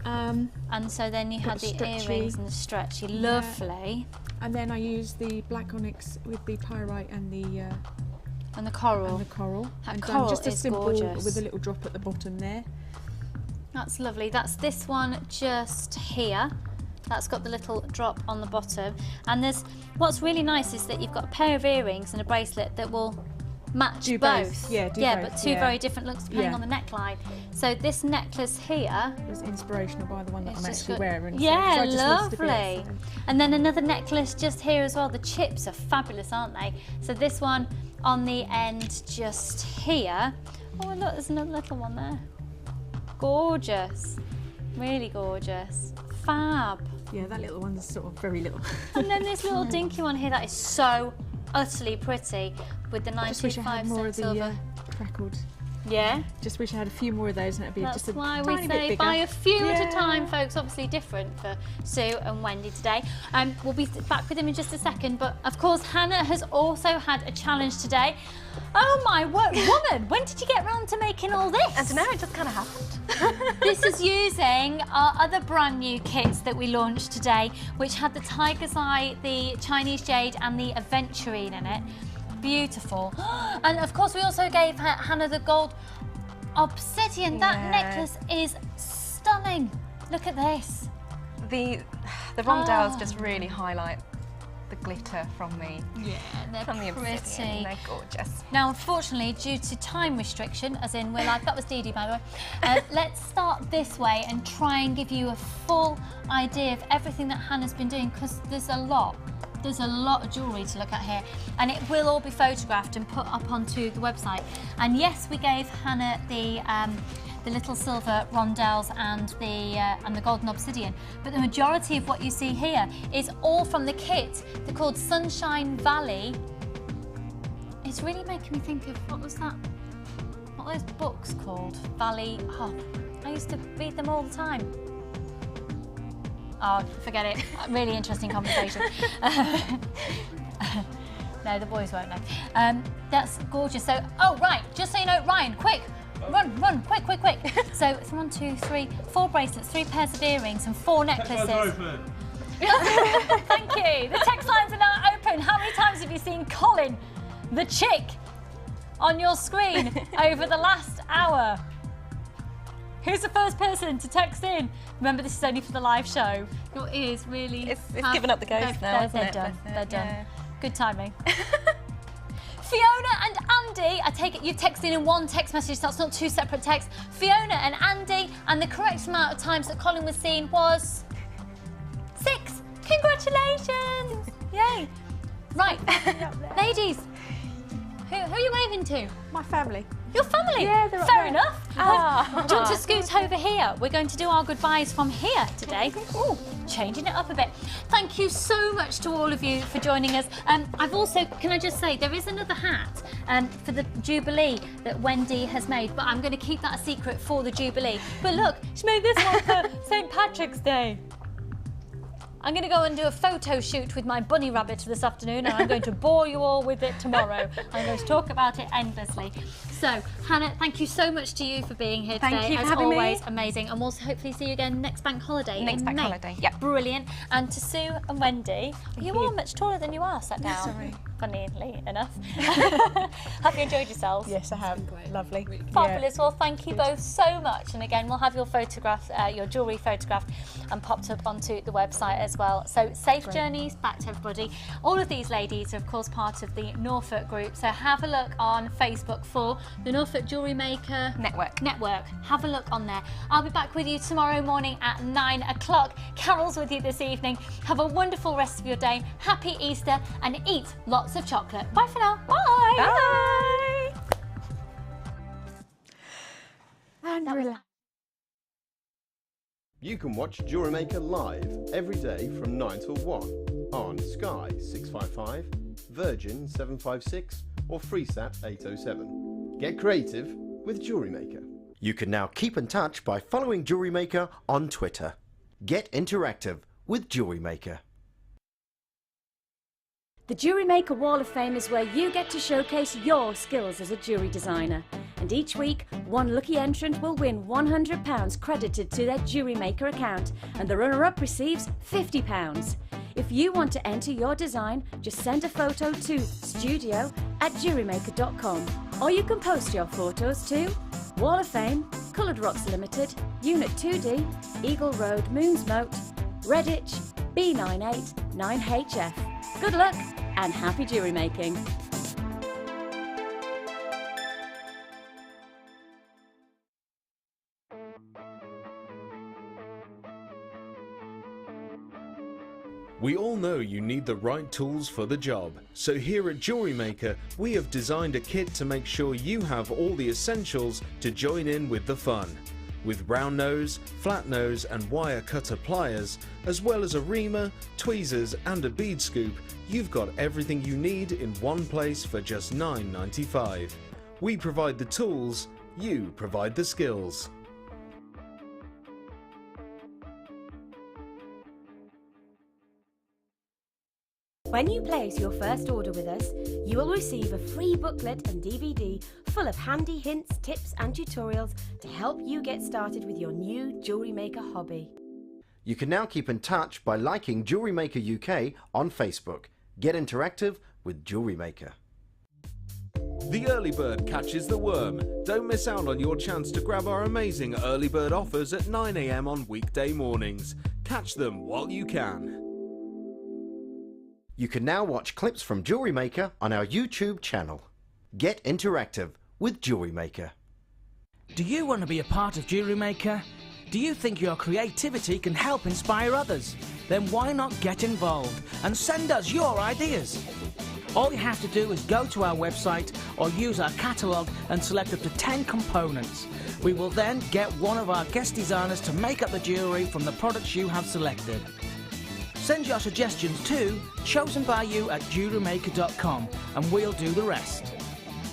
And so then you had the earrings and the stretchy, lovely. And then I used the black onyx with the pyrite and the coral. And the coral. That coral just a is simple gorgeous. with a little drop at the bottom there. That's lovely. That's this one just here. That's got the little drop on the bottom. And there's what's really nice is that you've got a pair of earrings and a bracelet that will match do both. Yeah, do both. both. But two very different looks depending on the neckline. So this necklace here was inspirational by the one that I'm just actually wearing. Yeah, so I just lost a lovely. bit, so. And then another necklace just here as well. The chips are fabulous, aren't they? So this one on the end just here. Oh look, there's another little one there. Gorgeous. Really gorgeous. Fab. Yeah, that little one's sort of very little. And then this little dinky one here that is so utterly pretty with the 95 silver. Crackled. Yeah. Just wish I had a few more of those, and it'd be just a why tiny we bit say bigger. buy a few at a time, folks. Obviously different for Sue and Wendy today. We'll be back with them in just a second, but of course Hannah has also had a challenge today. Oh my word, woman! When did you get round to making all this? I don't know, it just kind of happened. This is using our other brand new kits that we launched today, which had the tiger's eye, the Chinese jade, and the aventurine in it. Beautiful. And of course we also gave Hannah the gold obsidian. That necklace is stunning. Look at this. The rondelles just really highlight the glitter from the they're the pretty. obsidian. They're gorgeous. Now, unfortunately, due to time restriction, as in we're like, that was Dee Dee, by the way, let's start this way and try and give you a full idea of everything that Hannah's been doing, because there's a lot. There's a lot of jewellery to look at here, and it will all be photographed and put up onto the website. And yes, we gave Hannah the little silver rondelles and the golden obsidian, but the majority of what you see here is all from the kit. They're called Sunshine Valley. It's really making me think of, what was that? What are those books called? Valley. Oh, I used to read them all the time. Oh, forget it. Really interesting conversation. No, the boys won't know. That's gorgeous. So, oh, right, just so you know, Ryan, quick, run, quick. So it's 1, 2, 3, 4 bracelets, 3 pairs of earrings, and 4 necklaces. Thank you. The text lines are now open. How many times have you seen Colin, the chick, on your screen over the last hour? Who's the first person to text in? Remember, this is only for the live show. Your ears really... It's given up the ghost now, isn't it? They're done. Good timing. Fiona and Andy, I take it you've texted in one text message, so that's not 2 separate texts. Fiona and Andy, and the correct amount of times that Colin was seen was 6. Congratulations! Yay. Right, ladies, who are you waving to? My family. Your family? Yeah, they're up Fair there. enough. Do you want to scoot over here? We're going to do our goodbyes from here today. Ooh, changing it up a bit. Thank you so much to all of you for joining us. I've also, can I just say, there is another hat for the Jubilee that Wendy has made, but I'm going to keep that a secret for the Jubilee. But look, she made this one for St. Patrick's Day. I'm going to go and do a photo shoot with my bunny rabbit this afternoon, and I'm going to bore you all with it tomorrow. I'm going to talk about it endlessly. So, Hannah, thank you so much to you for being here today. Thank you for as having me. always, amazing. And we'll hopefully see you again next bank holiday. Next in bank May. holiday, yeah. Brilliant. And to Sue and Wendy, you are much taller than you are sat down. Sorry. Funnily enough. Have you enjoyed yourselves? Yes, I have. Lovely. Fabulous. Well, thank you both so much. And again, we'll have your photograph, your jewellery photographed and popped up onto the website as well. So safe journeys back to everybody. All of these ladies are, of course, part of the Norfolk group. So have a look on Facebook for the Norfolk Jewellery Maker Network. Have a look on there. I'll be back with you tomorrow morning at 9 o'clock. Carol's with you this evening. Have a wonderful rest of your day. Happy Easter and eat lots of chocolate. Bye for now. Bye. Bye. And relax. You can watch Jewellery Maker live every day from 9 till 1 on Sky 655, Virgin 756 or Freesat 807. Get creative with Jewellery Maker. You can now keep in touch by following Jewellery Maker on Twitter. Get interactive with Jewellery Maker. The Jewellery Maker Wall of Fame is where you get to showcase your skills as a jewellery designer. And each week, one lucky entrant will win £100 credited to their Jewellery Maker account, and the runner-up receives £50. If you want to enter your design, just send a photo to studio@jewellerymaker.com, or you can post your photos to Wall of Fame, Coloured Rocks Limited, Unit 2D, Eagle Road, Moonsmote, Redditch, B98 9HF. Good luck and happy jewellery making! We all know you need the right tools for the job, so here at Jewellery Maker we have designed a kit to make sure you have all the essentials to join in with the fun. With round nose, flat nose and wire cutter pliers, as well as a reamer, tweezers and a bead scoop, you've got everything you need in one place for just $9.95. We provide the tools, you provide the skills. When you place your first order with us, you will receive a free booklet and DVD full of handy hints, tips and tutorials to help you get started with your new Jewellery Maker hobby. You can now keep in touch by liking Jewellery Maker UK on Facebook. Get interactive with Jewellery Maker. The early bird catches the worm. Don't miss out on your chance to grab our amazing early bird offers at 9 AM on weekday mornings. Catch them while you can. You can now watch clips from Jewellery Maker on our YouTube channel. Get interactive with Jewellery Maker. Do you want to be a part of Jewellery Maker? Do you think your creativity can help inspire others? Then why not get involved and send us your ideas? All you have to do is go to our website or use our catalogue and select up to 10 components. We will then get one of our guest designers to make up the jewellery from the products you have selected. Send your suggestions to chosenbyyou@jewellerymaker.com and we'll do the rest.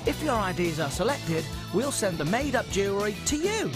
If your ideas are selected, we'll send the made-up jewellery to you.